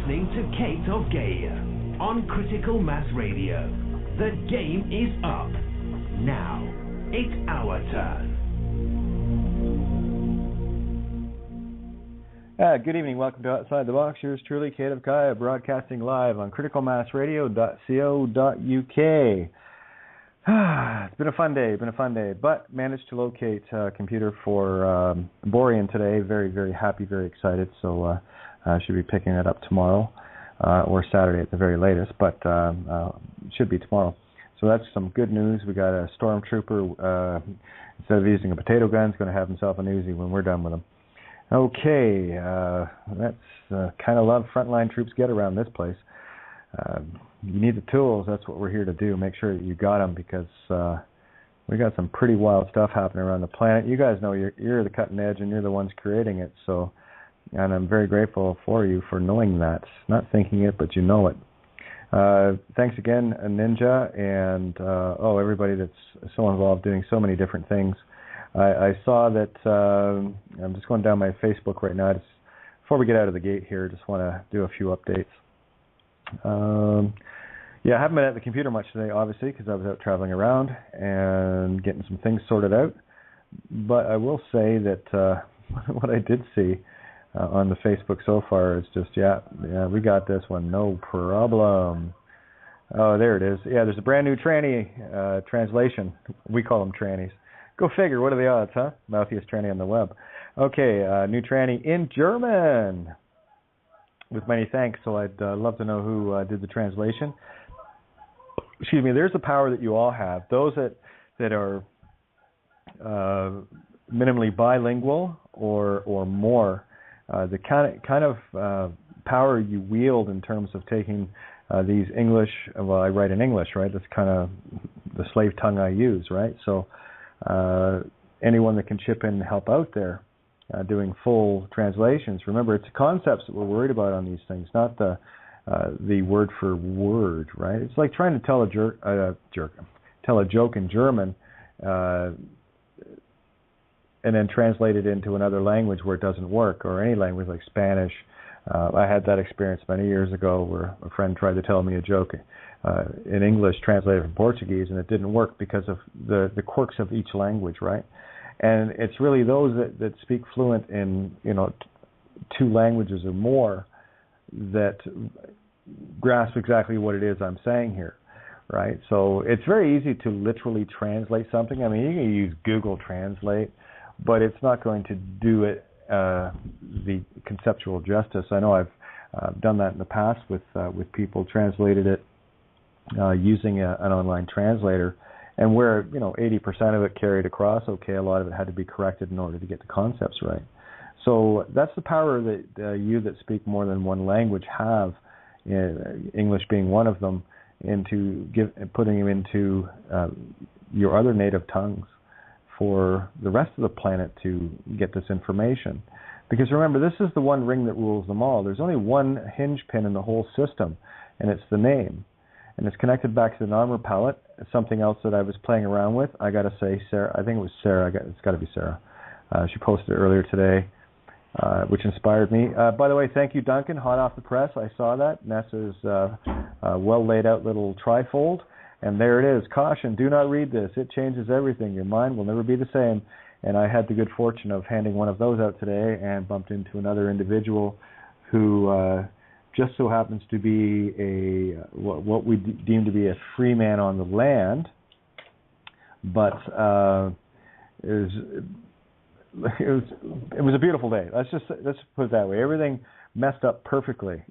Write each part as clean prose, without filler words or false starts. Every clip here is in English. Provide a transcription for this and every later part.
listening to KaTes of Gaia on Critical Mass Radio. The game is up. Now, it's our turn. Good evening. Welcome to Outside the Box. Yours truly, KaTes of Gaia, broadcasting live on criticalmassradio.co.uk. It's been a fun day, but managed to locate a computer for Borean today. Very, very happy, very excited. So I should be picking it up tomorrow or Saturday at the very latest, but should be tomorrow. So that's some good news. We got a stormtrooper, instead of using a potato gun, is going to have himself an Uzi when we're done with him. Okay, that's kind of love frontline troops get around this place. You need the tools. That's what we're here to do. Make sure that you got them, because we got some pretty wild stuff happening around the planet. You guys know you're the cutting edge and you're the ones creating it. So, and I'm very grateful for you for knowing that. Not thinking it, but you know it. Thanks again, Ninja, and everybody that's so involved doing so many different things. I saw that, I'm just going down my Facebook right now. Before we get out of the gate here, just want to do a few updates. I haven't been at the computer much today, obviously, because I was out traveling around and getting some things sorted out. But I will say that what I did see on the Facebook so far is just, we got this one, no problem. Oh, there it is. Yeah, there's a brand new tranny translation. We call them trannies. Go figure, what are the odds, huh? Mouthiest tranny on the web. Okay, new tranny in German. With many thanks, so I'd love to know who did the translation. Excuse me, there's the power that you all have. Those that are minimally bilingual or more, the kind of power you wield in terms of taking these English, well, I write in English, right? That's kind of the slave tongue I use, right? So anyone that can chip in and help out there, doing full translations. Remember, it's the concepts that we're worried about on these things, not the word for word, right? It's like trying to tell a joke in German, and then translate it into another language where it doesn't work, or any language like Spanish. I had that experience many years ago where a friend tried to tell me a joke in English translated from Portuguese, and it didn't work because of the quirks of each language, right? And it's really those that speak fluent in, two languages or more that grasp exactly what it is I'm saying here, right? So it's very easy to literally translate something. I mean, you can use Google Translate, but it's not going to do it the conceptual justice. I know I've done that in the past with people, translated it using an online translator. And where, 80% of it carried across, okay, a lot of it had to be corrected in order to get the concepts right. So that's the power that you that speak more than one language have, English being one of them, putting them into your other native tongues for the rest of the planet to get this information. Because remember, this is the one ring that rules them all. There's only one hinge pin in the whole system, and it's the name. And it's connected back to the non-repellent. Something else that I was playing around with, I got to say, Sarah, I think it was Sarah, it's got to be Sarah. She posted it earlier today, which inspired me. By the way, thank you, Duncan, hot off the press. I saw that. Nessa's well laid out little trifold. And there it is. Caution, do not read this. It changes everything. Your mind will never be the same. And I had the good fortune of handing one of those out today and bumped into another individual who just so happens to be what we deem to be a free man on the land, but it was a beautiful day. Let's put it that way. Everything messed up perfectly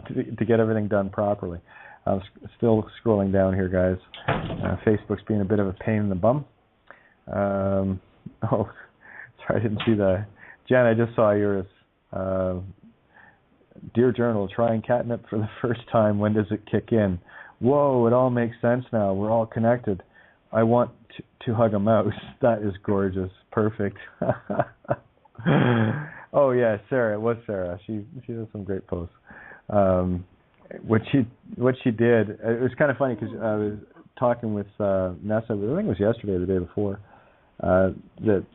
to get everything done properly. I was still scrolling down here, guys. Facebook's being a bit of a pain in the bum. Sorry, I didn't see that. Jen, I just saw yours. Dear Journal, trying catnip for the first time. When does it kick in? Whoa, it all makes sense now. We're all connected. I want to hug a mouse. That is gorgeous. Perfect. Oh, yeah, Sarah. It was Sarah. She does some great posts. What she did, it was kind of funny because I was talking with Nessa, I think it was yesterday or the day before, that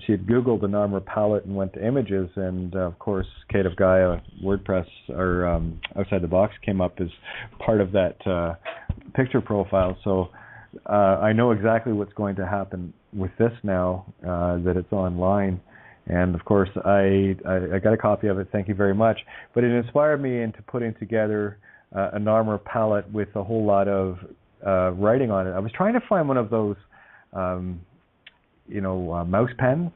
she had Googled an armor palette and went to images, and of course, Kate of Gaia WordPress or Outside the Box came up as part of that picture profile. So I know exactly what's going to happen with this now that it's online. And of course, I got a copy of it. Thank you very much. But it inspired me into putting together an armor palette with a whole lot of writing on it. I was trying to find one of those, mouse pens,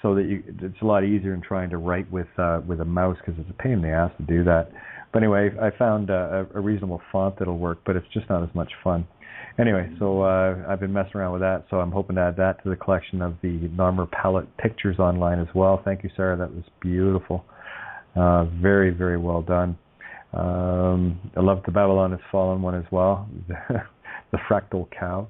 so that it's a lot easier in trying to write with a mouse, because it's a pain in the ass to do that. But anyway, I found a reasonable font that'll work, but it's just not as much fun. Anyway, so I've been messing around with that, so I'm hoping to add that to the collection of the Narmer palette pictures online as well. Thank you, Sarah. That was beautiful. Very, very well done. I love the Babylon Has Fallen one as well, the fractal cow.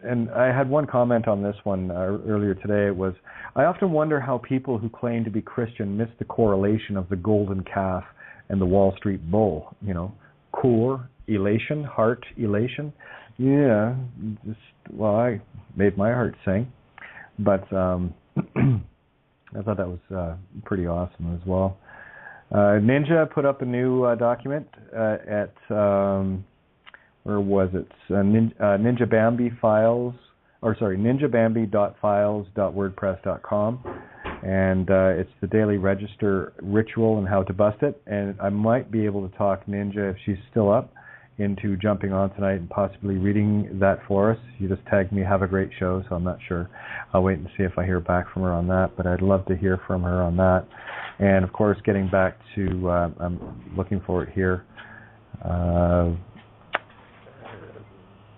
And I had one comment on this one earlier today. It was, I often wonder how people who claim to be Christian miss the correlation of the golden calf and the Wall Street bull. Core elation, heart elation. Yeah, I made my heart sing. But I thought that was pretty awesome as well. Ninja put up a new document at, where was it? Ninja Bambi files, ninjabambi.files.wordpress.com. And it's the daily register ritual and how to bust it. And I might be able to talk Ninja, if she's still up, into jumping on tonight and possibly reading that for us. You just tagged me, have a great show, so I'm not sure. I'll wait and see if I hear back from her on that, but I'd love to hear from her on that. And, of course, getting back to, I'm looking for it here,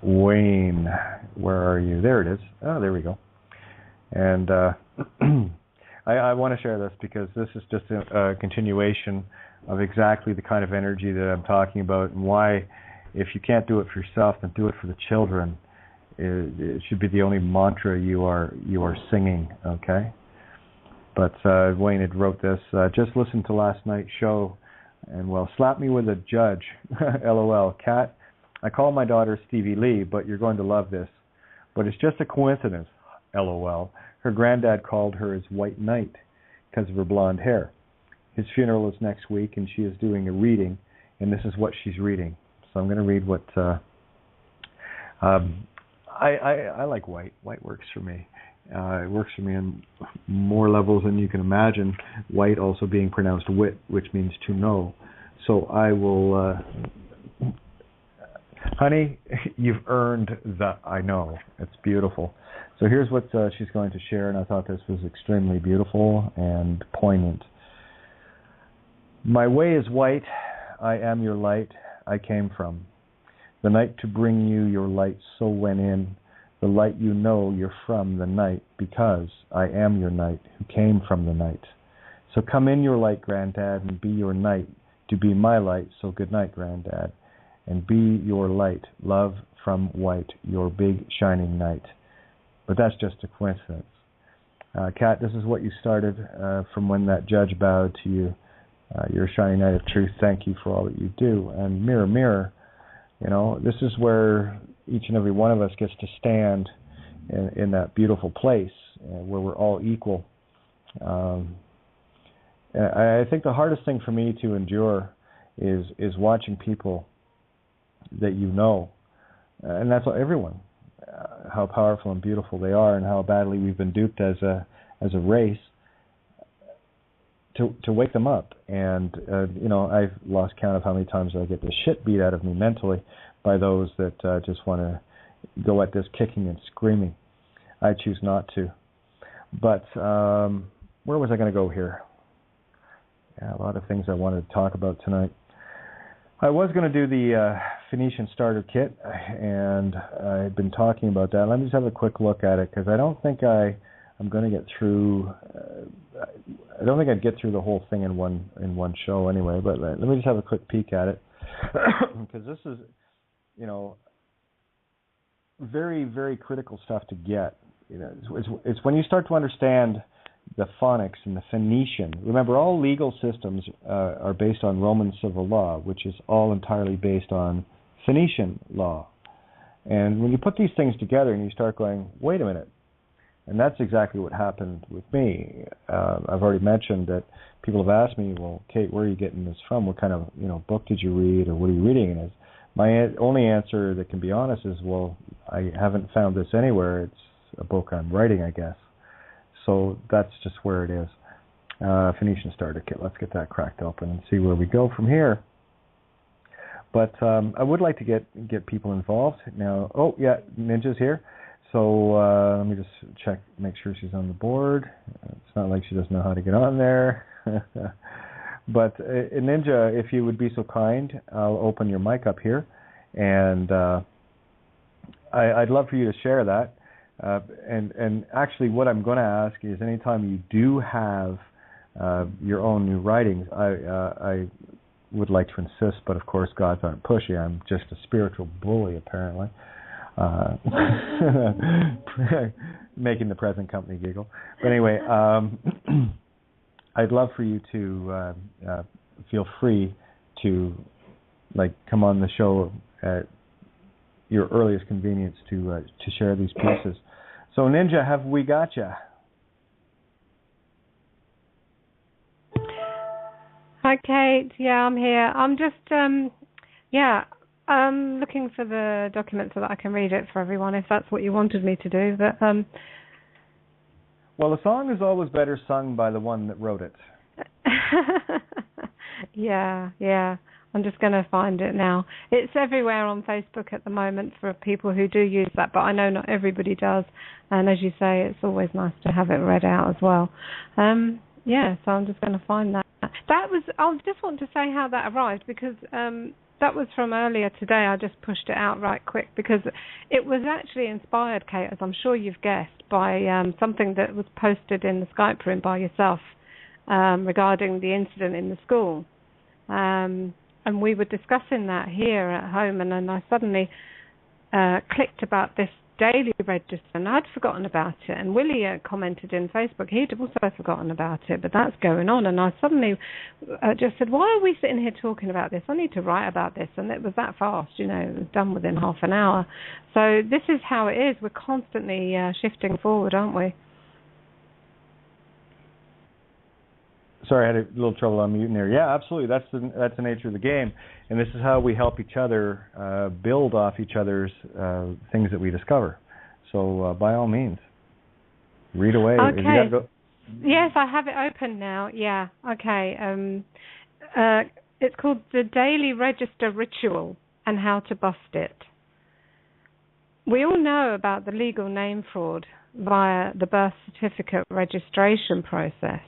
Wayne, where are you? There it is. Oh, there we go. And I want to share this because this is just a continuation of exactly the kind of energy that I'm talking about, and why, if you can't do it for yourself, then do it for the children. It should be the only mantra you are singing, okay? But Wayne had wrote this, just listened to last night's show, and well, slap me with a judge, LOL. Kat, I call my daughter Stevie Lee, but you're going to love this. But it's just a coincidence, LOL. Her granddad called her his white knight because of her blonde hair. His funeral is next week, and she is doing a reading, and this is what she's reading. So I'm going to read what... I like white. White works for me. It works for me on more levels than you can imagine. White also being pronounced wit, which means to know. So I will... honey, you've earned the I know. It's beautiful. So here's what she's going to share, and I thought this was extremely beautiful and poignant. My way is white, I am your light, I came from. The night to bring you your light so went in, the light you know you're from the night, because I am your night who came from the night. So come in your light, Granddad, and be your night, to be my light, so good night, Granddad. And be your light, love from white, your big shining night. But that's just a coincidence. Kat, this is what you started from when that judge bowed to you. You're a shining night of truth. Thank you for all that you do. And mirror, mirror, this is where each and every one of us gets to stand in that beautiful place where we're all equal. I think the hardest thing for me to endure is watching people that you know, and that's everyone, how powerful and beautiful they are, and how badly we've been duped as a race, to wake them up. And I've lost count of how many times I get the shit beat out of me mentally by those that just want to go at this kicking and screaming. I choose not to. But where was I going to go here? Yeah, a lot of things I wanted to talk about tonight. I was going to do the Phoenician starter kit, and I had been talking about that. Let me just have a quick look at it, because I don't think I'm going to get through. I don't think I'd get through the whole thing in one show anyway. But let me just have a quick peek at it, because this is, very, very critical stuff to get. It's when you start to understand the phonics and the Phoenician. Remember, all legal systems are based on Roman civil law, which is all entirely based on Phoenician law. And when you put these things together and you start going, wait a minute, And that's exactly what happened with me. I've already mentioned that people have asked me, well, Kate, where are you getting this from? What kind of book did you read, or what are you reading? And my only answer that can be honest is, well, I haven't found this anywhere. It's a book I'm writing, I guess. So that's just where it is. Phoenician starter kit. Let's get that cracked open and see where we go from here. But I would like to get people involved now. Oh yeah, Ninja's here. So let me just check, make sure she's on the board. It's not like she doesn't know how to get on there. But Ninja, if you would be so kind, I'll open your mic up here, and I'd love for you to share that. And actually, what I'm going to ask is, anytime you do have your own new writings, I would like to insist, but of course, gods aren't pushy. I'm just a spiritual bully, apparently. Making the present company giggle. But anyway, I'd love for you to feel free to come on the show at your earliest convenience to share these pieces. So Ninja, have we got you? Hi Kate, yeah, I'm here. I'm just looking for the document so that I can read it for everyone, if that's what you wanted me to do. But well, a song is always better sung by the one that wrote it. Yeah. I'm just going to find it now. It's everywhere on Facebook at the moment for people who do use that, but I know not everybody does. And as you say, it's always nice to have it read out as well. So I'm just going to find that. I just want to say how that arrived, because that was from earlier today. I just pushed it out right quick because it was actually inspired, Kate, as I'm sure you've guessed, by something that was posted in the Skype room by yourself regarding the incident in the school. And we were discussing that here at home, and then I suddenly clicked about this daily register, and I'd forgotten about it. And Willie commented in Facebook, he'd also forgotten about it, but that's going on. And I suddenly just said, why are we sitting here talking about this? I need to write about this. And it was that fast, it was done within half an hour. So this is how it is. We're constantly shifting forward, aren't we? Sorry, I had a little trouble unmuting there. Yeah, absolutely. That's the nature of the game, and this is how we help each other build off each other's things that we discover. So by all means, read away. Okay. You gotta go. Yes, I have it open now. Yeah. Okay. It's called the Daily Register Ritual and How to Bust It. We all know about the legal name fraud via the birth certificate registration process.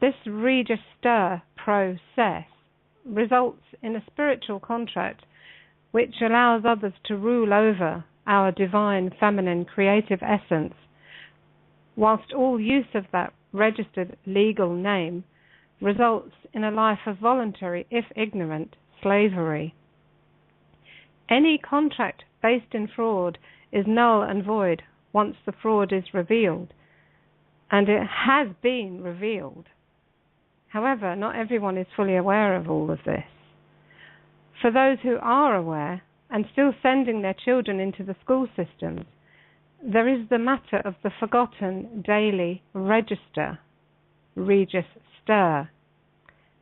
This register process results in a spiritual contract which allows others to rule over our divine, feminine, creative essence, whilst all use of that registered legal name results in a life of voluntary, if ignorant, slavery. Any contract based in fraud is null and void once the fraud is revealed, and it has been revealed. However, not everyone is fully aware of all of this. For those who are aware and still sending their children into the school systems, there is the matter of the forgotten daily register.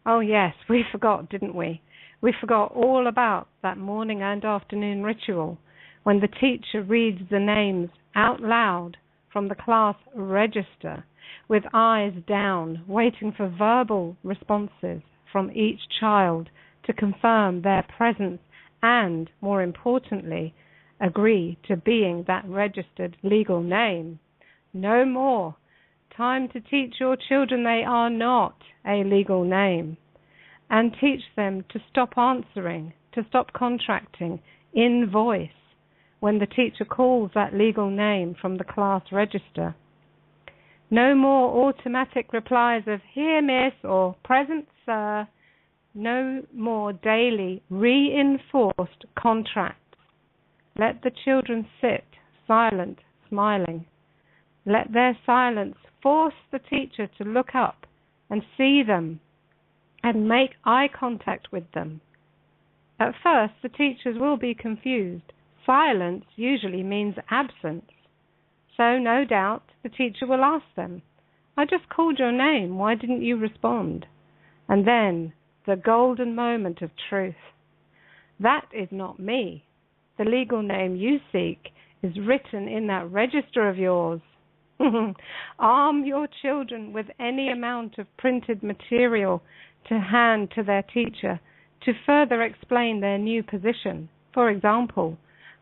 Oh yes, we forgot, didn't we? We forgot all about that morning and afternoon ritual when the teacher reads the names out loud from the class register, with eyes down, waiting for verbal responses from each child to confirm their presence and, more importantly, agree to being that registered legal name. No more. Time to teach your children they are not a legal name, and teach them to stop answering, to stop contracting in voice when the teacher calls that legal name from the class register. No more automatic replies of "Here, miss," or "Present, sir." No more daily reinforced contracts. Let the children sit silent, smiling. Let their silence force the teacher to look up and see them and make eye contact with them. At first, the teachers will be confused. Silence usually means absence. So no doubt the teacher will ask them, "I just called your name, why didn't you respond?" And then the golden moment of truth. "That is not me. The legal name you seek is written in that register of yours." Arm your children with any amount of printed material to hand to their teacher to further explain their new position. For example,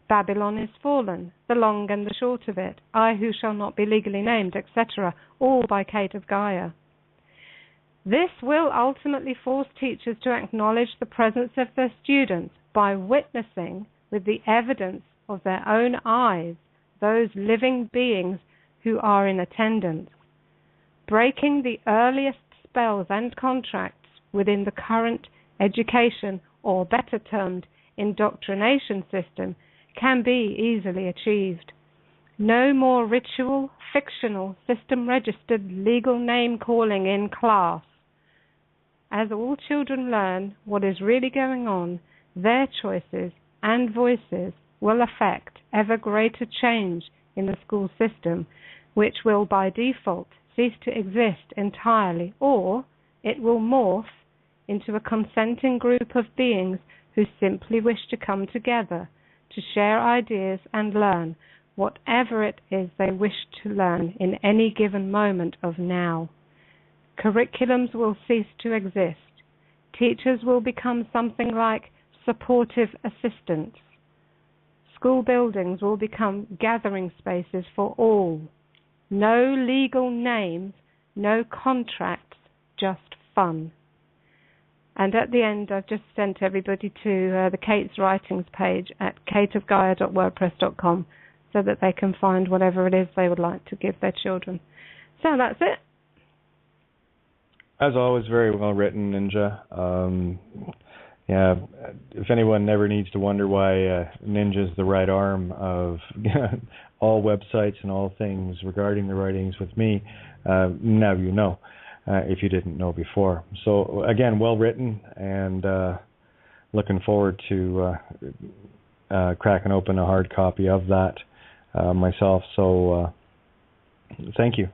"Babylon is fallen, the long and the short of it, I who shall not be legally named," etc., all by KaTes Gaia. This will ultimately force teachers to acknowledge the presence of their students by witnessing with the evidence of their own eyes those living beings who are in attendance. Breaking the earliest spells and contracts within the current education, or better termed indoctrination system, can be easily achieved. No more ritual, fictional, system-registered legal name calling in class. As all children learn what is really going on, their choices and voices will affect ever greater change in the school system, which will by default cease to exist entirely, or it will morph into a consenting group of beings who simply wish to come together to share ideas and learn whatever it is they wish to learn in any given moment of now. Curriculums will cease to exist. Teachers will become something like supportive assistants. School buildings will become gathering spaces for all. No legal names, no contracts, just fun. And at the end, I've just sent everybody to the KaTes Writings page at katesgaia.wordpress.com so that they can find whatever it is they would like to give their children. So that's it. As always, very well written, Ninja. Yeah, if anyone ever needs to wonder why Ninja's the right arm of all websites and all things regarding the writings with me, now you know, if you didn't know before. So, again, well written, and looking forward to cracking open a hard copy of that myself. So, thank you.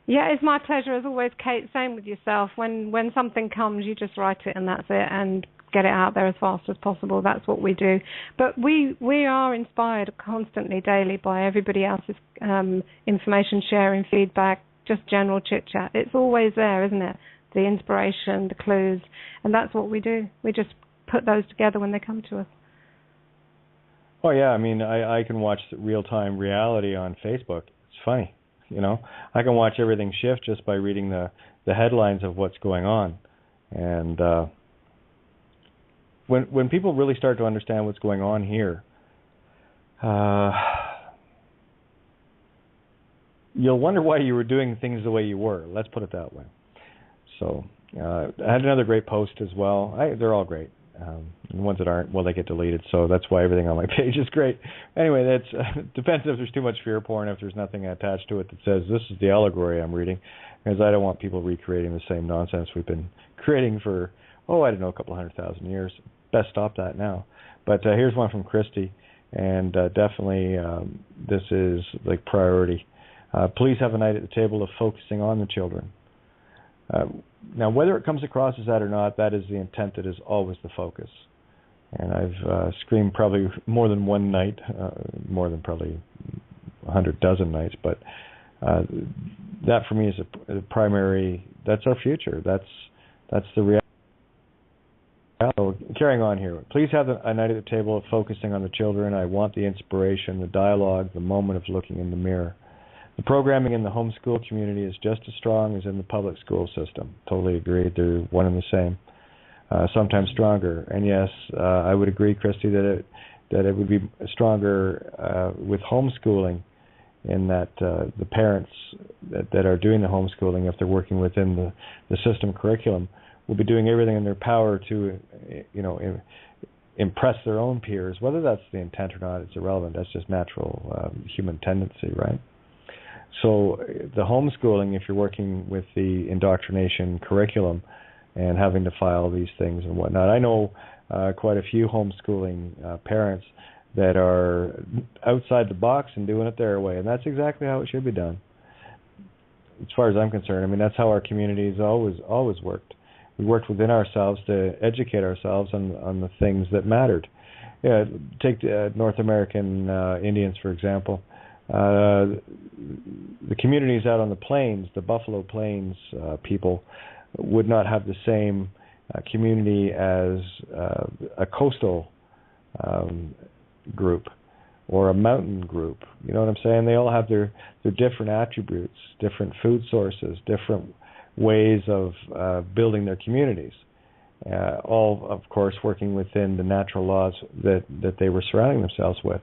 Yeah, it's my pleasure as always, Kate. Same with yourself. When something comes, you just write it and that's it, and get it out there as fast as possible. That's what we do. But we are inspired constantly, daily, by everybody else's information sharing, feedback, just general chit chat. It's always there, isn't it? The inspiration, the clues, and that's what we do. We just put those together when they come to us. Oh yeah, I mean, I can watch real-time reality on Facebook. It's funny. You know, I can watch everything shift just by reading the headlines of what's going on. And when people really start to understand what's going on here, you'll wonder why you were doing things the way you were. Let's put it that way. So I had another great post as well. They're all great. The ones that aren't, well, they get deleted, so that's why everything on my page is great. Anyway, that depends if there's too much fear porn, if there's nothing attached to it that says this is the allegory I'm reading, because I don't want people recreating the same nonsense we've been creating for, I don't know, a couple 100,000 years. Best stop that now. But here's one from Christy, and definitely this is like priority. Please have a night at the table of focusing on the children. Now, whether it comes across as that or not, that is the intent that is always the focus. And I've screamed probably more than one night, more than probably 100 dozen nights, but that for me is a primary, that's our future. That's the reality. So carrying on here, please have a night at the table of focusing on the children. I want the inspiration, the dialogue, the moment of looking in the mirror. The programming in the homeschool community is just as strong as in the public school system. Totally agreed. They're one and the same. Sometimes stronger. And yes, I would agree, Christy, that it would be stronger with homeschooling, in that the parents that are doing the homeschooling, if they're working within the system curriculum, will be doing everything in their power to, impress their own peers. Whether that's the intent or not, it's irrelevant. That's just natural human tendency, right? So the homeschooling, if you're working with the indoctrination curriculum and having to file these things and whatnot, I know quite a few homeschooling parents that are outside the box and doing it their way, and that's exactly how it should be done. As far as I'm concerned, I mean, that's how our communities always worked. We worked within ourselves to educate ourselves on the things that mattered. Yeah, take North American Indians, for example. The communities out on the plains, the Buffalo Plains people, would not have the same community as a coastal group or a mountain group. You know what I'm saying? They all have their different attributes, different food sources, different ways of building their communities. All, of course, working within the natural laws that they were surrounding themselves with.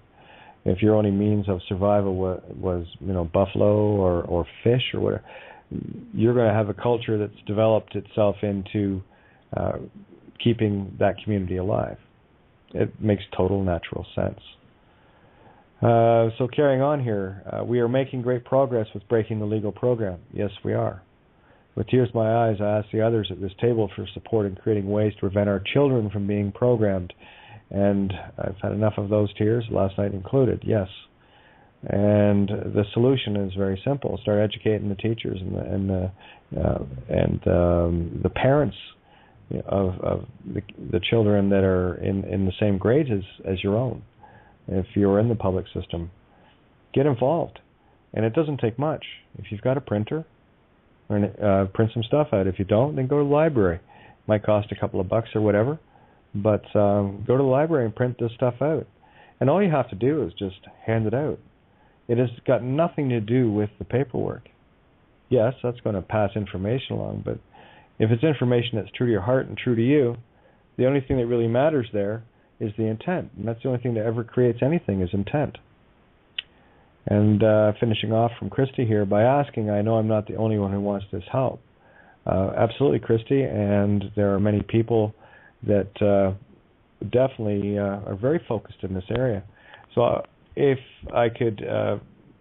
If your only means of survival was buffalo or fish or whatever, you're going to have a culture that's developed itself into keeping that community alive. It makes total natural sense. So carrying on here, we are making great progress with breaking the legal program. Yes, we are. With tears in my eyes, I ask the others at this table for support in creating ways to prevent our children from being programmed. And I've had enough of those tears, last night included, yes. And the solution is very simple. Start educating the teachers and the parents of the children that are in the same grades as your own. If you're in the public system, get involved. And it doesn't take much. If you've got a printer, print some stuff out. If you don't, then go to the library. It might cost a couple of bucks or whatever, but go to the library and print this stuff out. And all you have to do is just hand it out. It has got nothing to do with the paperwork. Yes, that's going to pass information along, but if it's information that's true to your heart and true to you, the only thing that really matters there is the intent. And that's the only thing that ever creates anything is intent. And finishing off from Christy here by asking, I know I'm not the only one who wants this help. Absolutely, Christy, and there are many people that definitely are very focused in this area. So if I could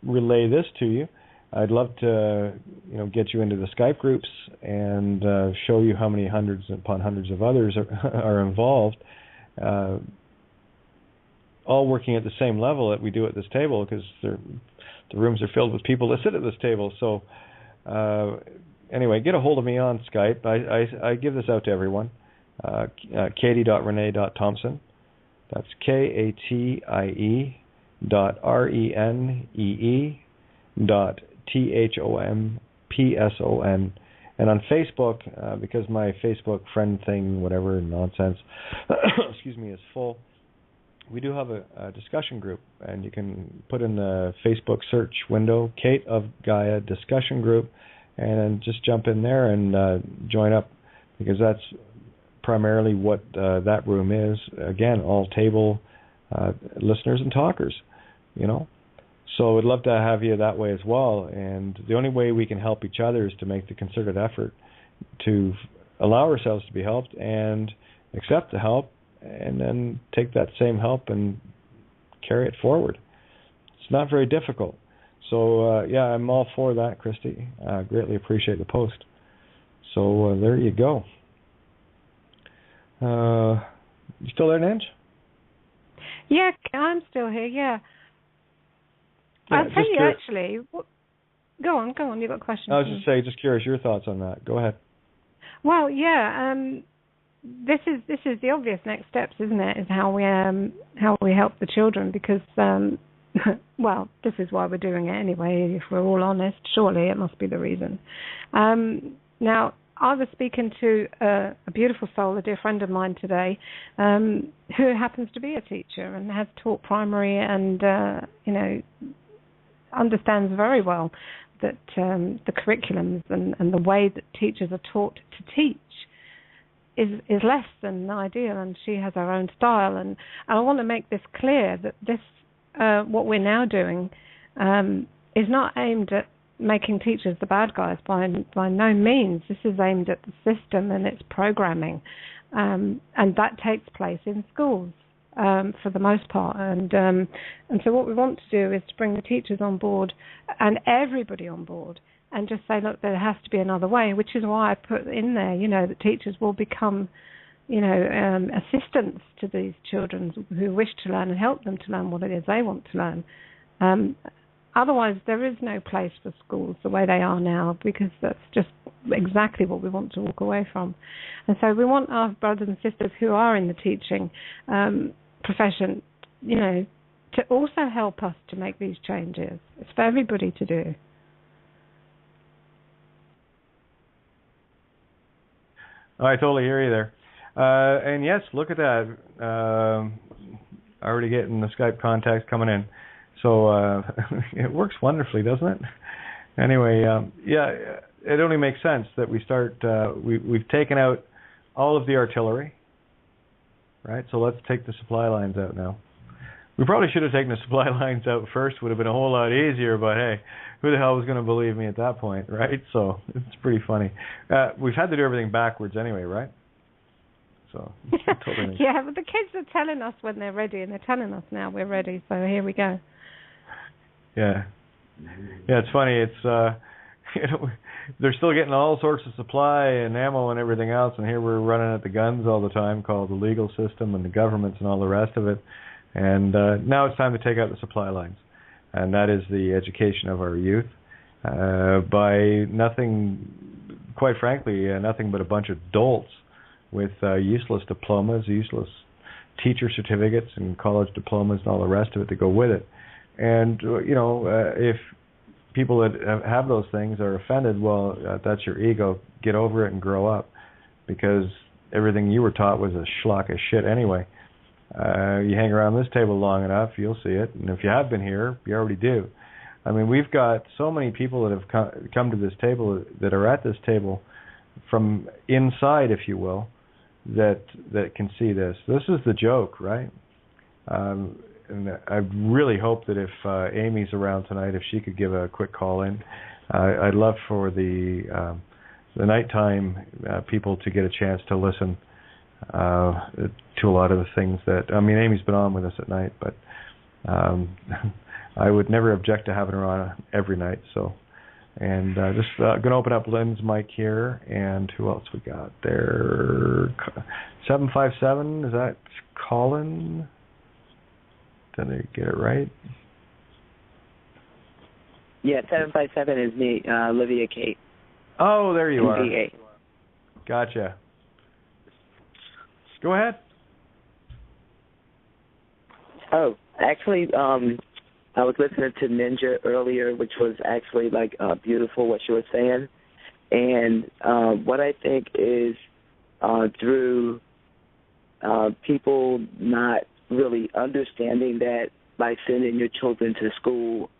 relay this to you, I'd love to get you into the Skype groups and show you how many hundreds upon hundreds of others are involved, all working at the same level that we do at this table, because the rooms are filled with people that sit at this table. So anyway, get a hold of me on Skype. I give this out to everyone. Katie.Renee.Thompson. That's KATIE.RENEE.THOMPSON. And on Facebook, because my Facebook friend thing, whatever nonsense, excuse me, is full, we do have a discussion group, and you can put in the Facebook search window, Kate of Gaia discussion group, and then just jump in there and join up, because that's primarily what that room is. Again, all table listeners and talkers, So we'd love to have you that way as well. And the only way we can help each other is to make the concerted effort to allow ourselves to be helped and accept the help, and then take that same help and carry it forward. It's not very difficult. So, I'm all for that, Christy. I greatly appreciate the post. So there you go. You still there, Ninja? Yeah, I'm still here, yeah. I'll tell you, actually. Go on, you've got a question. I was just curious your thoughts on that. Go ahead. Well, yeah, this is the obvious next steps, isn't it? Is how we help the children, because well, this is why we're doing it anyway. If we're all honest, surely it must be the reason. Now, I was speaking to a beautiful soul, a dear friend of mine today, who happens to be a teacher and has taught primary, and understands very well that the curriculums and the way that teachers are taught to teach is less than ideal, and she has her own style. And I want to make this clear that this, what we're now doing, is not aimed at making teachers the bad guys by no means. This is aimed at the system and its programming, and that takes place in schools for the most part. And so what we want to do is to bring the teachers on board and everybody on board, and just say, look, there has to be another way, which is why I put in there, that teachers will become assistance to these children who wish to learn and help them to learn what it is they want to learn. Otherwise, there is no place for schools the way they are now, because that's just exactly what we want to walk away from. And so we want our brothers and sisters who are in the teaching profession, to also help us to make these changes. It's for everybody to do. I totally hear you there. And yes, look at that. Already getting the Skype contacts coming in. So it works wonderfully, doesn't it? Anyway, it only makes sense that we start, we've taken out all of the artillery, right? So let's take the supply lines out now. We probably should have taken the supply lines out first. Would have been a whole lot easier, but hey, who the hell was going to believe me at that point, right? So it's pretty funny. We've had to do everything backwards anyway, right? So totally yeah, but the kids are telling us when they're ready, and they're telling us now we're ready. So here we go. Yeah, it's funny. It's they're still getting all sorts of supply and ammo and everything else, and here we're running at the guns all the time, called the legal system and the governments and all the rest of it. And now it's time to take out the supply lines, and that is the education of our youth by nothing, quite frankly, nothing but a bunch of dolts with useless diplomas, useless teacher certificates and college diplomas and all the rest of it to go with it. And, if people that have those things are offended, well, that's your ego. Get over it and grow up, because everything you were taught was a schlock of shit anyway. You hang around this table long enough, you'll see it. And if you have been here, you already do. I mean, we've got so many people that have come to this table, that are at this table from inside, if you will, that can see this. This is the joke, right? And I really hope that if Amy's around tonight, if she could give a quick call in, I'd love for the nighttime people to get a chance to listen to a lot of the things that, Amy's been on with us at night, but I would never object to having her on every night. So, and just going to open up Lynn's mic here, and who else we got there? 757, is that Colin? Did I get it right? Yeah, 757 is me, Olivia Kate. Oh, there you are. VA. Gotcha. Go ahead. Oh, actually, I was listening to Ninja earlier, which was actually beautiful what she was saying. And what I think is through people not really understanding that by sending your children to school,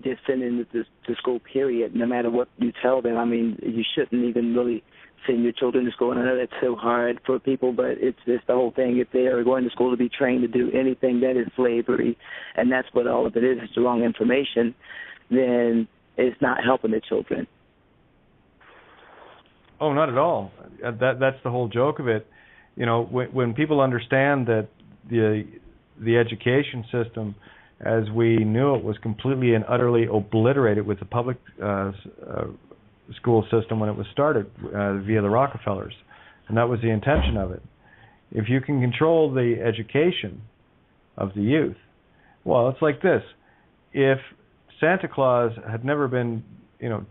just sending them to school, period, no matter what you tell them. You shouldn't even really send your children to school. And I know that's so hard for people, but it's just the whole thing. If they are going to school to be trained to do anything that is slavery, and that's what all of it is, it's the wrong information, then it's not helping the children. Oh, not at all. That's the whole joke of it. When people understand that the education system, as we knew it, was completely and utterly obliterated with the public school system when it was started via the Rockefellers, and that was the intention of it. If you can control the education of the youth, well, it's like this. If Santa Claus had never been,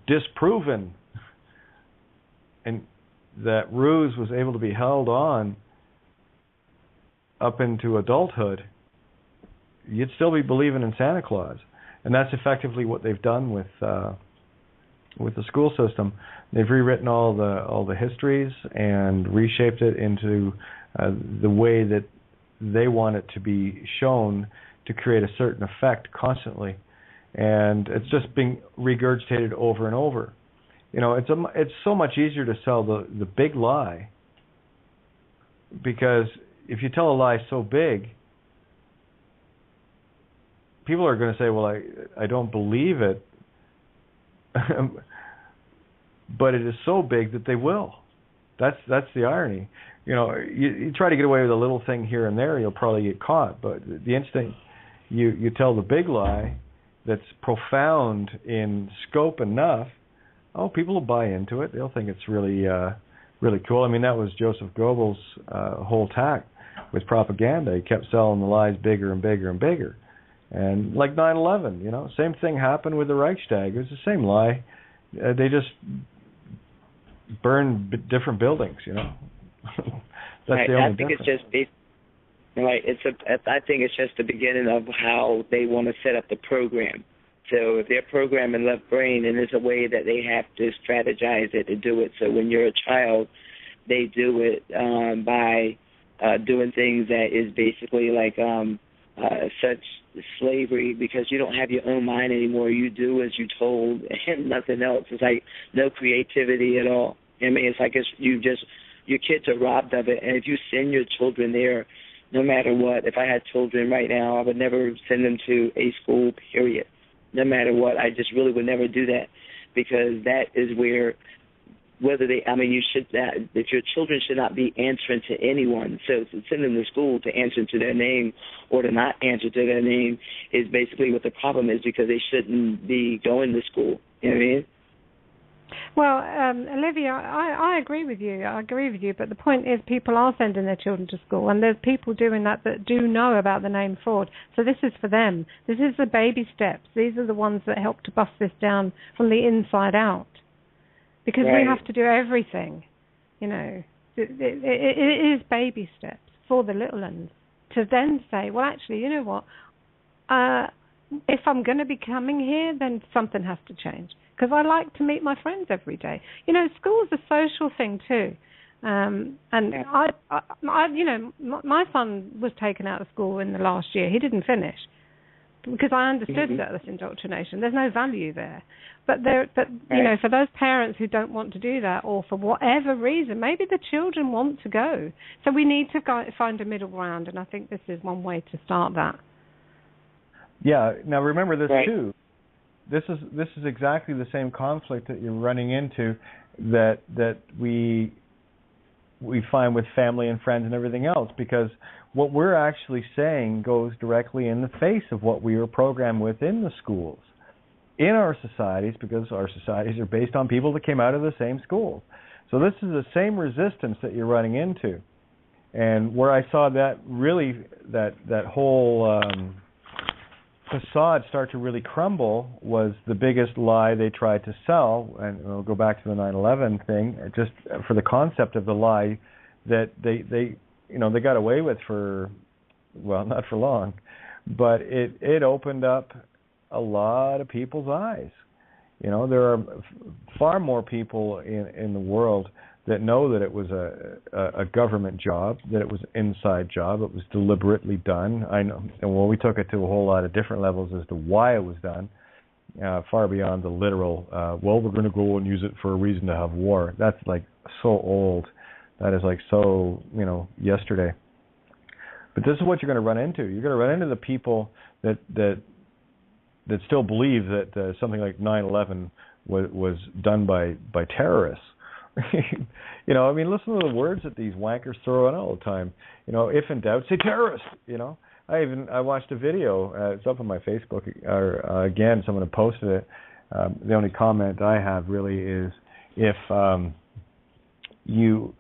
disproven, and that ruse was able to be held on up into adulthood, you'd still be believing in Santa Claus. And that's effectively what they've done with the school system. They've rewritten all the histories and reshaped it into the way that they want it to be shown, to create a certain effect constantly. And it's just being regurgitated over and over. It's so much easier to sell the big lie, because if you tell a lie so big, people are going to say, well, I don't believe it. But it is so big that they will. That's the irony. You try to get away with a little thing here and there, you'll probably get caught. But the instant you tell the big lie that's profound in scope enough, people will buy into it. They'll think it's really really cool. I mean, that was Joseph Goebbels' whole tack with propaganda. He kept selling the lies bigger and bigger and bigger. And like 9/11, you know, same thing happened with the Reichstag. It was the same lie. They just burned different buildings, you know. That's right. the only I think difference. it's just right. I think it's just the beginning of how they want to set up the program. So if they're programming left brain, and there's a way that they have to strategize it to do it. So when you're a child, they do it by doing things that is basically like such slavery, because you don't have your own mind anymore. You do as you're told and nothing else. It's like no creativity at all. I mean, it's like your kids are robbed of it. And if you send your children there, no matter what, if I had children right now, I would never send them to a school, period. No matter what, I just really would never do that, because that is where, you should, if your children should not be answering to anyone. So to send them to school to answer to their name or to not answer to their name is basically what the problem is, because they shouldn't be going to school. You know what I mean? Well, Olivia, I agree with you. I agree with you. But the point is, people are sending their children to school, and there's people doing that do know about the name fraud. So this is for them. This is the baby steps. These are the ones that help to bust this down from the inside out. Because we have to do everything, you know. It is baby steps for the little ones to then say, well, actually, you know what? If I'm going to be coming here, then something has to change. Because I like to meet my friends every day. You know, school's a social thing too. And I, you know, my son was taken out of school in the last year. He didn't finish because I understood that this indoctrination. There's no value there. But you know, for those parents who don't want to do that, or for whatever reason, maybe the children want to go. So we need to find a middle ground, and I think this is one way to start that. Yeah. Now remember this too. This is exactly the same conflict that you're running into that we find with family and friends and everything else, because what we're actually saying goes directly in the face of what we are programmed with in the schools, in our societies, because our societies are based on people that came out of the same schools. So this is the same resistance that you're running into. And where I saw that really, that whole facade start to really crumble was the biggest lie they tried to sell, and we'll go back to the 9/11 thing, just for the concept of the lie that they got away with for, well, not for long, but it opened up a lot of people's eyes. You know, there are far more people in the world that know that it was a government job, that it was an inside job, it was deliberately done. I know, and well, we took it to a whole lot of different levels as to why it was done, far beyond the literal, well, we're going to go and use it for a reason to have war. That's like so old. That is like so, you know, yesterday. But this is what you're going to run into. You're going to run into the people that still believe that something like 9/11 was done by terrorists. You know, I mean, listen to the words that these wankers throw out all the time. You know, if in doubt, say terrorist. You know, I watched a video. It's up on my Facebook. Again, someone had posted it. The only comment I have really is if you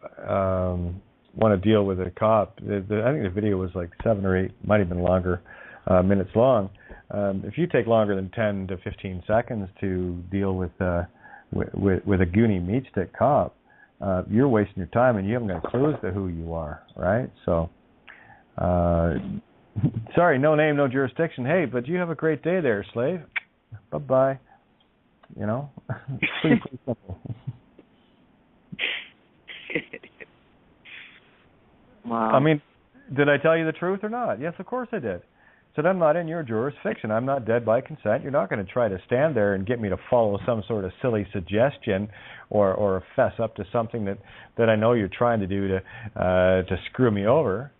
want to deal with a cop. I think the video was like 7 or 8, might have been longer, minutes long. If you take longer than 10 to 15 seconds to deal with a goony meat stick cop, you're wasting your time, and you haven't got a clue as to who you are, right? So, sorry, no name, no jurisdiction. Hey, but you have a great day there, slave. Bye-bye. You know? Pretty simple. Wow. I mean, did I tell you the truth or not? Yes, of course I did. So I'm not in your jurisdiction. I'm not dead by consent. You're not going to try to stand there and get me to follow some sort of silly suggestion or fess up to something that I know you're trying to do to screw me over,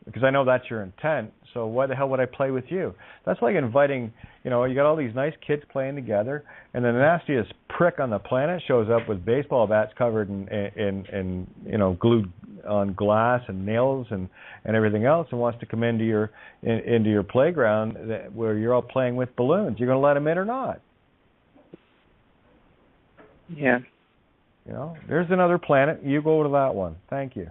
because I know that's your intent. So why the hell would I play with you? That's like inviting, you know, you got all these nice kids playing together, and the nastiest prick on the planet shows up with baseball bats covered in you know, glued on glass and nails and everything else, and wants to come into your playground where you're all playing with balloons. You're going to let him in or not? Yeah. You know, there's another planet. You go to that one. Thank you.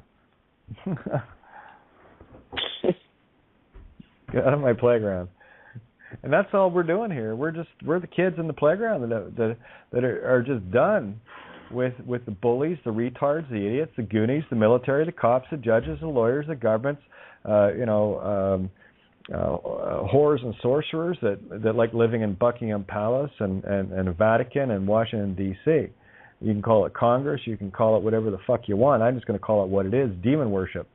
Get out of my playground. And that's all we're doing here. We're the kids in the playground that are just done with the bullies, the retards, the idiots, the goonies, the military, the cops, the judges, the lawyers, the governments, whores and sorcerers that like living in Buckingham Palace and the Vatican and Washington, D.C. You can call it Congress. You can call it whatever the fuck you want. I'm just going to call it what it is, demon worship.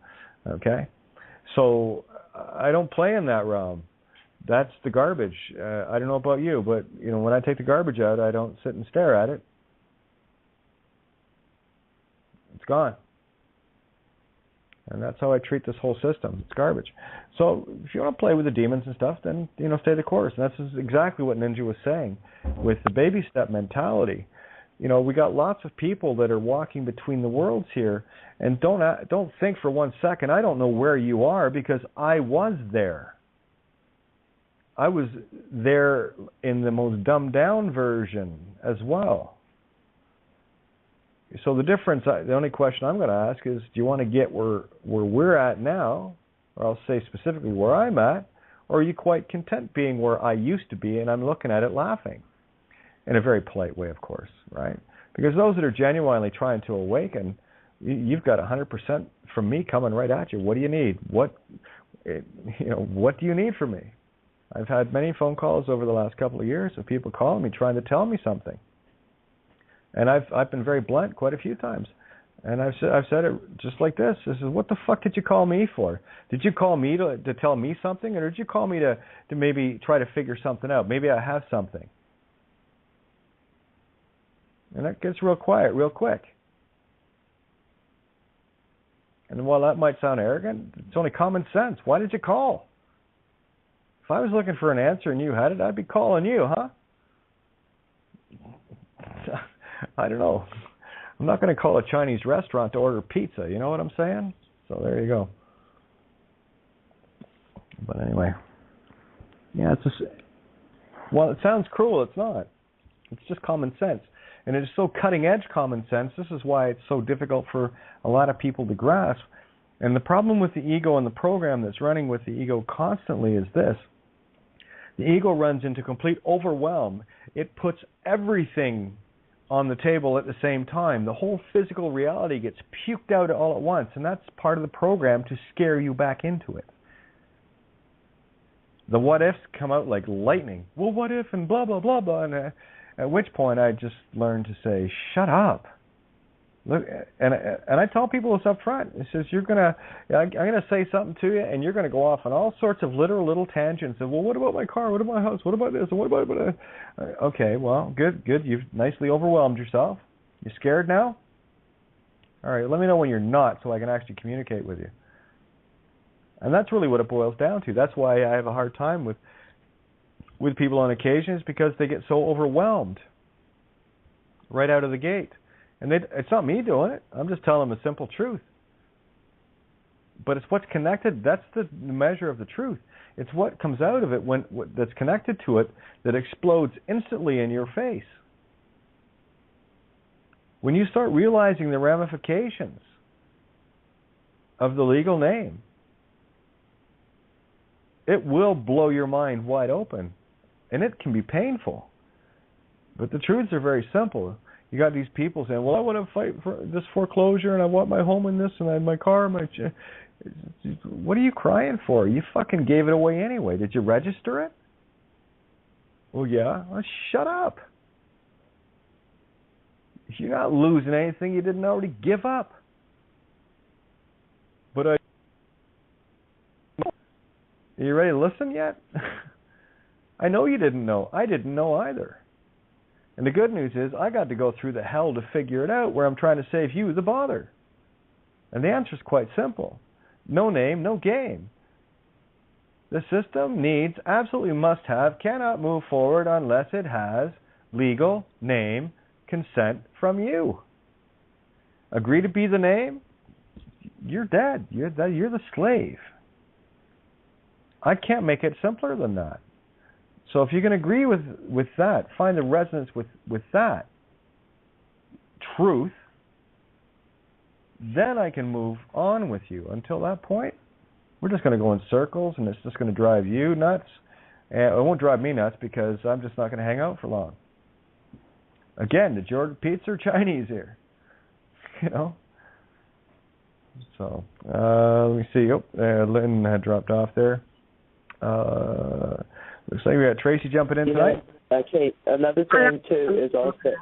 Okay? So I don't play in that realm. That's the garbage. I don't know about you, but when I take the garbage out, I don't sit and stare at it. It's gone. And that's how I treat this whole system. It's garbage. So if you want to play with the demons and stuff, then stay the course. And that's exactly what Ninja was saying with the baby step mentality. We got lots of people that are walking between the worlds here, and don't think for 1 second I don't know where you are, because I was there. I was there in the most dumbed down version as well. So the difference, the only question I'm going to ask is, do you want to get where we're at now, or I'll say specifically where I'm at, or are you quite content being where I used to be and I'm looking at it laughing? In a very polite way, of course, right? Because those that are genuinely trying to awaken, you've got 100% from me coming right at you. What do you need? What do you need from me? I've had many phone calls over the last couple of years of people calling me trying to tell me something. And I've been very blunt quite a few times. And I've said it just like this. This is, what the fuck did you call me for? Did you call me to tell me something, or did you call me to maybe try to figure something out? Maybe I have something. And that gets real quiet real quick. And while that might sound arrogant, it's only common sense. Why did you call? If I was looking for an answer and you had it, I'd be calling you, huh? I don't know. I'm not going to call a Chinese restaurant to order pizza. You know what I'm saying? So there you go. But anyway. Yeah, it's just... Well, it sounds cruel. It's not. It's just common sense. And it is so cutting-edge common sense. This is why it's so difficult for a lot of people to grasp. And the problem with the ego and the program that's running with the ego constantly is this. The ego runs into complete overwhelm. It puts everything on the table at the same time. The whole physical reality gets puked out all at once, and that's part of the program to scare you back into it. The what-ifs come out like lightning. Well, what if, and blah, blah, blah, blah, and at which point I just learned to say, shut up. Look, and I tell people this up front. It says, I'm gonna say something to you, and you're gonna go off on all sorts of little tangents. And, well, what about my car? What about my house? What about this? And what about okay, well, good. You've nicely overwhelmed yourself. You scared now? All right, let me know when you're not, so I can actually communicate with you. And that's really what it boils down to. That's why I have a hard time with people on occasions, because they get so overwhelmed right out of the gate. And it's not me doing it. I'm just telling them a simple truth. But it's what's connected. That's the measure of the truth. It's what comes out of it that's connected to it that explodes instantly in your face. When you start realizing the ramifications of the legal name, it will blow your mind wide open. And it can be painful. But the truths are very simple. You got these people saying, well, I want to fight for this foreclosure, and I want my home in this, and I have my car, what are you crying for? You fucking gave it away anyway. Did you register it? Well, yeah. Well, shut up. You're not losing anything you didn't already give up. But are you ready to listen yet? I know you didn't know. I didn't know either. And the good news is I got to go through the hell to figure it out, where I'm trying to save you the bother. And the answer is quite simple. No name, no game. The system needs, absolutely must have, cannot move forward unless it has legal name consent from you. Agree to be the name? You're dead. You're the slave. I can't make it simpler than that. So if you can agree with that, find the resonance with that truth, then I can move on with you. Until that point, we're just going to go in circles, and it's just going to drive you nuts. And it won't drive me nuts because I'm just not going to hang out for long. Again, did you order pizza or Chinese here? You know? So, let me see. Oh, Lynn had dropped off there. Looks like we got Tracy jumping in tonight. Okay, another thing, too, is also...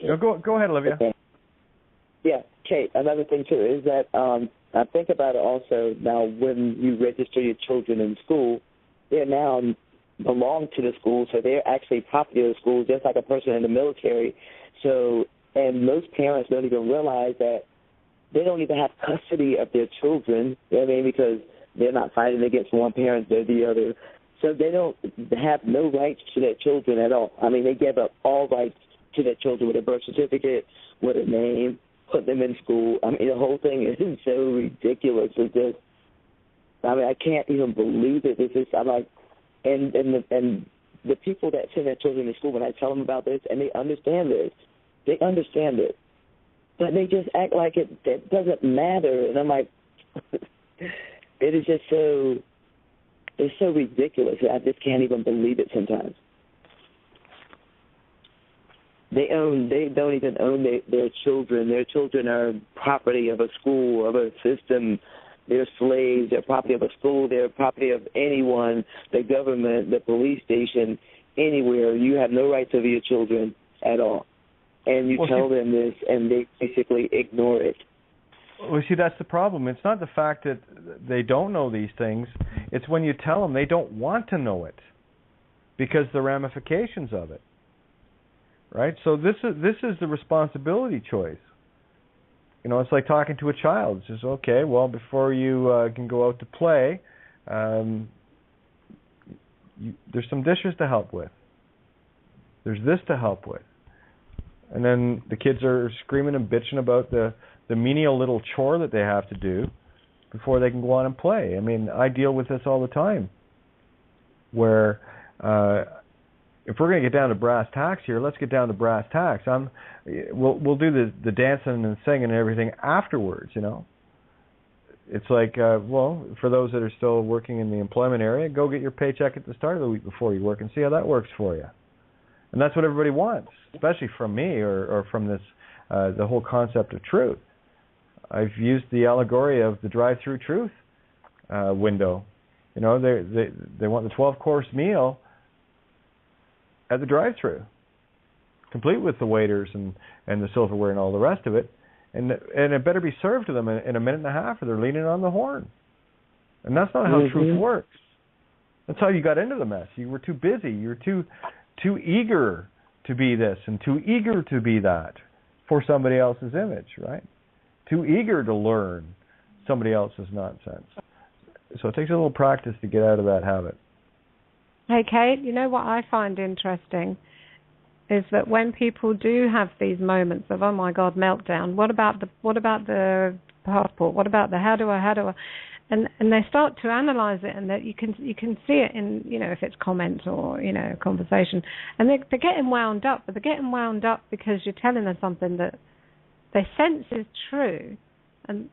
No, go ahead, Olivia. Okay. Yeah, Kate, another thing, too, is that I think about it also now when you register your children in school, they now belong to the school, so they're actually property of the school, just like a person in the military. So, and most parents don't even realize that they don't even have custody of their children, you know what I mean, because they're not fighting against one parent or the other. So they don't have no rights to their children at all. I mean, they give up all rights to their children with a birth certificate, with a name, put them in school. I mean, the whole thing is so ridiculous. It's just, I mean, I can't even believe it. It's just, I'm like, and the people that send their children to school, when I tell them about this, and they understand this, but they just act like it doesn't matter. And I'm like, it is just so, it's so ridiculous. I just can't even believe it sometimes. They don't even own their children. Their children are property of a school, of a system. They're slaves. They're property of a school. They're property of anyone, the government, the police station, anywhere. You have no rights over your children at all. And you tell them this, and they basically ignore it. Well, see, that's the problem. It's not the fact that they don't know these things. It's when you tell them they don't want to know it because the ramifications of it. Right? So this is the responsibility choice. You know, it's like talking to a child. It's just, okay, well, before you can go out to play, there's some dishes to help with. There's this to help with. And then the kids are screaming and bitching about the menial little chore that they have to do before they can go on and play. I mean, I deal with this all the time, where if we're going to get down to brass tacks here, let's get down to brass tacks. We'll do the dancing and singing and everything afterwards, you know. It's like, well, for those that are still working in the employment area, go get your paycheck at the start of the week before you work and see how that works for you. And that's what everybody wants, especially from me or from this, the whole concept of truth. I've used the allegory of the drive-through truth window. You know, they want the 12-course meal at the drive-through, complete with the waiters and the silverware and all the rest of it, and it better be served to them in a minute and a half, or they're leaning on the horn. And that's not how truth works. That's how you got into the mess. You were too busy. You were too eager to be this and too eager to be that for somebody else's image, right? Too eager to learn somebody else's nonsense. So it takes a little practice to get out of that habit. Hey, Kate, you know what I find interesting is that when people do have these moments of, oh my God, meltdown, what about the passport? What about the how do I? And they start to analyze it, and that you can see it in, you know, if it's comments or, you know, conversation, and they're getting wound up, but they're getting wound up because you're telling them something that they sense is true, and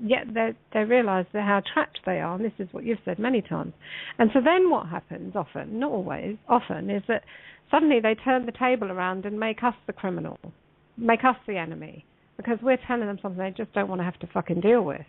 yet they realise how trapped they are, and this is what you've said many times. And so then what happens often, not always, often, is that suddenly they turn the table around and make us the criminal, make us the enemy, because we're telling them something they just don't want to have to fucking deal with.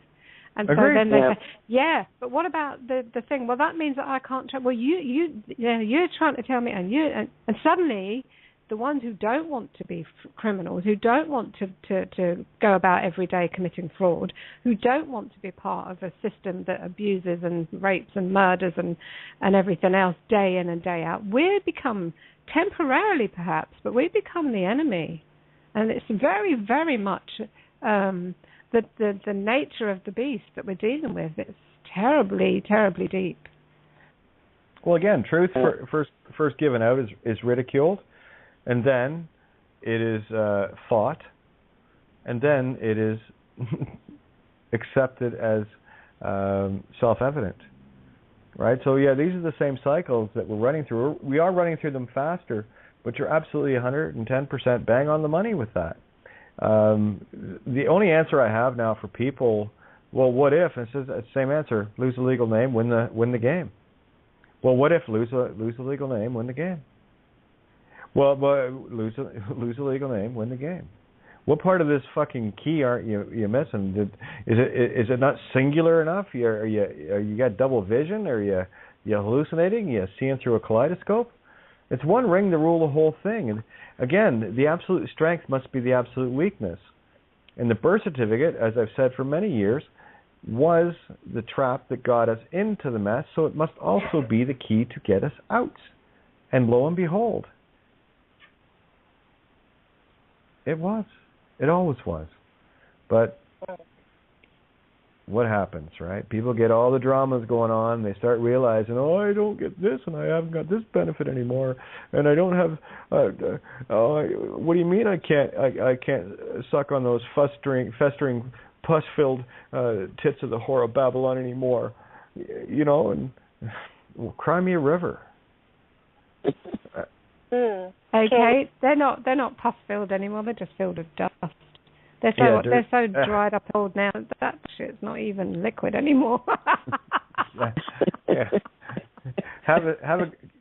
And so then they say, yeah, but what about the thing? Well, that means that I can't. Well, you're trying to tell me, and suddenly the ones who don't want to be criminals, who don't want to go about every day committing fraud, who don't want to be part of a system that abuses and rapes and murders and everything else day in and day out, we become temporarily perhaps, but we become the enemy, and it's very, very much. The nature of the beast that we're dealing with, it's terribly, terribly deep. Well, again, truth first given out is ridiculed, and then it is fought, and then it is accepted as self-evident, right? So, yeah, these are the same cycles that we're running through. We are running through them faster, but you're absolutely 110% bang on the money with that. The only answer I have now for people, well, what if? And it says the same answer: lose a legal name, win the game. Well, what if lose a legal name, win the game? Well, lose a legal name, win the game. What part of this fucking key aren't you missing? Is it not singular enough? You got double vision? Are you hallucinating? You seeing through a kaleidoscope? It's one ring to rule the whole thing. And again, the absolute strength must be the absolute weakness. And the birth certificate, as I've said for many years, was the trap that got us into the mess, so it must also be the key to get us out. And lo and behold, it was. It always was. But what happens, right? People get all the dramas going on. They start realizing, oh, I don't get this, and I haven't got this benefit anymore, and I don't have. What do you mean I can't suck on those festering, pus-filled tits of the whore of Babylon anymore? You know, and well, cry me a river. Okay, they're not pus-filled anymore. They're just filled with dust. They're so dried up old now that shit's not even liquid anymore. Yeah.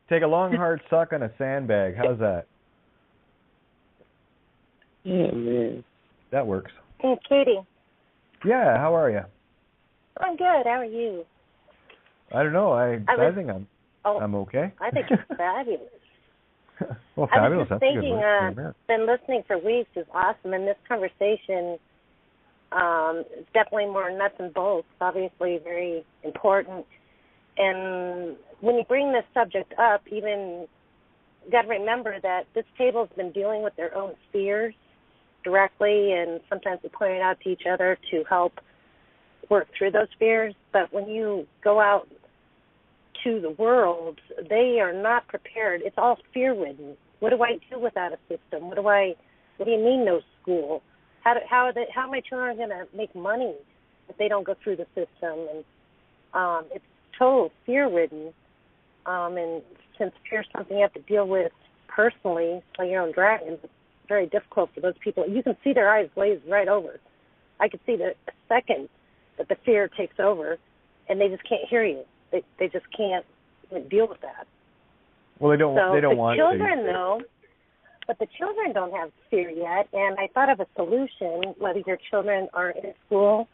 Take a long hard suck on a sandbag. How's that? Yeah, man. That works. Hey, Katie. Yeah, how are you? I'm good. How are you? I don't know. I think I'm okay. I think you're fabulous. Well, fabulous. I was just thinking, been listening for weeks is awesome, and this conversation is definitely more nuts and bolts, obviously very important. And when you bring this subject up, even you got to remember that this table's been dealing with their own fears directly, and sometimes we point it out to each other to help work through those fears. But when you go out to the world, they are not prepared. It's all fear-ridden. What do I do without a system? What do you mean no school? How are my children going to make money if they don't go through the system? And it's total fear-ridden. And since fear is something you have to deal with personally, like your own dragon, it's very difficult for those people. You can see their eyes glaze right over. I could see the second that the fear takes over, and they just can't hear you. They just can't deal with that. Well, they don't want the children, though, but the children don't have fear yet. And I thought of a solution, whether your children are in school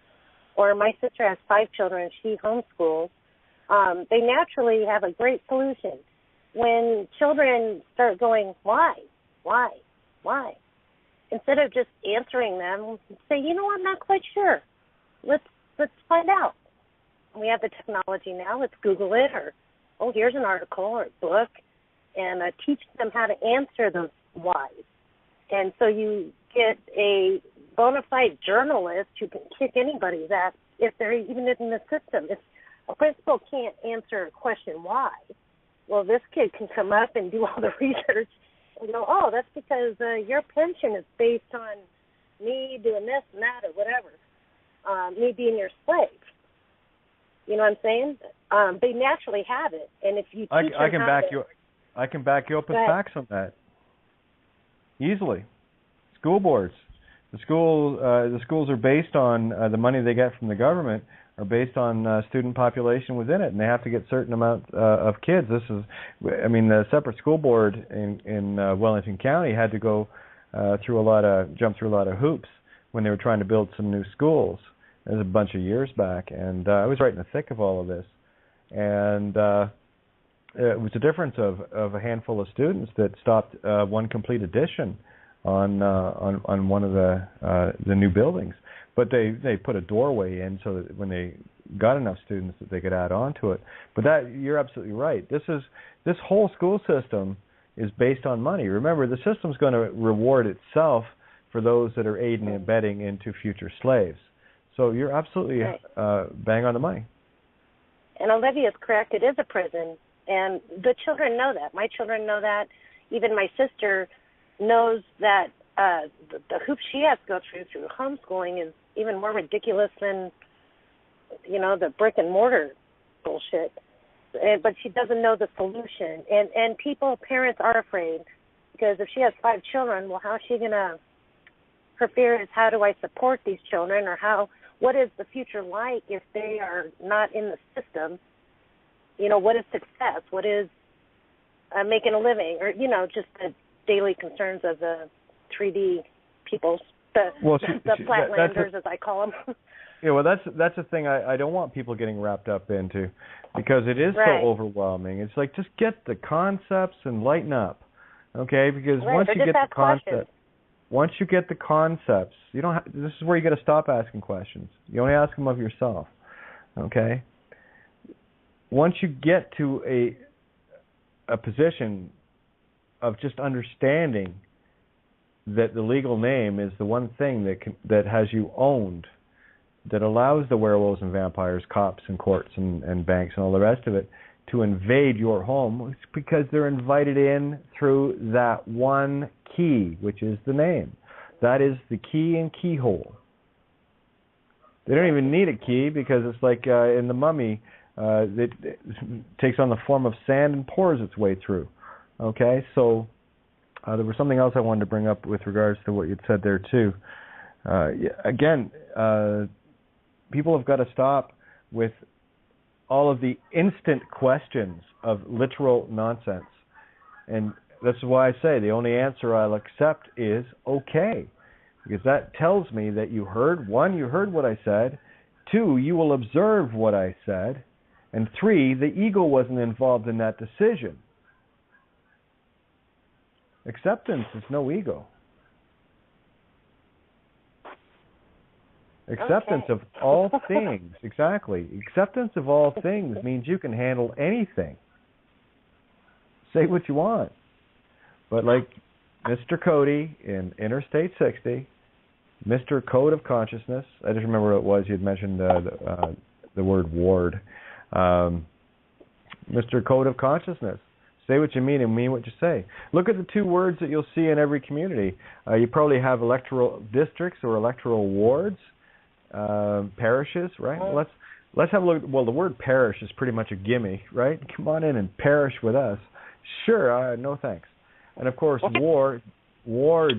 or my sister has 5 children, she homeschools. They naturally have a great solution. When children start going, why, instead of just answering them, say, I'm not quite sure. Let's find out. We have the technology now. Let's Google it, or, here's an article or a book, and teach them how to answer those whys. And so you get a bona fide journalist who can kick anybody's ass if they're even in the system. If a principal can't answer a question why, well, this kid can come up and do all the research and go, that's because your pension is based on me doing this and that or whatever, me being your slave. You know what I'm saying? They naturally have it, and if you teach I can back you up with facts on that easily. School boards, the schools are based on the money they get from the government are based on student population within it, and they have to get certain amount of kids. The separate school board in Wellington County had to go jump through a lot of hoops when they were trying to build some new schools. It was a bunch of years back, and I was right in the thick of all of this. And it was a difference of a handful of students that stopped one complete addition on one of the new buildings. But they put a doorway in so that when they got enough students that they could add on to it. But you're absolutely right. This whole school system is based on money. Remember, the system's going to reward itself for those that are aiding and abetting into future slaves. So you're absolutely bang on the money. And Olivia's correct. It is a prison, and the children know that. My children know that. Even my sister knows that the hoops she has to go through homeschooling is even more ridiculous than, the brick and mortar bullshit. But she doesn't know the solution. And parents are afraid, because if she has 5 children, well, how is she going to her fear is, how do I support these children, or what is the future like if they are not in the system? What is success? What is making a living? Or, just the daily concerns of the 3D peoples, the Flatlanders, as I call them. Yeah, well, that's the thing I don't want people getting wrapped up into, because it is so overwhelming. It's like, just get the concepts and lighten up, okay? Because once you get the concept, once you get the concepts, you don't. This is where you got to stop asking questions. You only ask them of yourself, okay? Once you get to a position of just understanding that the legal name is the one thing that has you owned, that allows the werewolves and vampires, cops and courts and banks and all the rest of it to invade your home, it's because they're invited in through that one key, which is the name. That is the key and keyhole. They don't even need a key, because it's like in the Mummy, it takes on the form of sand and pours its way through. Okay, so there was something else I wanted to bring up with regards to what you'd said there too. Again, people have got to stop with all of the instant questions of literal nonsense. And that's why I say the only answer I'll accept is okay. Because that tells me that you heard what I said. 2, you will observe what I said. And 3, the ego wasn't involved in that decision. Acceptance is no ego. Acceptance of all things, exactly. Acceptance of all things means you can handle anything. Say what you want. But like Mr. Cody in Interstate 60, Mr. Code of Consciousness, I just remember what it was, you'd mentioned the word ward. Mr. Code of Consciousness. Say what you mean and mean what you say. Look at the 2 words that you'll see in every community. You probably have electoral districts or electoral wards. Parishes, right? Let's have a look. Well, the word parish is pretty much a gimme, right? Come on in and parish with us. Sure, no thanks. And of course, ward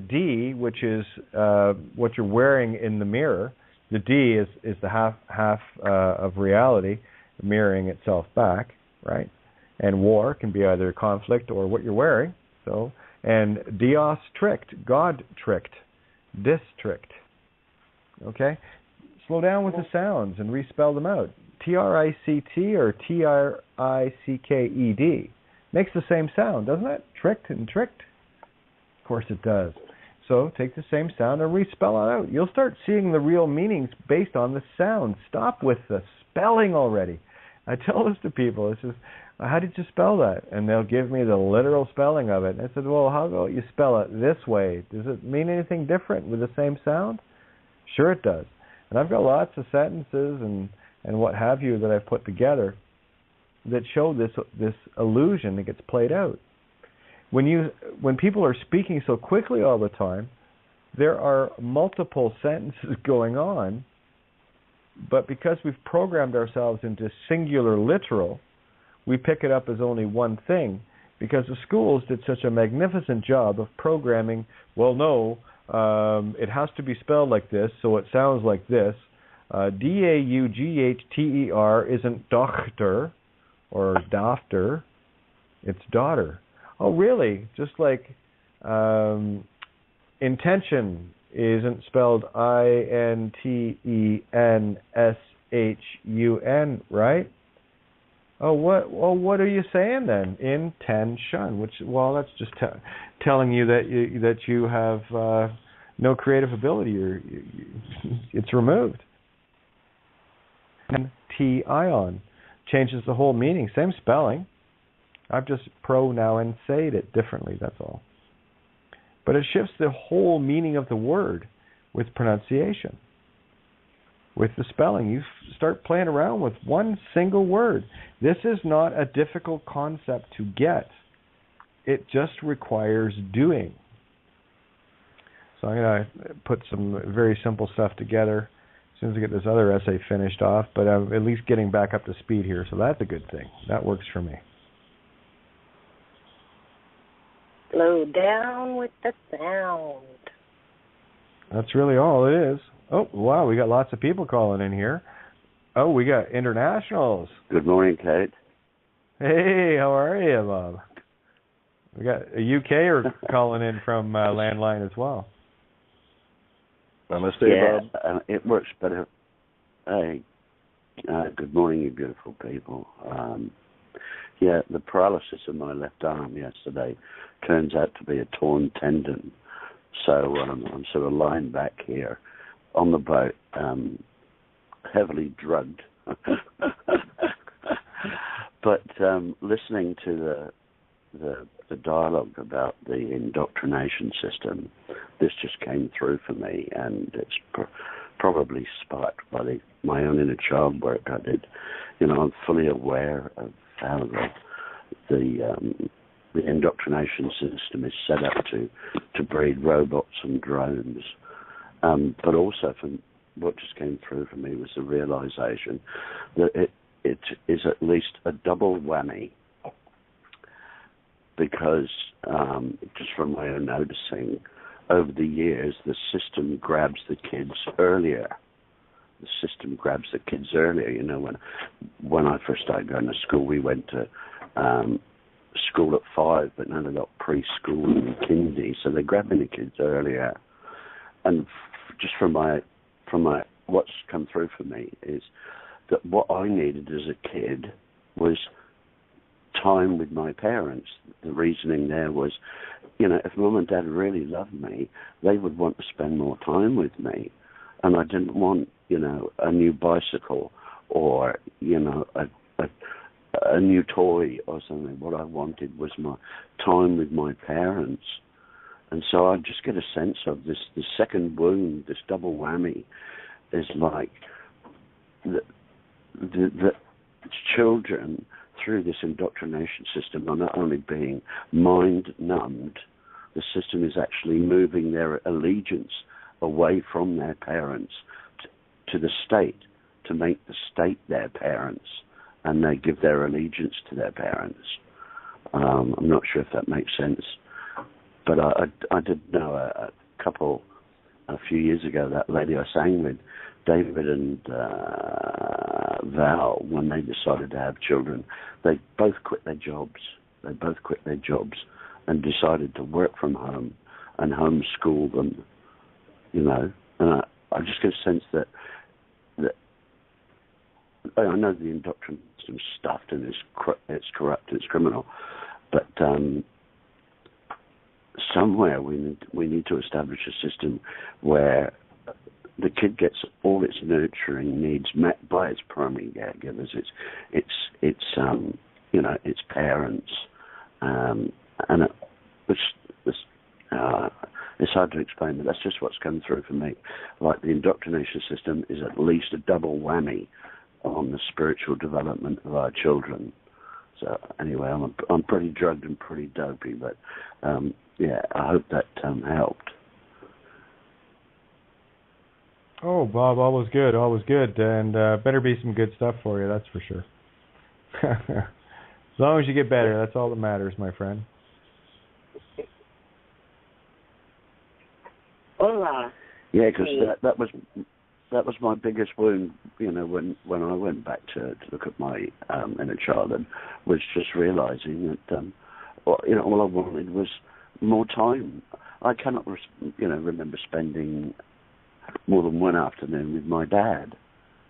D, which is what you're wearing in the mirror. The D is the half of reality mirroring itself back, right? And war can be either conflict or what you're wearing. So, and Dios tricked, God tricked, district. Okay. Slow down with the sounds and respell them out. Trict or Tricked makes the same sound, doesn't it? Tricked and tricked. Of course it does. So take the same sound and respell it out. You'll start seeing the real meanings based on the sound. Stop with the spelling already. I tell this to people. It's just, how did you spell that? And they'll give me the literal spelling of it. And I said, well, how about you spell it this way? Does it mean anything different with the same sound? Sure it does. And I've got lots of sentences and what have you that I've put together that show this illusion that gets played out. When people are speaking so quickly all the time, there are multiple sentences going on, but because we've programmed ourselves into singular literal, we pick it up as only one thing, because the schools did such a magnificent job of programming, well, no, it has to be spelled like this, so it sounds like this. Daughter isn't Dochter or Dafter, it's daughter. Oh, really? Just like intention isn't spelled INTENSHUN, right? Oh, what are you saying then? Intention, which, well, that's just telling you that you have no creative ability. It's removed. And T-ion changes the whole meaning. Same spelling. I've just pronounced it differently, that's all. But it shifts the whole meaning of the word with pronunciation. With the spelling, you start playing around with one single word. This is not a difficult concept to get. It just requires doing. So I'm going to put some very simple stuff together as soon as I get this other essay finished off, but I'm at least getting back up to speed here, so that's a good thing. That works for me. Slow down with the sound. That's really all it is. Oh, wow, we got lots of people calling in here. Oh, we got internationals. Good morning, Kate. Hey, how are you, Bob? We got a UKer calling in from landline as well. Namaste, Bob. It works better. Hey, good morning, you beautiful people. The paralysis of my left arm yesterday turns out to be a torn tendon. So I'm sort of lying back here on the boat, heavily drugged. But listening to the dialogue about the indoctrination system, this just came through for me, and it's probably sparked by my own inner child work I did. I'm fully aware of how the indoctrination system is set up to breed robots and drones. But also, from what just came through for me was the realization that it is at least a double whammy, because just from my own noticing, over the years, the system grabs the kids earlier. The system grabs the kids earlier. When I first started going to school, we went to school at 5, but now they've got preschool and kindy, so they're grabbing the kids earlier. And just from my what's come through for me is that what I needed as a kid was time with my parents. The reasoning there was, if Mum and Dad really loved me, they would want to spend more time with me. And I didn't want, a new bicycle or, a new toy or something. What I wanted was my time with my parents. And so I just get a sense of this second wound, this double whammy, is like the children, through this indoctrination system, are not only being mind-numbed, the system is actually moving their allegiance away from their parents to the state, to make the state their parents, and they give their allegiance to their parents. I'm not sure if that makes sense, but I did know a few years ago, that lady I sang with, David and Val, when they decided to have children, they both quit their jobs. And decided to work from home and homeschool them, And I just get a sense that I know the indoctrination system's stuffed and it's corrupt, it's criminal, but somewhere we need to establish a system where the kid gets all its nurturing needs met by its primary caregivers, its parents, and it's hard to explain, but that's just what's come through for me. Like, the indoctrination system is at least a double whammy on the spiritual development of our children. So anyway, I'm pretty drugged and pretty dopey, but I hope that helped. Oh, Bob, always good, and better be some good stuff for you, that's for sure. As long as you get better, that's all that matters, my friend. Hola. Yeah, because that was my biggest wound, when I went back to look at my inner childhood, was just realizing that, all I wanted was more time. I cannot, remember spending more than one afternoon with my dad,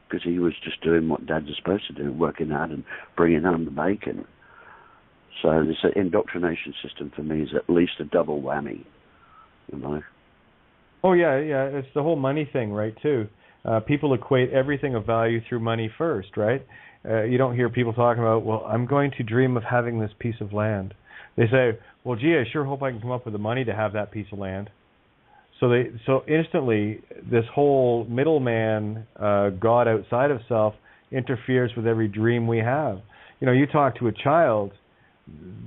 because he was just doing what dads are supposed to do, working hard and bringing home the bacon. So this indoctrination system for me is at least a double whammy, Oh, yeah, it's the whole money thing, right, too. People equate everything of value through money first, right? You don't hear people talking about, well, I'm going to dream of having this piece of land. They say, well, gee, I sure hope I can come up with the money to have that piece of land. So instantly, this whole middleman, God outside of self, interferes with every dream we have. You talk to a child,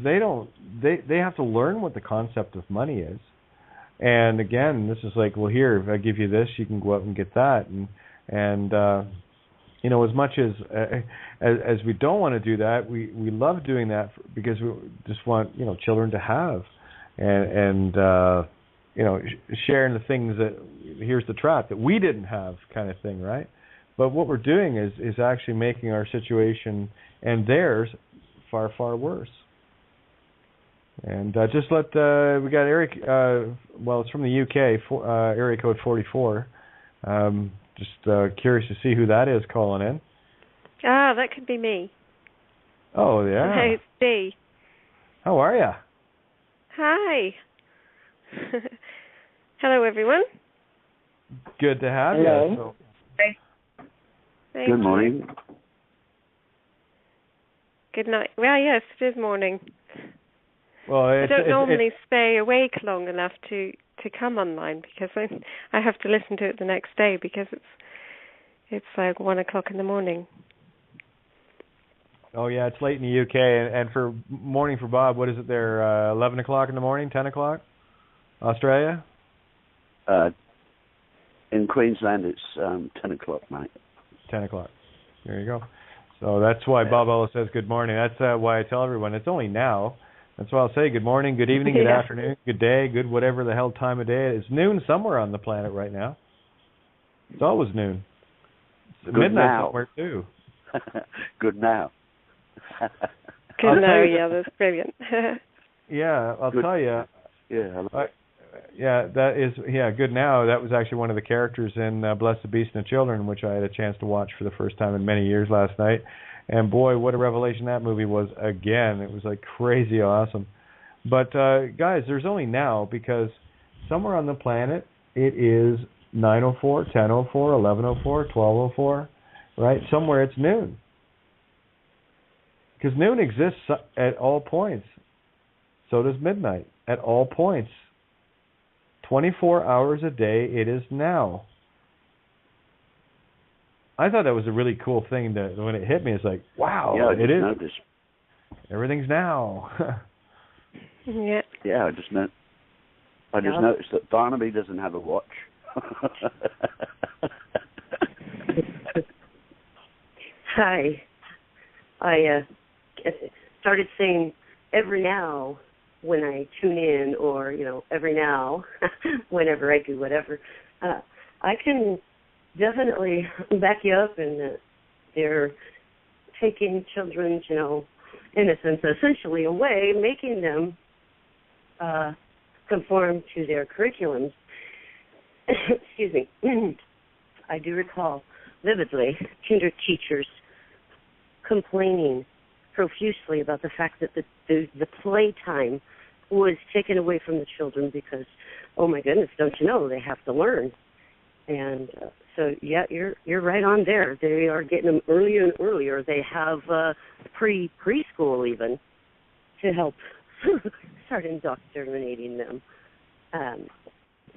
they have to learn what the concept of money is. And again, this is like, well, here, if I give you this, you can go out and get that. And as much as we don't want to do that, we love doing that because we just want, children to have. And sharing the things that, here's the trap, that we didn't have kind of thing, right? But what we're doing is actually making our situation and theirs far, far worse. And just let, we got Eric, it's from the UK, area code 44. Just curious to see who that is calling in. Ah, that could be me. Oh, yeah. Hey, it's Dee. How are you? Hi. Hello, everyone. Good to have Hello. you. So. Good morning. Good night. Well, yes, it is morning. Well, I don't normally stay awake long enough to come online because I have to listen to it the next day because it's like 1 o'clock in the morning. Oh, yeah, it's late in the UK. And for morning for Bob, what is it there, 11 o'clock in the morning, 10 o'clock? Australia? In Queensland, it's 10 o'clock, mate. 10 o'clock. There you go. So that's why Bob always says good morning. That's why I tell everyone it's only now. That's why I'll say good morning, good evening, good afternoon, good day, good whatever the hell time of day. It's noon somewhere on the planet right now. It's always noon. It's midnight now. Somewhere too. Good now. Good now, yeah, that's brilliant. Yeah, I'll tell you. Yeah. That is, good now. That was actually one of the characters in Bless the Beast and the Children, which I had a chance to watch for the first time in many years last night. And boy, what a revelation that movie was again. It was like crazy awesome. But guys, there's only now because somewhere on the planet it is 9:04, 10:04, 11:04, 12:04, right? Somewhere it's noon. Because noon exists at all points. So does midnight at all points. 24 hours a day, it is now. I thought that was a really cool thing that when it hit me, it's like, wow, yeah, it is. Noticed. Everything's now. Yeah. Yeah, I just noticed that Barnaby doesn't have a watch. Hi. I started saying every now when I tune in, or every now whenever I do whatever. I can definitely back you up, and they're taking children's innocence essentially away, making them conform to their curriculums. Excuse me. I do recall vividly kinder teachers complaining profusely about the fact that the playtime was taken away from the children because, oh my goodness, don't you know, they have to learn. And so, yeah, you're right on there. They are getting them earlier and earlier. They have preschool even to help start indoctrinating them.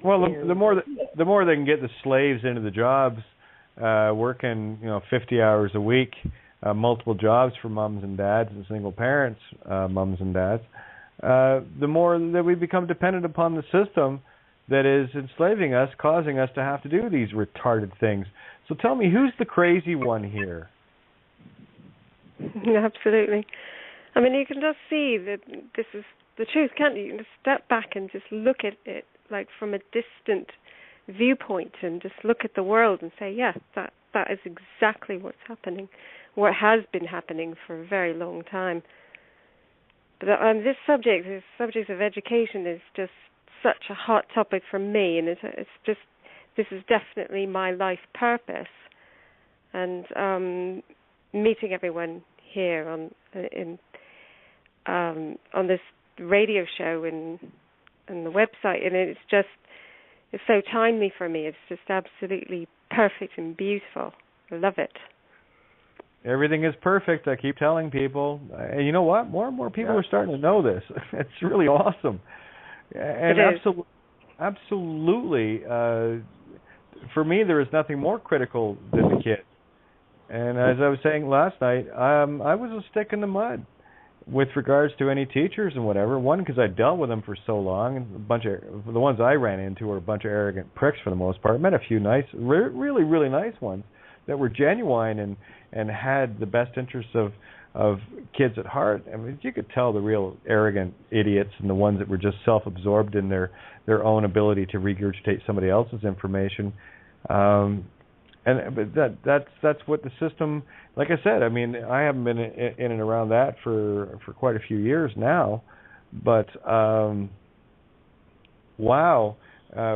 The more they can get the slaves into the jobs, working 50 hours a week, multiple jobs for moms and dads and single parents, moms and dads, the more that we become dependent upon the system that is enslaving us, causing us to have to do these retarded things. So tell me, who's the crazy one here? Absolutely. I mean, you can just see that this is the truth, can't you? You can just step back and just look at it like from a distant viewpoint and just look at the world and say, yeah, that is exactly what's happening, what has been happening for a very long time. But this subject of education is just such a hot topic for me, and this is definitely my life purpose. And meeting everyone here on this radio show and the website, and it's so timely for me. It's just absolutely perfect and beautiful. I love it. Everything is perfect. I keep telling people, and you know what? More and more people are starting to know this. It's really awesome. And absolutely, for me, there is nothing more critical than the kids. And as I was saying last night, I was a stick in the mud with regards to any teachers and whatever. One, because I dealt with them for so long, and the ones I ran into were a bunch of arrogant pricks for the most part. I met a few nice, really, really nice ones that were genuine and had the best interests of kids at heart. I mean, you could tell the real arrogant idiots and the ones that were just self-absorbed in their own ability to regurgitate somebody else's information. But that's what the system. Like I said, I mean, I haven't been in and around that for quite a few years now, but wow,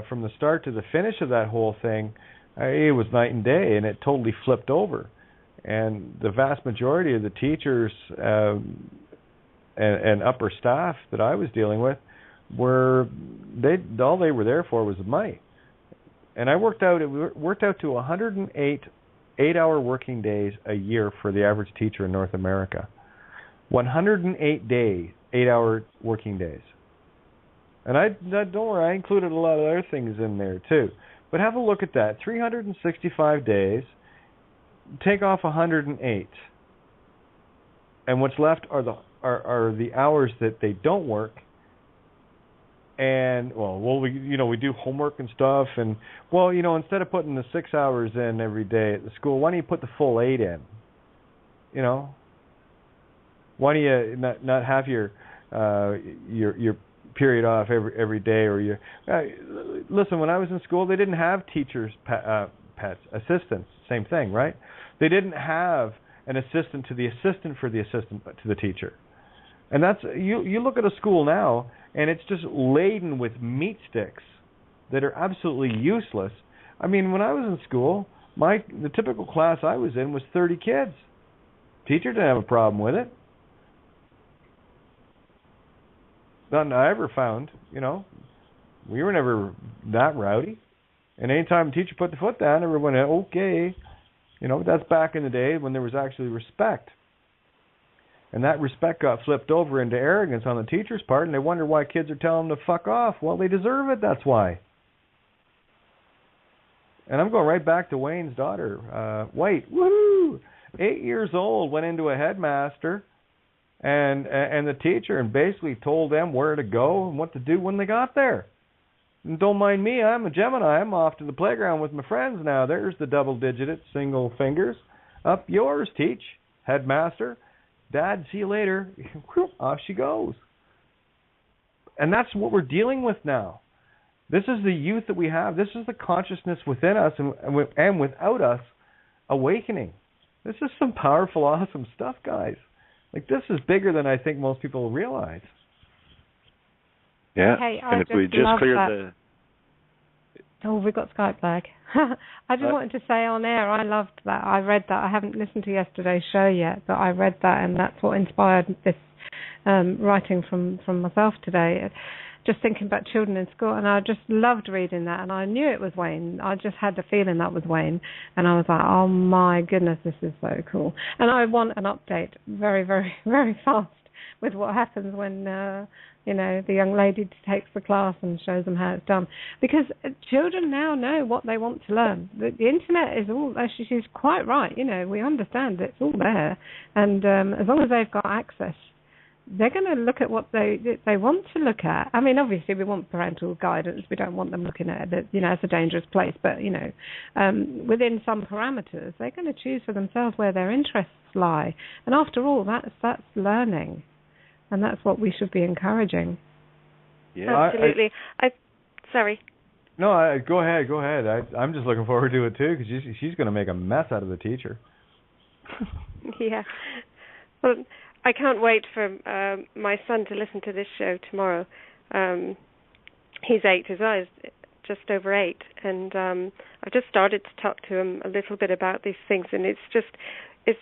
from the start to the finish of that whole thing, it was night and day, and it totally flipped over. And the vast majority of the teachers and upper staff that I was dealing with all they were there for was the money. And it worked out to 108 8-hour working days a year for the average teacher in North America. 108 days, 8-hour working days. And I don't worry, I included a lot of other things in there too. But have a look at that. 365 days, take off 108. And what's left are the hours that they don't work. And we do homework and stuff, and instead of putting the 6 hours in every day at the school, why don't you put the full 8 in? Why do you not have your period off every day, or your listen? When I was in school, they didn't have teachers' pets, assistants. Same thing, right? They didn't have an assistant to the assistant for the assistant to the teacher. And that's you look at a school now, and it's just laden with meat sticks that are absolutely useless. I mean, when I was in school, the typical class I was in was 30 kids. Teacher didn't have a problem with it. Nothing I ever found. We were never that rowdy. And anytime a teacher put the foot down, everyone went, okay. That's back in the day when there was actually respect. And that respect got flipped over into arrogance on the teacher's part, and they wonder why kids are telling them to fuck off. Well, they deserve it, that's why. And I'm going right back to Wayne's daughter. Woohoo! 8 years old, went into a headmaster and the teacher and basically told them where to go and what to do when they got there. And don't mind me, I'm a Gemini. I'm off to the playground with my friends now. There's the double-digited single fingers. Up yours, teach, headmaster. Dad, see you later. Off she goes. And that's what we're dealing with now. This is the youth that we have. This is the consciousness within us and without us awakening. This is some powerful, awesome stuff, guys. Like, this is bigger than I think most people realize. Yeah, hey, and if we just clear the... Oh, we got Skype lag. I just wanted to say on air, I loved that. I read that. I haven't listened to yesterday's show yet, but I read that, and that's what inspired this writing from myself today. Just thinking about children in school, and I just loved reading that, and I knew it was Wayne. I just had the feeling that was Wayne, and I was like, oh my goodness, this is so cool. And I want an update very, very, very fast with what happens when the young lady takes the class and shows them how it's done. Because children now know what they want to learn. The internet is all, she's quite right, we understand it's all there. And as long as they've got access, they're going to look at what they want to look at. I mean, obviously, we want parental guidance. We don't want them looking at it, it's a dangerous place. But, within some parameters, they're going to choose for themselves where their interests lie. And after all, that's learning. And that's what we should be encouraging. Yeah, absolutely. Sorry. No, go ahead. I'm just looking forward to it too, because she's going to make a mess out of the teacher. Yeah. Well, I can't wait for my son to listen to this show tomorrow. He's 8 as well. He's just over 8, and I've just started to talk to him a little bit about these things, and it's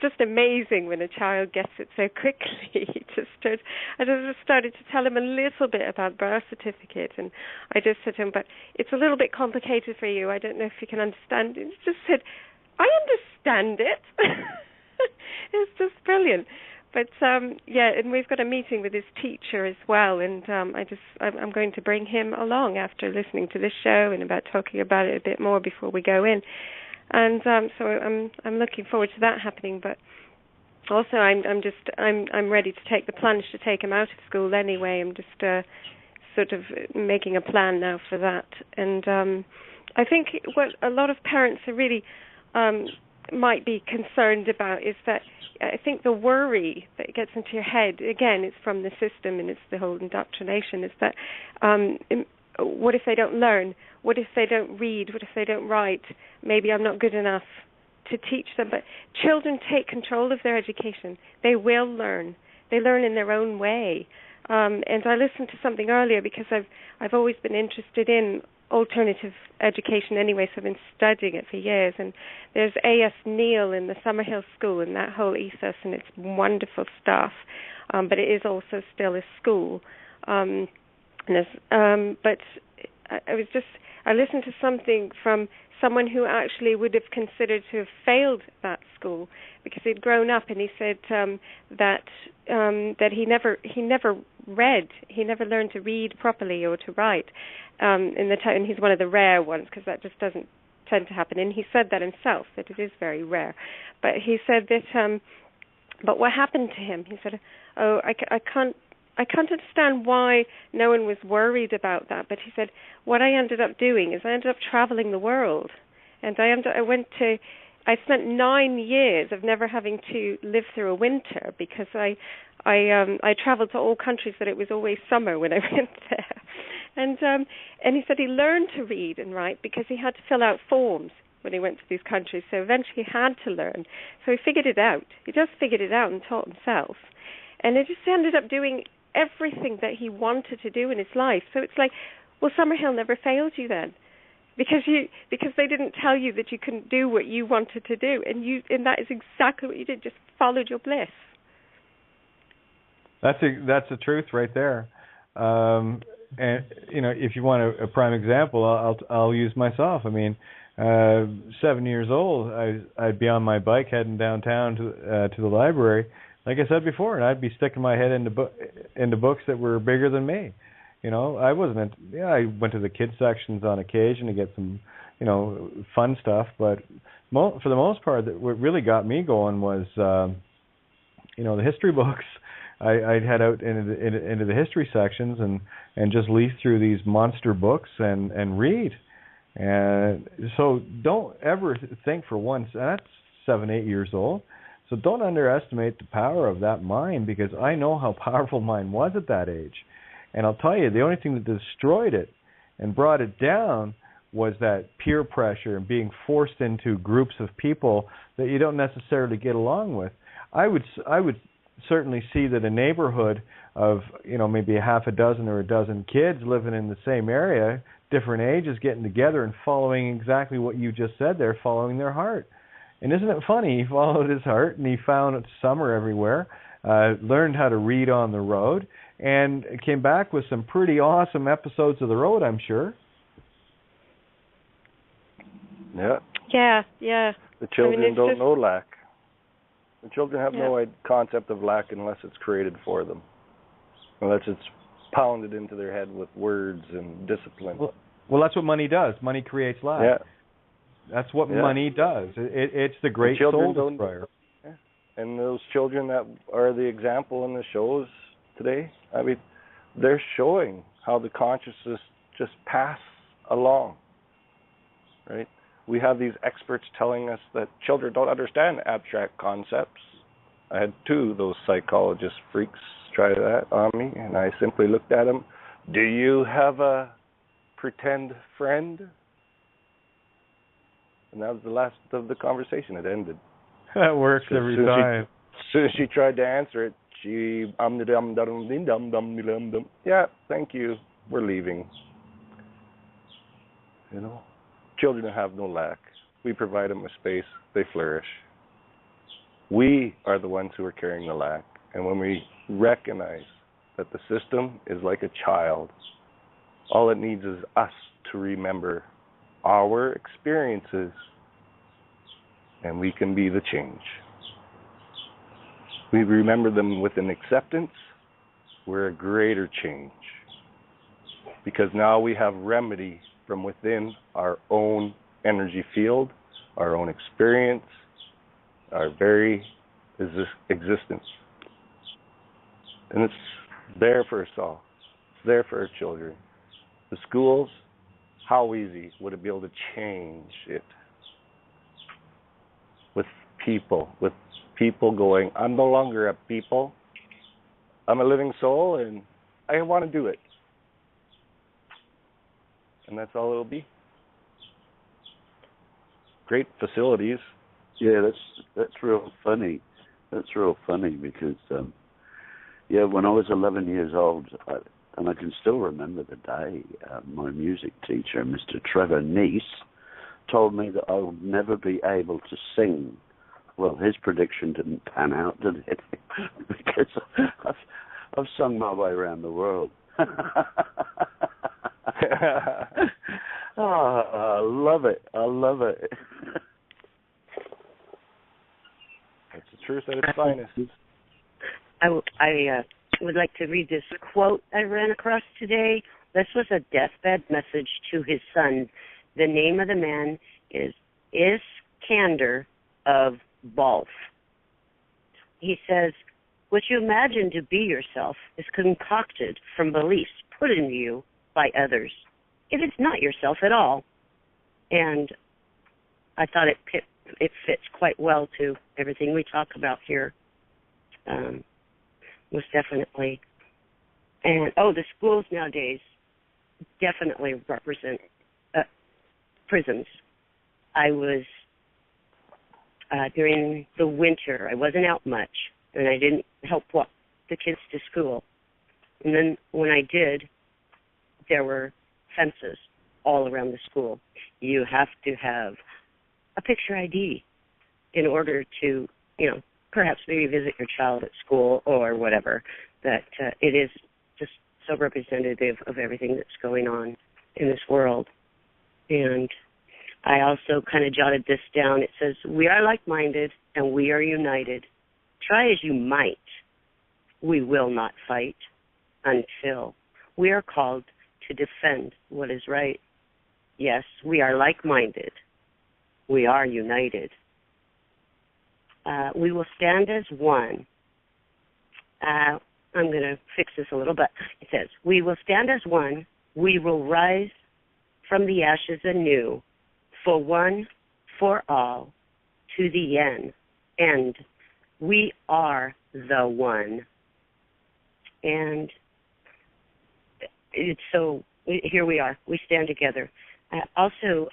just amazing when a child gets it so quickly. I just started to tell him a little bit about birth certificate, and I just said to him, but it's a little bit complicated for you. I don't know if you can understand it. He just said, I understand it. It's just brilliant. But and we've got a meeting with his teacher as well, and I'm going to bring him along after listening to this show and about talking about it a bit more before we go in. And so I'm looking forward to that happening. But also I'm ready to take the plunge to take him out of school anyway. I'm just sort of making a plan now for that. And I think what a lot of parents are really might be concerned about is that I think the worry that gets into your head, again, it's from the system and it's the whole indoctrination, is that what if they don't learn? What if they don't read? What if they don't write? Maybe I'm not good enough to teach them. But children take control of their education. They will learn. They learn in their own way. And I listened to something earlier because I've always been interested in alternative education anyway, so I've been studying it for years. And there's A.S. Neal in the Summerhill School and that whole ethos, and it's wonderful stuff. But it is also still a school. But I listened to something from someone who actually would have considered to have failed that school because he'd grown up, and he said that he never read, he never learned to read properly or to write in the time. And he's one of the rare ones because that just doesn't tend to happen. And he said that himself, that it is very rare. But he said that. But what happened to him? He said, "Oh, I can't understand why no one was worried about that." But he said, what I ended up doing is I ended up traveling the world. And I spent 9 years of never having to live through a winter because I traveled to all countries that it was always summer when I went there. And he said he learned to read and write because he had to fill out forms when he went to these countries. So eventually he had to learn. So he figured it out. He just figured it out and taught himself. And it just ended up doing everything that he wanted to do in his life. So it's like, well, Summerhill never failed you then, because they didn't tell you that you couldn't do what you wanted to do, and that is exactly what you did. Just followed your bliss. That's the truth right there. And if you want a prime example, I'll use myself. I mean, 7 years old, I'd be on my bike heading downtown to the library, like I said before, and I'd be sticking my head into books that were bigger than me. I went to the kids sections on occasion to get some, fun stuff, but for the most part, what really got me going was, the history books. I'd head out into the history sections and just leaf through these monster books and read. And so don't ever think for once, that's 7, 8 years old. So don't underestimate the power of that mind, because I know how powerful mine was at that age. And I'll tell you, the only thing that destroyed it and brought it down was that peer pressure and being forced into groups of people that you don't necessarily get along with. I would certainly see that a neighborhood of, maybe a half a dozen or a dozen kids living in the same area, different ages, getting together and following exactly what you just said there, following their heart. And isn't it funny? He followed his heart, and he found summer everywhere, learned how to read on the road, and came back with some pretty awesome episodes of The Road, I'm sure. Yeah. Yeah. The children don't know lack. The children have no concept of lack unless it's created for them, unless it's pounded into their head with words and discipline. Well, that's what money does. Money creates lack. Yeah. That's what money does. It's the great soul destroyer. Yeah. And those children that are the example in the shows today, I mean, they're showing how the consciousness just pass along, right? We have these experts telling us that children don't understand abstract concepts. I had 2 of those psychologist freaks try that on me, and I simply looked at them. Do you have a pretend friend? And that was the last of the conversation. It ended. That works every time. As soon as she tried to answer it, yeah, thank you. We're leaving. Children have no lack. We provide them with space. They flourish. We are the ones who are carrying the lack. And when we recognize that the system is like a child, all it needs is us to remember our experiences, and we can be the change. We remember them with an acceptance, we're a greater change. Because now we have remedy from within our own energy field, our own experience, our very existence. And it's there for us all. It's there for our children. The schools, how easy would it be able to change it? people, with people going, I'm no longer a people, I'm a living soul, and I want to do it. And that's all it'll be. Great facilities. Yeah, that's real funny. That's real funny because, when I was 11 years old, and I can still remember the day, my music teacher, Mr. Trevor Neese, told me that I would never be able to sing. Well, his prediction didn't pan out, did it? Because I've sung my way around the world. I love it. I love it. That's the truth at its finest. I would like to read this quote I ran across today. This was a deathbed message to his son. The name of the man is Iskander of Balf. He says, what you imagine to be yourself is concocted from beliefs put into you by others. It is not yourself at all. And I thought it fits quite well to everything we talk about here. Most definitely. And, the schools nowadays definitely represent prisons. I was, during the winter, I wasn't out much, and I didn't help walk the kids to school. And then when I did, there were fences all around the school. You have to have a picture ID in order to, perhaps maybe visit your child at school or whatever. That it is just so representative of everything that's going on in this world. And I also kind of jotted this down. It says, we are like-minded and we are united. Try as you might, we will not fight until we are called to defend what is right. Yes, we are like-minded. We are united. We will stand as one. I'm going to fix this a little, but it says, we will stand as one. We will rise from the ashes anew, for one, for all, to the end. We are the one. And so here we are. We stand together. Also,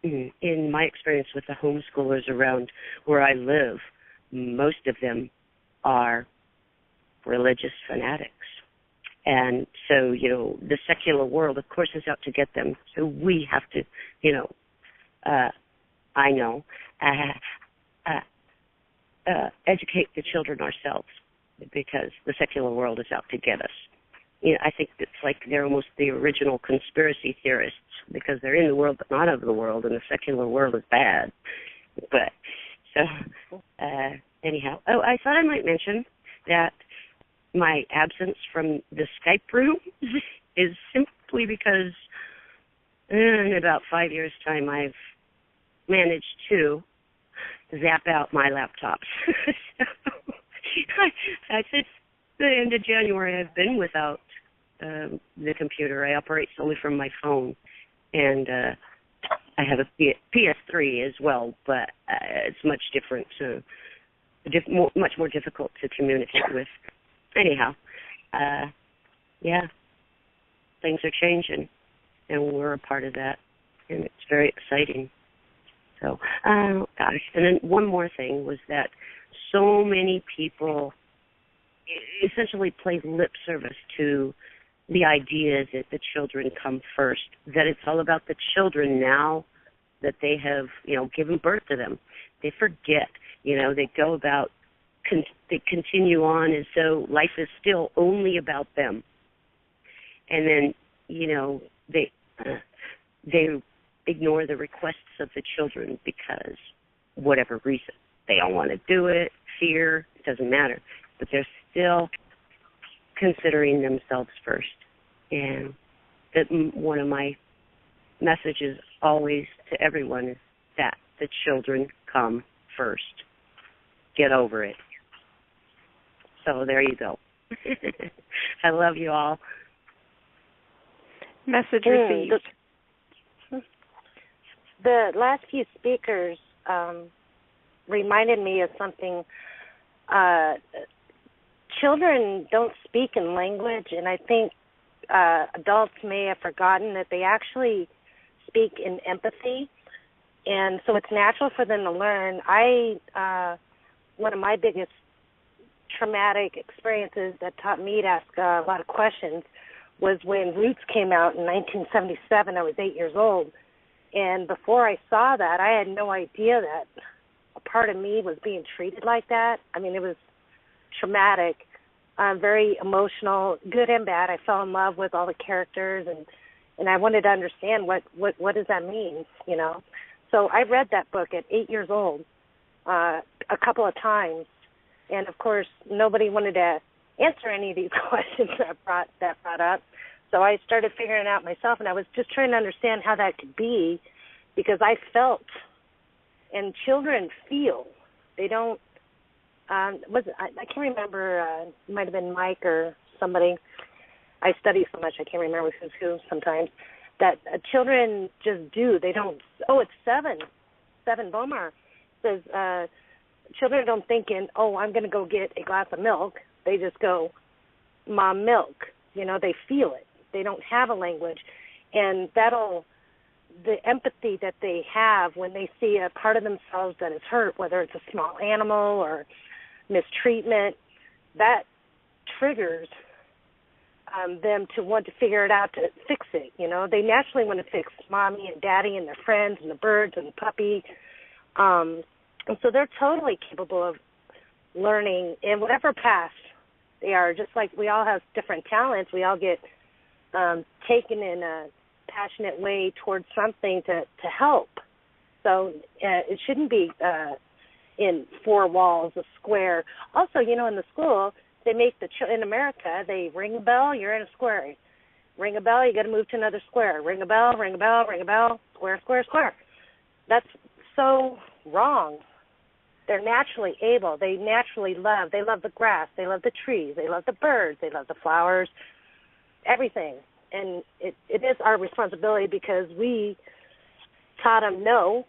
in my experience with the homeschoolers around where I live, most of them are religious fanatics. And so, the secular world, of course, is out to get them. So we have to, educate the children ourselves, because the secular world is out to get us. I think it's like they're almost the original conspiracy theorists, because they're in the world but not of the world, and the secular world is bad. But, so, anyhow. Oh, I thought I might mention that my absence from the Skype room is simply because in about 5 years' time I've managed to zap out my laptops. Since the end of January I've been without the computer. I operate solely from my phone, and I have a PS3 as well, but it's much different, much more difficult to communicate with. Anyhow, things are changing, and we're a part of that, and it's very exciting. So, gosh. And then one more thing was that so many people essentially play lip service to the idea that the children come first, that it's all about the children now that they have, given birth to them. They forget, they go about, they continue on as though life is still only about them. And then, they ignore the requests of the children because whatever reason. They don't want to do it, fear, it doesn't matter. But they're still considering themselves first. And that one of my messages always to everyone is that the children come first. Get over it. So there you go. I love you all. Message received. The last few speakers reminded me of something. Children don't speak in language, and I think adults may have forgotten that they actually speak in empathy, and so it's natural for them to learn. One of my biggest traumatic experiences that taught me to ask a lot of questions was when Roots came out in 1977. I was 8 years old, and before I saw that, I had no idea that a part of me was being treated like that. I mean, it was traumatic, very emotional, good and bad. I fell in love with all the characters, and I wanted to understand what does that mean, you know. So I read that book at 8 years old a couple of times, and of course nobody wanted to answer any of these questions that brought up. So I started figuring it out myself, and I was just trying to understand how that could be, because I felt, and children feel. They don't. I can't remember. It might have been Mike or somebody. I study so much I can't remember who's who sometimes. That children just do. They don't. Oh, it's Seven Bomar says children don't think in, oh, I'm going to go get a glass of milk. They just go, Mom, milk. You know, they feel it. They don't have a language, and the empathy that they have when they see a part of themselves that is hurt, whether it's a small animal or mistreatment, that triggers them to want to figure it out, to fix it. You know, they naturally want to fix mommy and daddy and their friends and the birds and the puppy. And so they're totally capable of learning in whatever path they are. Just like we all have different talents, we all get taken in a passionate way towards something to help. So it shouldn't be in four walls, a square. Also, you know, in the school, they make in America, they ring a bell, you're in a square. Ring a bell, you got to move to another square. Ring a bell, ring a bell, ring a bell, square, square, square. That's so wrong. They're naturally able. They naturally love. They love the grass. They love the trees. They love the birds. They love the flowers, everything. And it is our responsibility, because we taught them, no,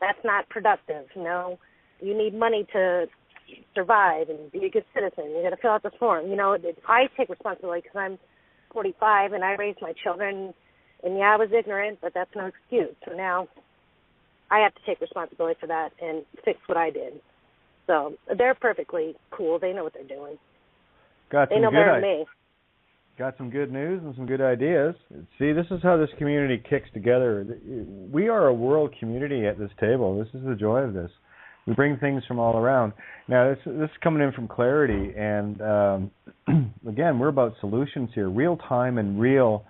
that's not productive. No, you need money to survive and be a good citizen. You got to fill out this form. You know, I take responsibility because I'm 45 and I raised my children. And yeah, I was ignorant, but that's no excuse. So now I have to take responsibility for that and fix what I did. So they're perfectly cool. They know what they're doing. They know better than me. Got some good news and some good ideas. See, this is how this community kicks together. We are a world community at this table. This is the joy of this. We bring things from all around. Now, this is coming in from Clarity, and again, we're about solutions here, real time and real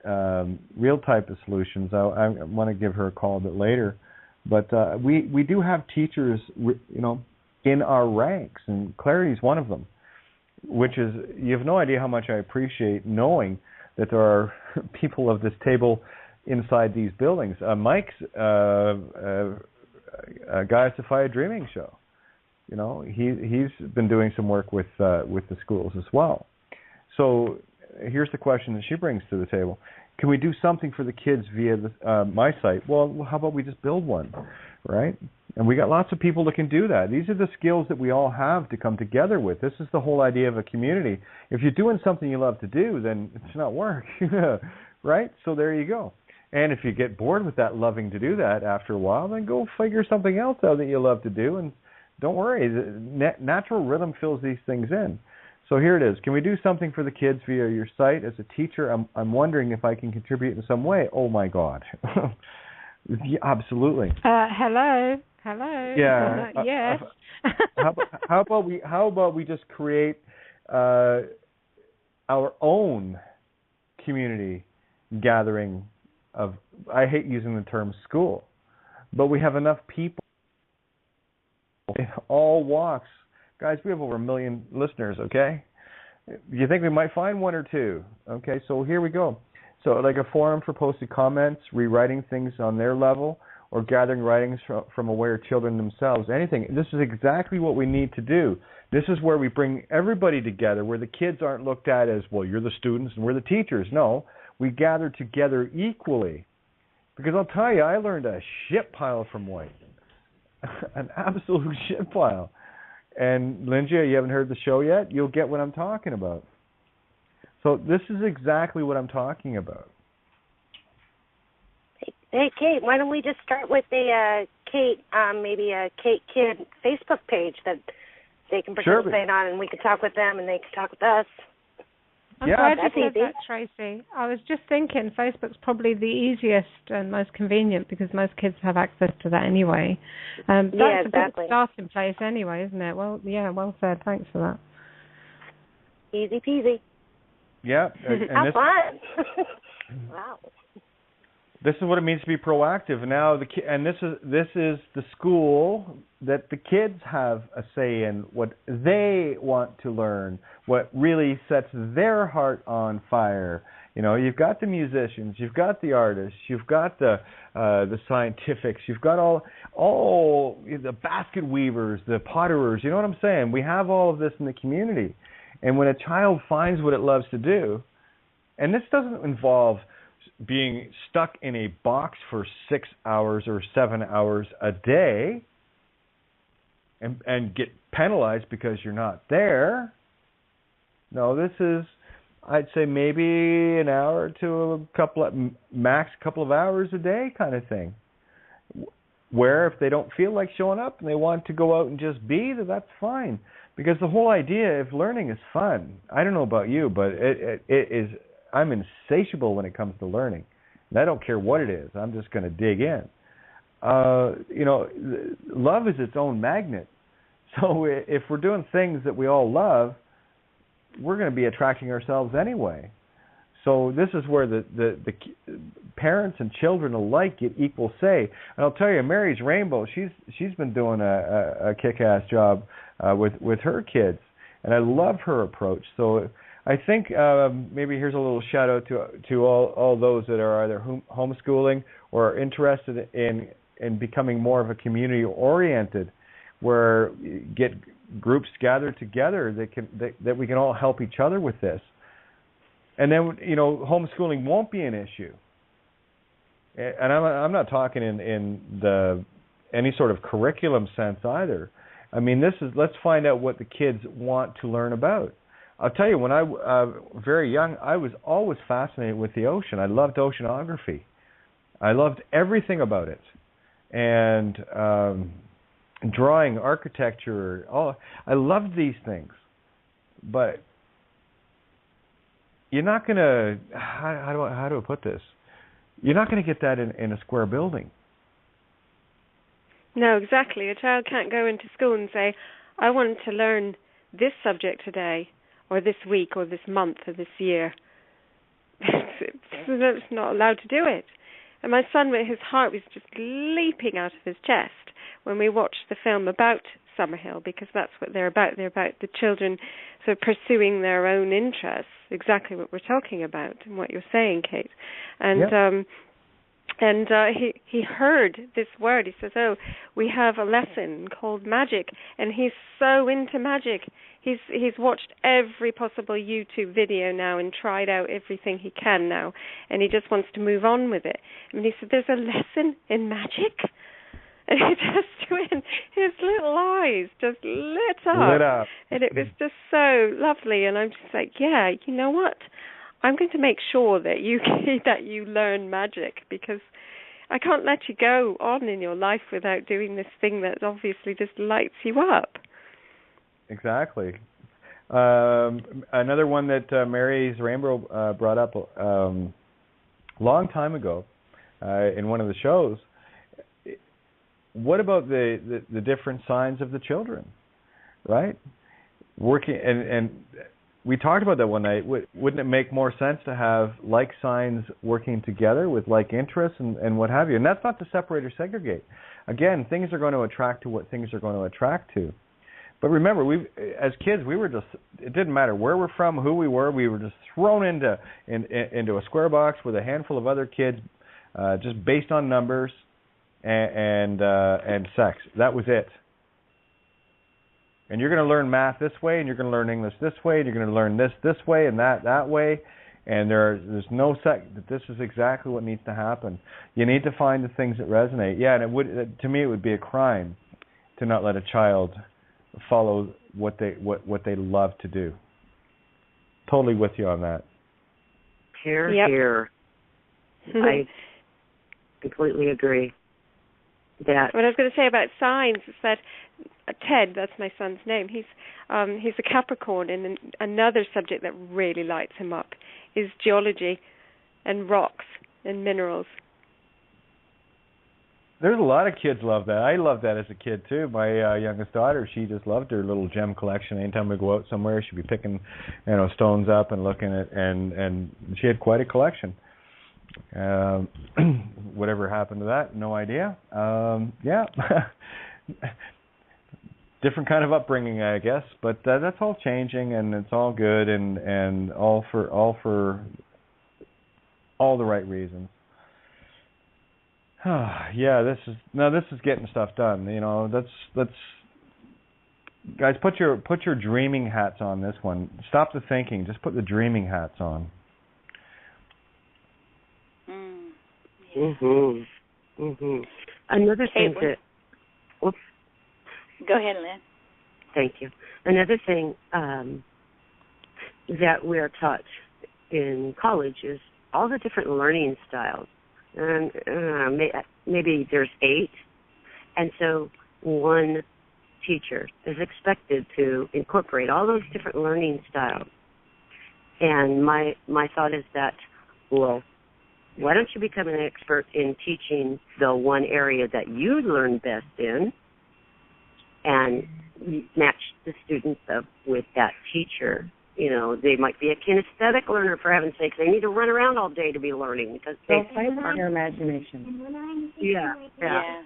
type of solutions. I want to give her a call a bit later, but we do have teachers, you know, in our ranks, and Clarity is one of them. Which is, you have no idea how much I appreciate knowing that there are people of this table inside these buildings. Mike's Gaia Sophia Dreaming Show. You know, he's been doing some work with the schools as well. So here's the question that she brings to the table: can we do something for the kids via my site? Well, how about we just build one, right? And we got lots of people that can do that. These are the skills that we all have to come together with. This is the whole idea of a community. If you're doing something you love to do, then it's not work, right? So there you go. And if you get bored with that, loving to do that after a while, then go figure something else out that you love to do. And don't worry, natural rhythm fills these things in. So here it is. Can we do something for the kids via your site? As a teacher, I'm wondering if I can contribute in some way. Oh, my God. Yeah, absolutely. Hello. Yeah. Yes. How about we just create our own community gathering of, I hate using the term school, but we have enough people in all walks. Guys, we have over 1 million listeners, okay? You think we might find one or two? Okay, so here we go. So like a forum for posted comments, rewriting things on their level, or gathering writings from aware children themselves, anything. This is exactly what we need to do. This is where we bring everybody together, where the kids aren't looked at as, well, you're the students and we're the teachers. No, we gather together equally. Because I'll tell you, I learned a shit pile from White. an absolute shit pile. And Linja, you haven't heard the show yet? You'll get what I'm talking about. So this is exactly what I'm talking about. Hey, Kate, why don't we just start with maybe a KaTes Kid Facebook page that they can participate on, and we can talk with them, and they can talk with us. I'm glad you said that, Tracy. I was just thinking Facebook's probably the easiest and most convenient because most kids have access to that anyway. That's a good starting place anyway, isn't it? Well, yeah, well said. Thanks for that. Easy peasy. Yeah. How fun. Wow. This is what it means to be proactive. Now, this is the school that the kids have a say in what they want to learn, what really sets their heart on fire. You know, you've got the musicians, you've got the artists, you've got the scientifics, you've got all the basket weavers, the potterers. You know what I'm saying? We have all of this in the community, and when a child finds what it loves to do, and this doesn't involve being stuck in a box for 6 hours or 7 hours a day and get penalized because you're not there. No, this is, I'd say, maybe an hour to max a couple of hours a day kind of thing. Where if they don't feel like showing up and they want to go out and just be, that's fine. Because the whole idea of learning is fun. I don't know about you, but it is. I'm insatiable when it comes to learning. And I don't care what it is. I'm just going to dig in. You know, love is its own magnet. So if we're doing things that we all love, we're going to be attracting ourselves anyway. So this is where the parents and children alike get equal say. And I'll tell you, Mary's Rainbow, she's been doing a kick-ass job with her kids. And I love her approach. So I think maybe here's a little shout out to all those that are either homeschooling or are interested in becoming more of a community oriented, where you get groups gathered together that we can all help each other with this, and then homeschooling won't be an issue. And I'm not talking in the any sort of curriculum sense either. I mean, let's find out what the kids want to learn about. I'll tell you, when I was very young, I was always fascinated with the ocean. I loved oceanography. I loved everything about it. And drawing, architecture, I loved these things. But you're not going to, how do I put this? You're not going to get that in a square building. No, exactly. A child can't go into school and say, I want to learn this subject today, or this week, or this month, or this year. It's not allowed to do it. And my son, his heart was just leaping out of his chest when we watched the film about Summerhill, because that's what they're about. They're about the children sort of pursuing their own interests, exactly what we're talking about and what you're saying, Kate. And he heard this word. He says, "Oh, we have a lesson called magic," and he's so into magic. He's watched every possible YouTube video now and tried out everything he can now, and he just wants to move on with it. And he said, "There's a lesson in magic," and he just went, his little eyes just lit up, and it was just so lovely. And I'm just like, yeah, you know what? I'm going to make sure that you learn magic, because I can't let you go on in your life without doing this thing that obviously just lights you up. Exactly. Another one that Mary's Rainbow brought up a long time ago in one of the shows. What about the different signs of the children, right? Working and we talked about that one night. Wouldn't it make more sense to have like signs working together with like interests and what have you? And that's not to separate or segregate. Again, things are going to attract to what things are going to attract to. But remember, as kids, it didn't matter where we're from, who we were just thrown into a square box with a handful of other kids, just based on numbers and sex. That was it. And you're going to learn math this way, and you're going to learn English this way, and you're going to learn this way and that way. And there's no this is exactly what needs to happen. You need to find the things that resonate. Yeah, and to me it would be a crime to not let a child follow what they love to do. Totally with you on that. Here. I completely agree. That what I was going to say about signs is that Ted, that's my son's name, he's a Capricorn, and another subject that really lights him up is geology and rocks and minerals. There's a lot of kids love that. I loved that as a kid too. My youngest daughter, she just loved her little gem collection. Anytime we go out somewhere, she'd be picking, stones up and looking at, and she had quite a collection. Whatever happened to that? No idea. Yeah, different kind of upbringing, I guess. But that's all changing, and it's all good, and all for all the right reasons. Yeah, this is getting stuff done. Let's guys, put your dreaming hats on this one. Stop the thinking. Just put the dreaming hats on. Another thing Go ahead, Lynn. Thank you. Another thing that we're taught in college is all the different learning styles. And maybe there's 8, and so one teacher is expected to incorporate all those different learning styles. And my thought is that, well, why don't you become an expert in teaching the one area that you learn best in, and match the students up with that teacher? They might be a kinesthetic learner, for heaven's sake. They need to run around all day to be learning because they play on your imagination. Yeah.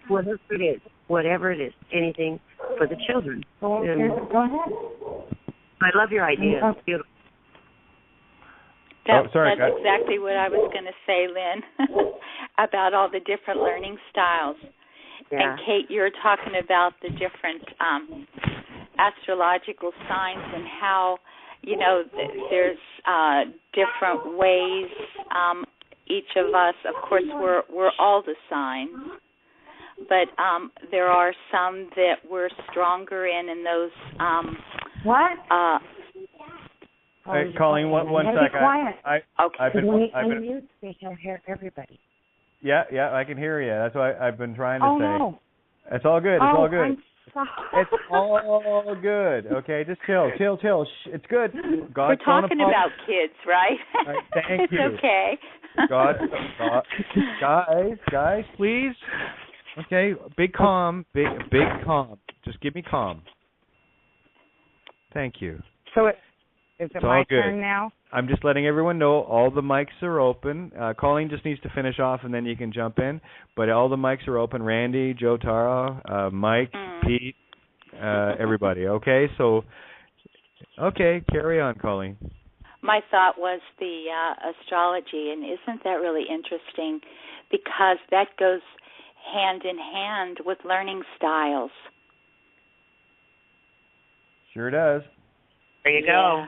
Whatever it is, anything for the children. Go ahead. I love your idea. It's beautiful. That's exactly what I was going to say, Lynn, about all the different learning styles. Yeah. And Kate, you're talking about the different astrological signs and how, there's different ways. Each of us, of course, we're all the signs, but there are some that we're stronger in, and those. What? Hey, Colleen, one sec. Be quiet. I've when you unmute, they can hear everybody. Yeah, I can hear you. That's what I've been trying to say. No. It's all good. It's all good. I'm sorry. It's all good. Okay, just chill. Shh, it's good. We're talking about kids, right? Right, thank you. It's okay. God, guys, please. Okay, big calm. Just give me calm. Thank you. So is it my good. turn now? I'm just letting everyone know all the mics are open. Colleen just needs to finish off, and then you can jump in. But all the mics are open. Randy, Joe Tara, Mike, Pete, everybody. Okay, so, carry on, Colleen. My thought was the astrology, and isn't that really interesting? Because that goes hand in hand with learning styles. Sure does. There you go.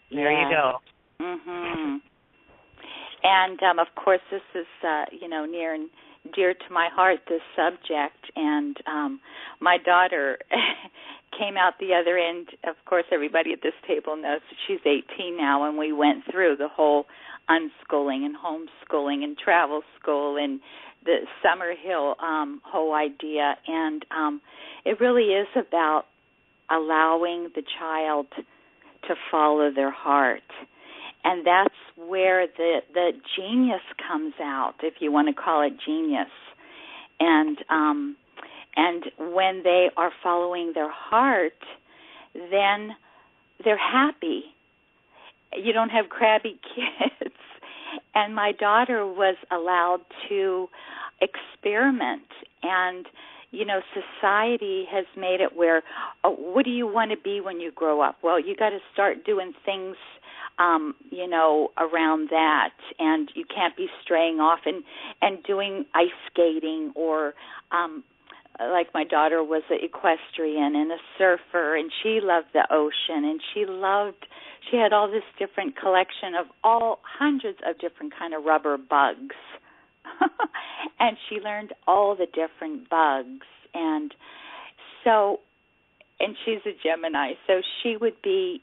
There you go. Mhm. And of course, this is near and dear to my heart, this subject. And my daughter came out the other end. Of course, everybody at this table knows that she's 18 now, and we went through the whole unschooling and homeschooling and travel school and the Summerhill whole idea. And it really is about allowing the child to follow their heart. And that's where the genius comes out, if you want to call it genius. And when they are following their heart, then they're happy. You don't have crabby kids. And my daughter was allowed to experiment. And, society has made it where, what do you want to be when you grow up? Well, you got to start doing things around that, and you can't be straying off and doing ice skating or like my daughter was an equestrian and a surfer, and she loved the ocean, and she had all this different collection of all hundreds of different kind of rubber bugs. And she learned all the different bugs, and so, and she's a Gemini, so she would be,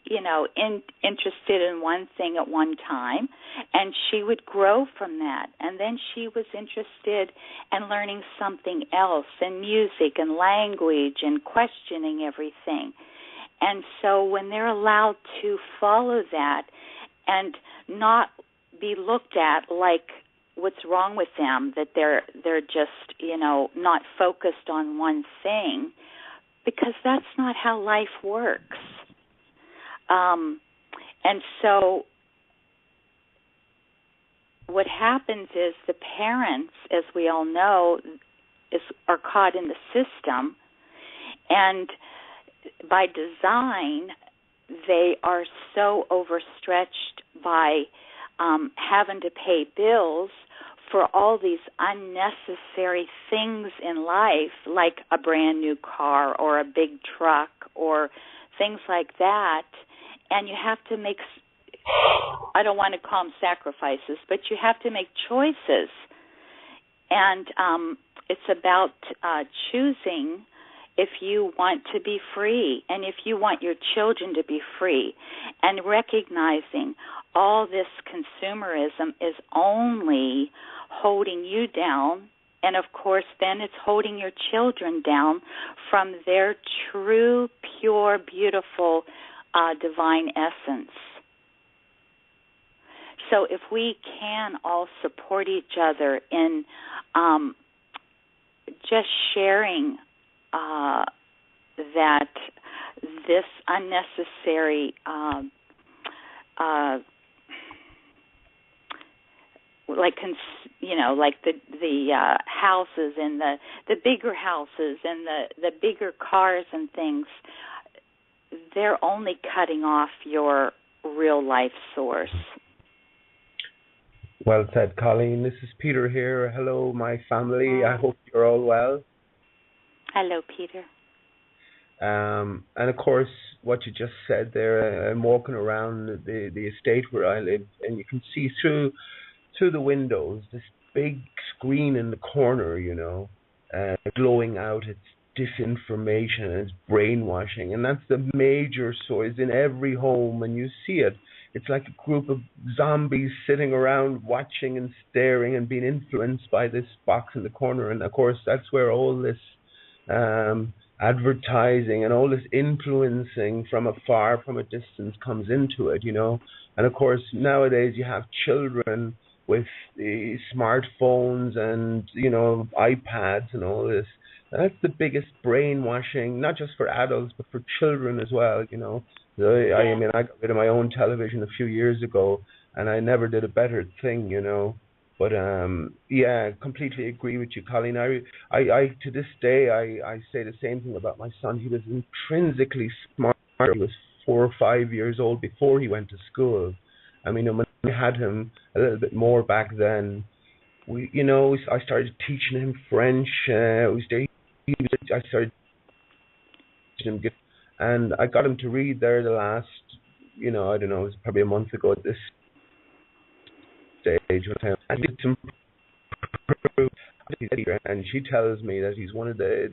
interested in one thing at one time, and she would grow from that. And then she was interested in learning something else, and music and language and questioning everything. And so when they're allowed to follow that and not be looked at like what's wrong with them, that they're just, not focused on one thing, because that's not how life works. And so what happens is the parents, as we all know, are caught in the system, and by design, they are so overstretched by having to pay bills for all these unnecessary things in life, like a brand new car or a big truck or things like that. And you have to make, I don't want to call them sacrifices, but you have to make choices. And it's about choosing if you want to be free and if you want your children to be free, and recognizing all this consumerism is only holding you down, and of course then it's holding your children down from their true, pure, beautiful, divine essence. So if we can all support each other in just sharing that this unnecessary like the houses and the bigger houses and the bigger cars and things, they're only cutting off your real life source. Well said, Colleen. This is Peter here. Hello, my family. I hope you're all well. Hello, Peter. And of course, what you just said there, I'm walking around the estate where I live, and you can see through the windows this big screen in the corner, glowing out its disinformation and its brainwashing. And that's the major source in every home, and you see it. It's like a group of zombies sitting around watching and staring and being influenced by this box in the corner. And of course, that's where all this advertising and all this influencing from afar, from a distance, comes into it, And of course, nowadays you have children with the smartphones and, iPads and all this. That's the biggest brainwashing, not just for adults, but for children as well, I got rid of my own television a few years ago, and I never did a better thing, But completely agree with you, Colleen. I to this day I say the same thing about my son. He was intrinsically smart. He was 4 or 5 years old before he went to school. I mean, when I had him a little bit more back then, I started teaching him French. I started teaching him, and I got him to read there the last, I don't know, it was probably a month ago at this stage, and she tells me that he's one of the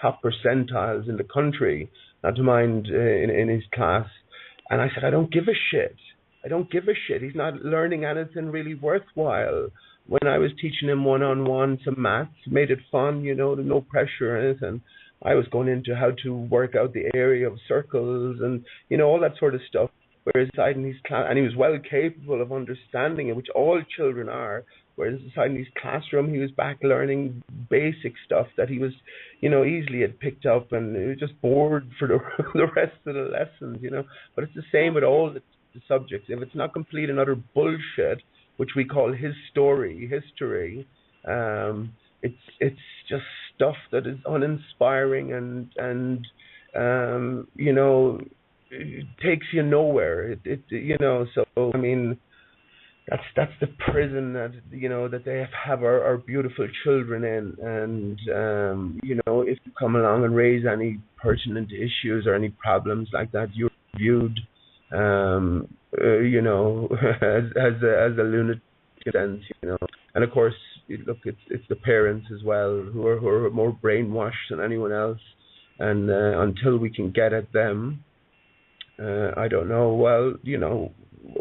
top percentiles in the country, not to mind in his class. And I said, I don't give a shit. He's not learning anything really worthwhile. When I was teaching him one-on-one some maths, made it fun, no pressure or anything. I was going into how to work out the area of circles and, all that sort of stuff. Whereas inside in his class, and he was well capable of understanding it, which all children are. Whereas inside in his classroom, he was back learning basic stuff that he was, easily had picked up, and he was just bored for the rest of the lessons, But it's the same with all the subjects. If it's not complete and utter bullshit, which we call history, it's just stuff that is uninspiring and it takes you nowhere. So I mean, that's the prison that that they have our beautiful children in, and if you come along and raise any pertinent issues or any problems like that, you're viewed as a lunatic sense, and of course, look, it's the parents as well who are more brainwashed than anyone else. And until we can get at them, I don't know. Well,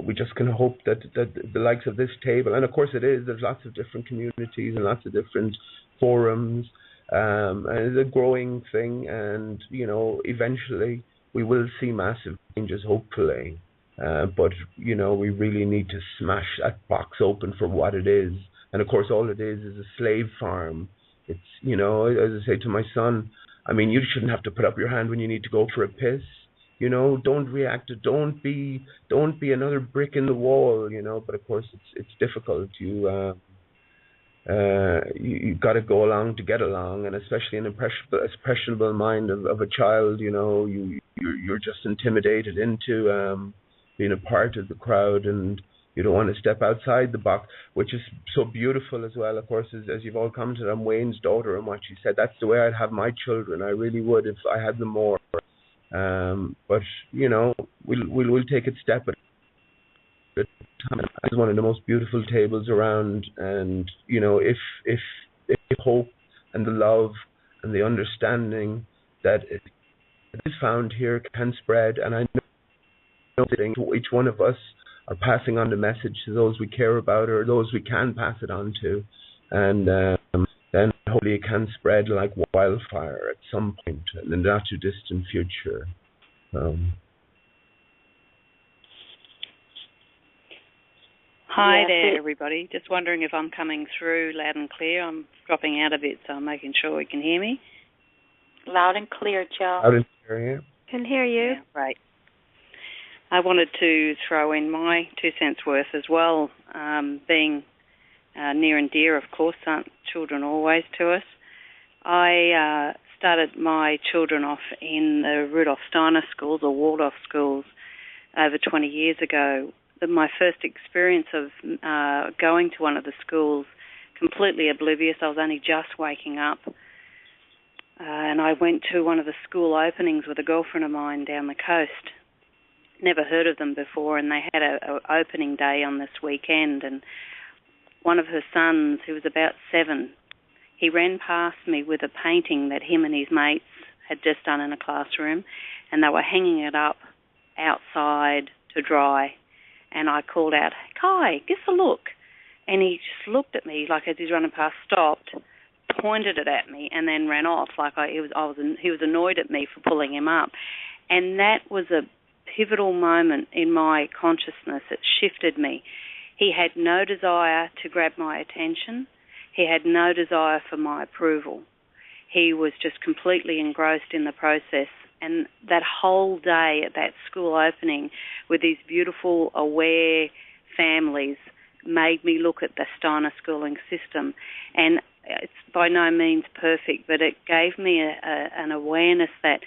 we just can hope that the likes of this table, and of course there's lots of different communities and lots of different forums, and it's a growing thing, and eventually we will see massive changes, hopefully. But we really need to smash that box open for what it is. And of course, all it is a slave farm. It's as I say to my son, I mean, you shouldn't have to put up your hand when you need to go for a piss. Don't react. Don't be another brick in the wall. But of course, it's difficult. You got to go along to get along, and especially an impressionable mind of a child. You're just intimidated into being a part of the crowd, and you don't want to step outside the box, which is so beautiful as well. Of course, as you've all commented on Wayne's daughter and what she said, that's the way I'd have my children. I really would if I had them more. But we'll take it step at a time. It's one of the most beautiful tables around, and if hope and the love and the understanding that it is found here can spread, and I know each one of us are passing on the message to those we care about or those we can pass it on to, and then hopefully it can spread like wildfire at some point in the not too distant future. Hi there, everybody. Just wondering if I'm coming through loud and clear. I'm dropping out a bit, so I'm making sure you can hear me. Loud and clear, Joe. Loud and clear, yeah. Can hear you. Yeah, great. I wanted to throw in my 2 cents worth as well, being near and dear, of course, aren't children always to us. I started my children off in the Rudolf Steiner schools or Waldorf schools over 20 years ago. My first experience of going to one of the schools, completely oblivious, I was only just waking up, and I went to one of the school openings with a girlfriend of mine down the coast. Never heard of them before, and they had a opening day on this weekend, and one of her sons, who was about 7, he ran past me with a painting that him and his mates had just done in a classroom, and they were hanging it up outside to dry, and I called out, "Kai, give us a look," and he just looked at me like as he's running past, stopped, pointed it at me, and then ran off like he was annoyed at me for pulling him up, and that was a pivotal moment in my consciousness. It shifted me. He had no desire to grab my attention. He had no desire for my approval. He was just completely engrossed in the process. And that whole day at that school opening with these beautiful, aware families made me look at the Steiner schooling system. And it's by no means perfect, but it gave me an awareness that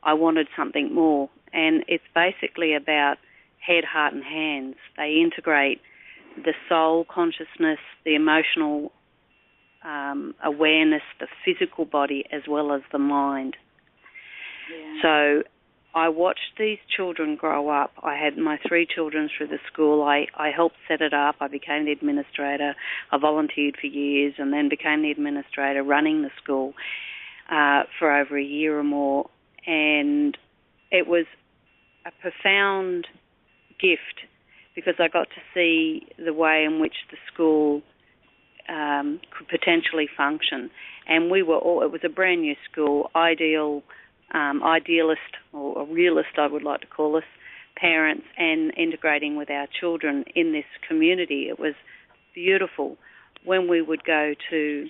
I wanted something more. And it's basically about head, heart, and hands. They integrate the soul consciousness, the emotional awareness, the physical body, as well as the mind. Yeah. So I watched these children grow up. I had my 3 children through the school. I helped set it up. I became the administrator. I volunteered for years and then became the administrator running the school for over a year or more. And it was a profound gift because I got to see the way in which the school could potentially function. And it was a brand new school, idealist or a realist, I would like to call us, parents, and integrating with our children in this community. It was beautiful. When we would go to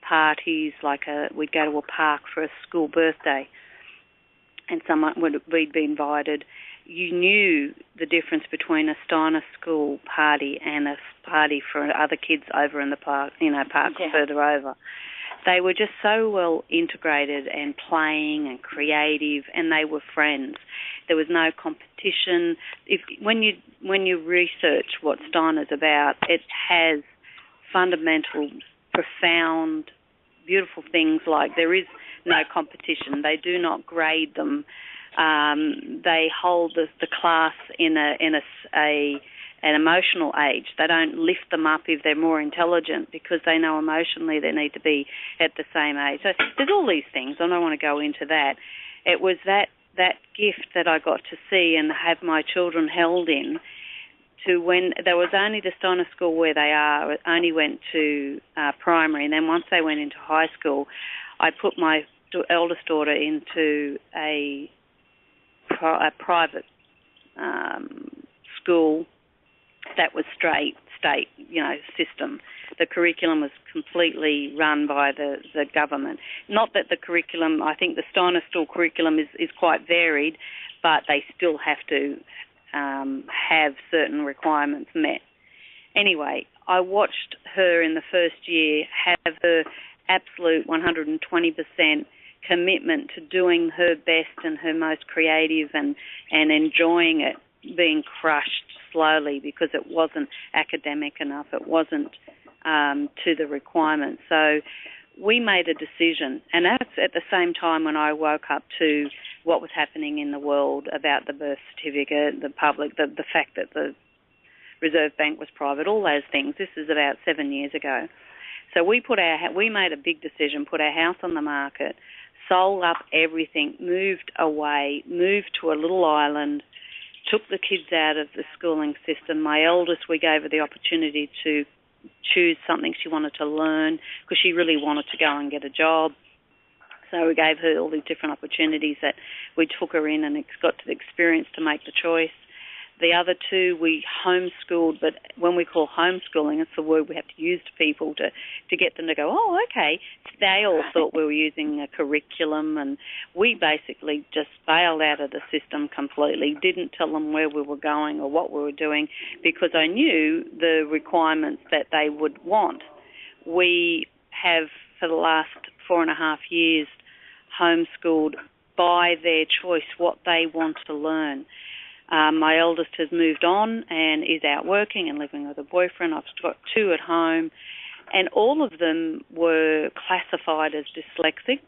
parties, we'd go to a park for a school birthday, and we'd be invited, you knew the difference between a Steiner school party and a party for other kids over in the park, parks further over. They were just so well integrated and playing and creative, and they were friends. There was no competition. When you research what Steiner's about, it has fundamental, profound, beautiful things like there is no competition. They do not grade them. They hold the class in a an emotional age. They don't lift them up if they're more intelligent because they know emotionally they need to be at the same age. So there's all these things. I don't want to go into that. It was that gift that I got to see and have my children held in to when there was only the Steiner School where they are, only went to primary, and then once they went into high school, I put my eldest daughter into a private school that was state, system. The curriculum was completely run by the government. Not that the curriculum, I think the Steiner School curriculum is quite varied, but they still have to have certain requirements met. Anyway, I watched her in the first year have her absolute 120% commitment to doing her best and her most creative and enjoying it being crushed slowly because it wasn't academic enough, it wasn't to the requirements. So we made a decision, and that's at the same time when I woke up to what was happening in the world about the birth certificate, the public, the fact that the Reserve Bank was private, all those things. This is about 7 years ago. So we made a big decision, put our house on the market, sold up everything, moved away, moved to a little island, took the kids out of the schooling system. My eldest, we gave her the opportunity to choose something she wanted to learn because she really wanted to go and get a job. So we gave her all these different opportunities that we took her in and got to the experience to make the choice. The other two we homeschooled, but when we call homeschooling, it's the word we have to use to people to get them to go, oh, okay. They all thought we were using a curriculum, and we basically just bailed out of the system completely, didn't tell them where we were going or what we were doing because I knew the requirements that they would want. We have, for the last 4.5 years, homeschooled by their choice what they want to learn. My eldest has moved on and is out working and living with a boyfriend. I've got 2 at home, and all of them were classified as dyslexic.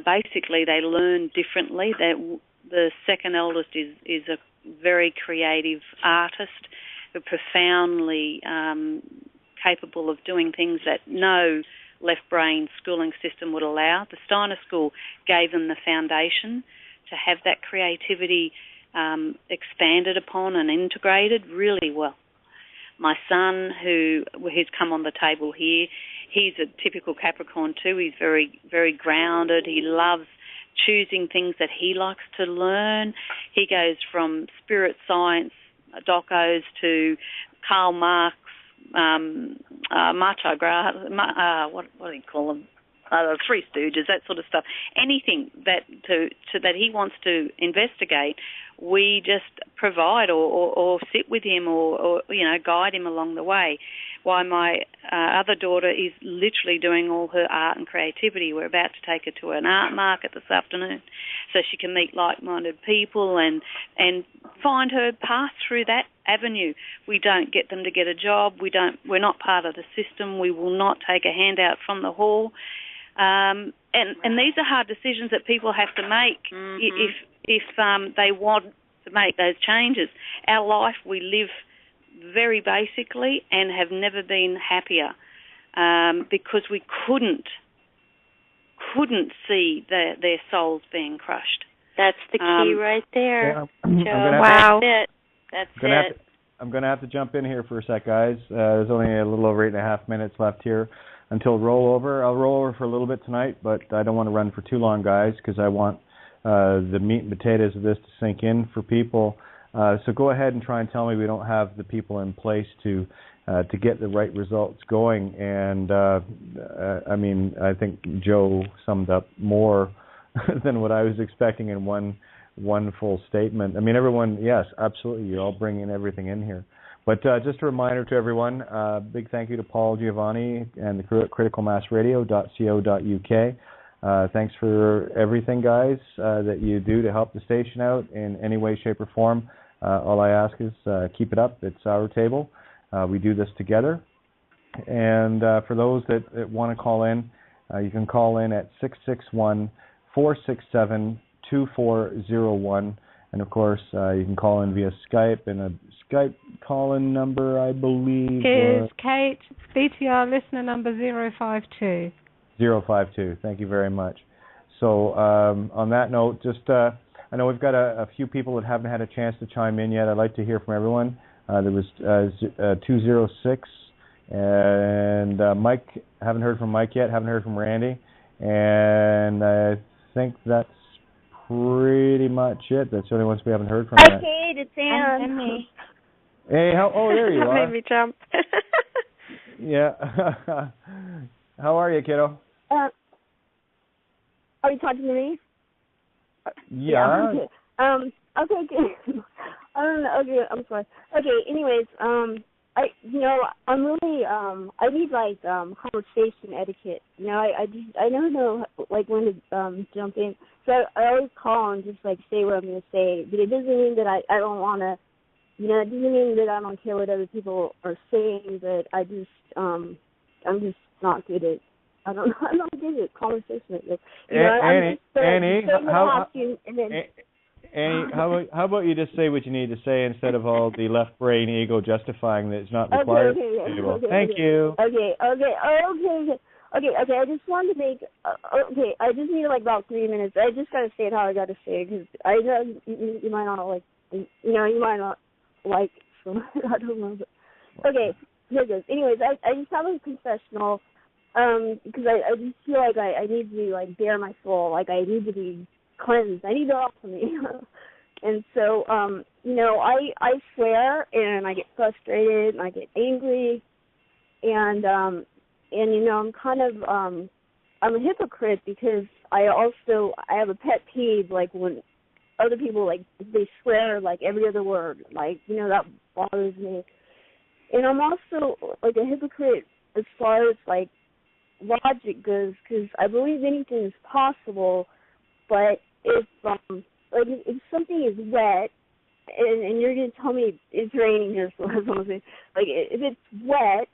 Basically, they learn differently. The second eldest is a very creative artist, profoundly capable of doing things that no left-brain schooling system would allow. The Steiner School gave them the foundation to have that creativity expanded upon and integrated really well. My son, who's come on the table here, he's a typical Capricorn too. He's very, very grounded. He loves choosing things that he likes to learn. He goes from spirit science, docos, to Karl Marx, what do you call them? Three Stooges, that sort of stuff. Anything that he wants to investigate, we just provide or sit with him or guide him along the way. While my other daughter is literally doing all her art and creativity. We're about to take her to an art market this afternoon so she can meet like-minded people and find her path through that avenue. We don't get them to get a job. We're not part of the system. We will not take a handout from the hall. And these are hard decisions that people have to make if they want to make those changes. Our life, we live very basically and have never been happier because we couldn't see their souls being crushed. That's the key right there. Yeah, wow. That's it. I'm going to have to jump in here for a sec, guys. There's only a little over 8.5 minutes left here until rollover. I'll roll over for a little bit tonight, but I don't want to run for too long, guys, because I want the meat and potatoes of this to sink in for people. So go ahead and try and tell me we don't have the people in place to get the right results going. And I mean, I think Joe summed up more than what I was expecting in one full statement. I mean, everyone, yes, absolutely, you're all bringing everything in here. But just a reminder to everyone, big thank you to Paul Giovanni and the criticalmassradio.co.uk. Thanks for everything, guys, that you do to help the station out in any way, shape, or form. All I ask is keep it up. It's our table. We do this together. And for those that want to call in, you can call in at 661-467-2401. And, of course, you can call in via Skype, and a Skype call-in number, I believe, is Kate, BTR listener number 052. 052. Thank you very much. So on that note, just I know we've got a few people that haven't had a chance to chime in yet. I'd like to hear from everyone. There was 206, and Mike, haven't heard from Mike yet, haven't heard from Randy, and I think that's pretty much it. That's the only ones we haven't heard from yet. Okay, it's Anne. And me. Hey, there you that are. That made me jump. Yeah. How are you, kiddo? Are you talking to me? Yeah. Okay. Okay. I don't know. Okay, I'm sorry. Okay. Anyways, I'm really I need like conversation etiquette. You know, I never know like when to jump in. So I always call and just like say what I'm gonna say. But it doesn't mean that I don't want to. You know, it doesn't mean that I don't care what other people are saying. But I just I'm just not good at. I'm not good at conversation. Annie, how about you just say what you need to say instead of all the left brain ego justifying that it's not required. Okay, Thank you. Okay. I just wanted to make. I just need like about 3 minutes. I just gotta say it how I gotta say it because I know you might not like. You might not like. So I don't know. But, okay, here it goes. Anyways, I just have a confessional. Because I just feel like I need to like bare my soul, like I need to be cleansed. I need it off of me. And so, I swear and I get frustrated and I get angry and I'm kind of I'm a hypocrite because I have a pet peeve like when other people like they swear like every other word, like, that bothers me. And I'm also like a hypocrite as far as like logic goes, because I believe anything is possible, but if something is wet, and you're going to tell me it's raining here, so that's what I'm saying. Like, if it's wet,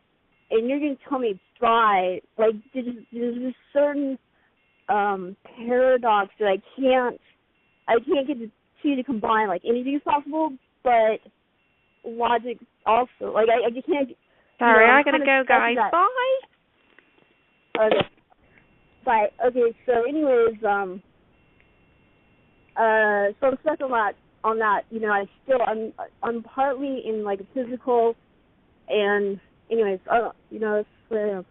and you're going to tell me it's dry, like, there's a certain paradox that I can't get the two to combine. Like, anything is possible, but logic also. Like, I just can't. Sorry, I gotta go, guys. Bye. Okay. But okay, so anyways, so I'm stuck on that. I'm partly in like a physical, and anyways, that's where I am.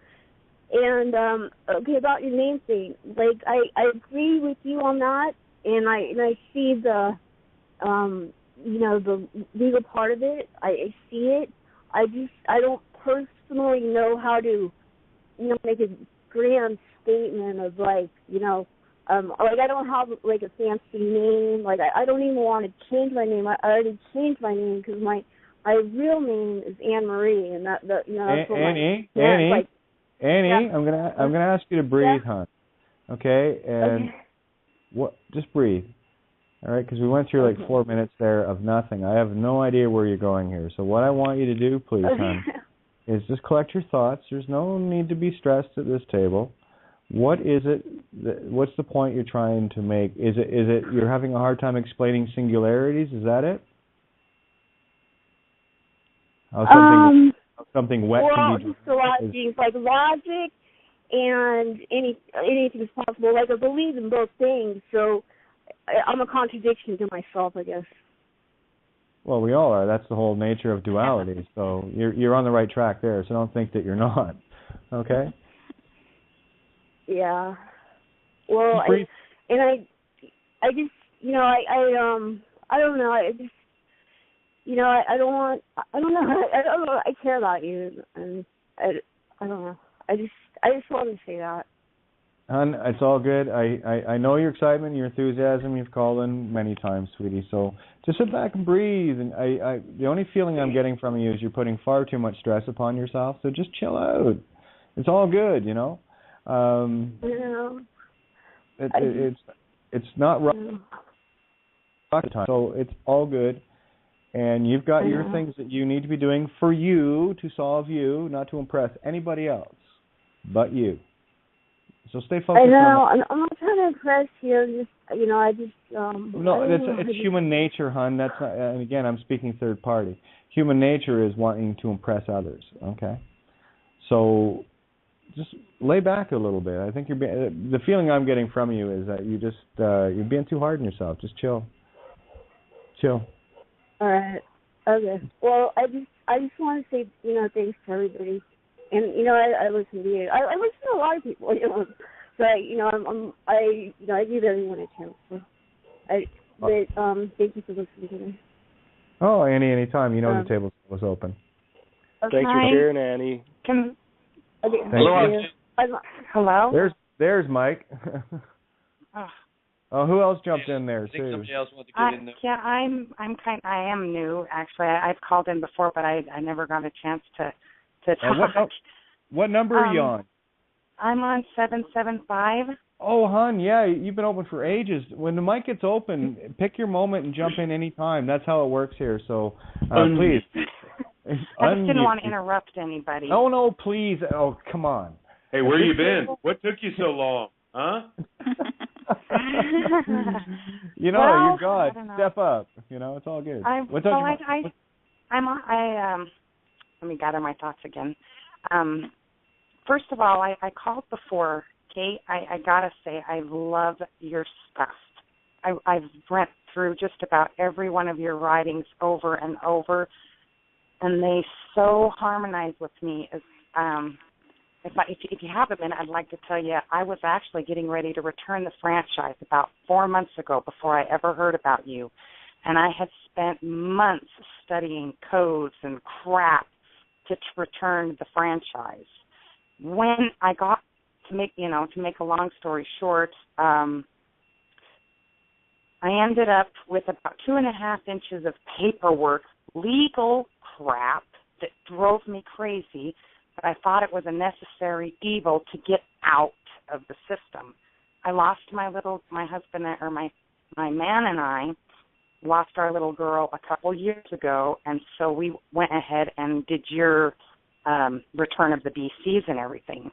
And okay, about your name thing, like I agree with you on that, and I see the the legal part of it. I see it. I don't personally know how to make a grand statement of like I don't have like a fancy name. Like I don't even want to change my name. I already changed my name because my real name is Anne Marie, and that's what Annie, yeah. I'm gonna ask you to breathe, hon. Okay, and what? Just breathe. All right, because we went through like 4 minutes there of nothing. I have no idea where you're going here. So what I want you to do, please, hon, is just collect your thoughts. There's no need to be stressed at this table. What is it? What's the point you're trying to make? Is it you're having a hard time explaining singularities? Is that it? How something wet can be. Well, just a lot of things like logic and anything is possible. Like I believe in both things, so I'm a contradiction to myself, I guess. Well, we all are. That's the whole nature of duality. So you're on the right track there. So don't think that you're not. Okay. Yeah. Well, I just, I don't know. I just, I don't want. I don't know. I care about you, and I don't know. I just wanted to say that. Hon, it's all good. I know your excitement, your enthusiasm. You've called in many times, sweetie. So just sit back and breathe. And the only feeling I'm getting from you is you're putting far too much stress upon yourself. So just chill out. It's all good, It's not rocket time. So it's all good. And you've got your things that you need to be doing for you, to solve you, not to impress anybody else but you. So stay focused. I know. I'm not trying to impress you. I just. No, it's human nature, hon. That's not, and again, I'm speaking third party. Human nature is wanting to impress others. Okay, so just lay back a little bit. I think the feeling I'm getting from you is that you just you're being too hard on yourself. Just chill. Chill. All right. Okay. Well, I just want to say thanks to everybody, and I listen to you. I listen to a lot of people. So I give everyone a chance. So thank you for listening to me. Oh, Annie, anytime. The table was open. Okay. Thanks for sharing, Annie. Hello. There's Mike. Oh, who else jumped in there too? Somebody else wanted to get in there. Yeah, I am new actually. I've called in before, but I never got a chance to talk. What number are you on? I'm on 775. Oh, hon, yeah, you've been open for ages. When the mic gets open, pick your moment and jump in any time. That's how it works here. So please. I just didn't want to interrupt anybody. Oh no, please. Oh, come on. Hey, where you been? What took you so long? Huh? You're God. Step up. It's all good. Let me gather my thoughts again. First of all, I called before, Kate. I gotta say, I love your stuff. I've read through just about every one of your writings over and over, and they so harmonize with me. If you have a minute, I'd like to tell you I was actually getting ready to return the franchise about 4 months ago before I ever heard about you. And I had spent months studying codes and crap to return the franchise. When I got to make a long story short, I ended up with about 2.5 inches of paperwork, legal crap that drove me crazy. But I thought it was a necessary evil to get out of the system. I lost my husband, or my man and I lost our little girl a couple years ago, and so we went ahead and did your return of the BCs and everything.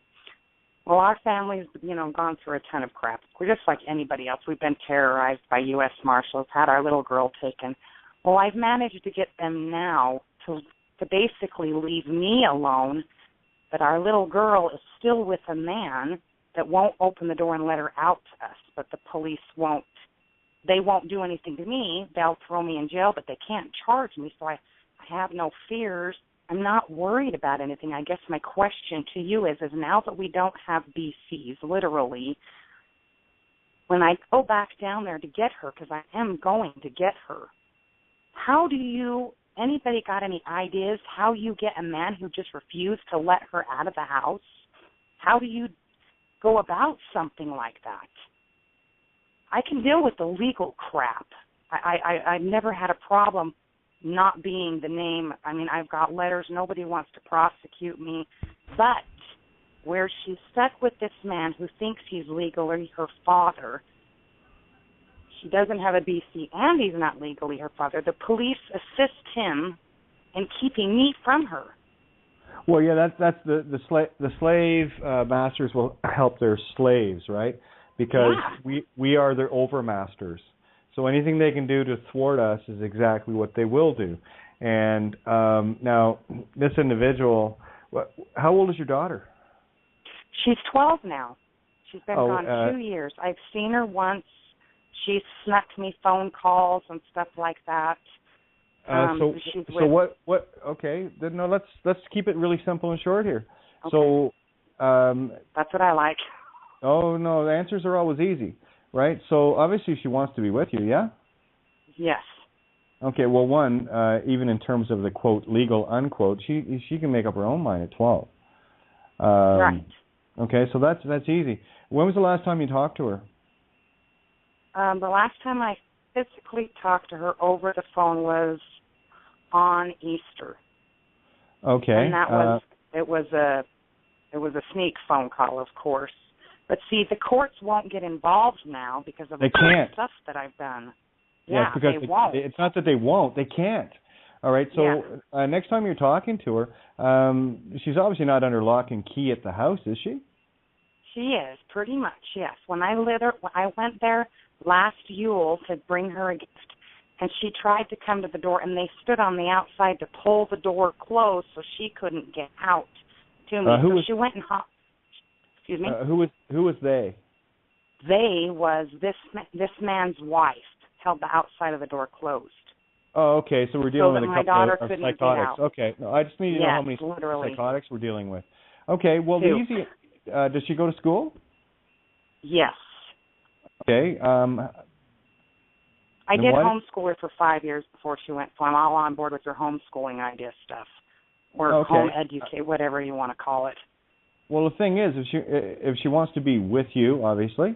Well, our family's, gone through a ton of crap. We're just like anybody else. We've been terrorized by U.S. Marshals, had our little girl taken. Well, I've managed to get them now to basically leave me alone, but our little girl is still with a man that won't open the door and let her out to us, but the police won't do anything to me. They'll throw me in jail, but they can't charge me, so I have no fears. I'm not worried about anything. I guess my question to you is now that we don't have BCs, literally, when I go back down there to get her, because I am going to get her, anybody got any ideas how you get a man who just refused to let her out of the house? How do you go about something like that? I can deal with the legal crap. I've never had a problem not being the name. I mean, I've got letters. Nobody wants to prosecute me. But where she's stuck with this man who thinks he's legally her father, she doesn't have a BC, and he's not legally her father. The police assist him in keeping me from her. Well, yeah, that's the slave masters will help their slaves, right? Because we are their overmasters. So anything they can do to thwart us is exactly what they will do. And now, this individual, how old is your daughter? She's 12 now. She's been gone 2 years. I've seen her once. She's snuck me phone calls and stuff like that. Okay. Then no, let's keep it really simple and short here. Okay. So that's what I like. Oh no, the answers are always easy, right? So obviously she wants to be with you, yeah? Yes. Okay. Well, one, even in terms of the quote legal unquote, she can make up her own mind at 12. Right. Okay, so that's easy. When was the last time you talked to her? The last time I physically talked to her over the phone was on Easter. Okay. And that it was a sneak phone call, of course. But see, the courts won't get involved now because of the stuff that I've done. Yeah, because they won't. It's not that they won't; they can't. All right. So next time you're talking to her, she's obviously not under lock and key at the house, is she? She is, pretty much, yes. When I went there last Yule to bring her a gift, and she tried to come to the door, and they stood on the outside to pull the door closed so she couldn't get out to me. She went and excuse me? Who was they? They was this man's wife held the outside of the door closed. Oh, okay. So we're dealing with a couple of couldn't psychotics. Get out. Okay. No, I just need to know how many psychotics we're dealing with. Okay. Well, the easy. Does she go to school? Yes. Okay. I did homeschool her for 5 years before she went, so I'm all on board with your homeschooling idea stuff, or home educate, whatever you want to call it. Well, the thing is, if she wants to be with you, obviously,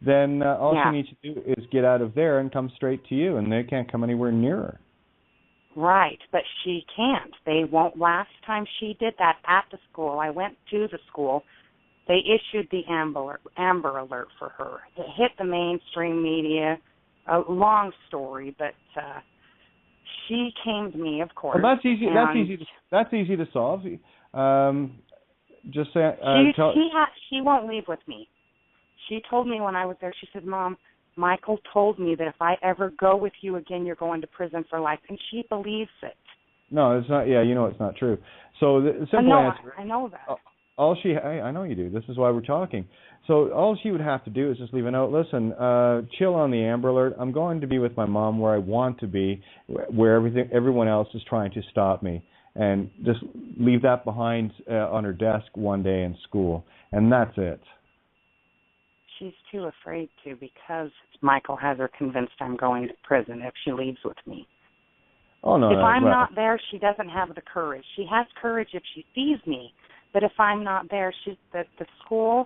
then all she needs to do is get out of there and come straight to you, and they can't come anywhere near her. Right, but she can't. They won't. Last time she did that at the school, I went to the school. They issued the Amber Alert for her. It hit the mainstream media. A long story, but she came to me, of course. Well, that's easy. That's easy to solve. Just say she won't leave with me. She told me when I was there. She said, "Mom, Michael told me that if I ever go with you again, you're going to prison for life," and she believes it. No, it's not. Yeah, you know it's not true. So the simple answer. I know that. I know you do. This is why we're talking. So all she would have to do is just leave a note. Listen, chill on the Amber Alert. I'm going to be with my mom where I want to be, where everyone else is trying to stop me, and just leave that behind on her desk one day in school, and that's it. She's too afraid to because Michael has her convinced I'm going to prison if she leaves with me. Oh no! If I'm not there, she doesn't have the courage. She has courage if she sees me. But if I'm not there, the school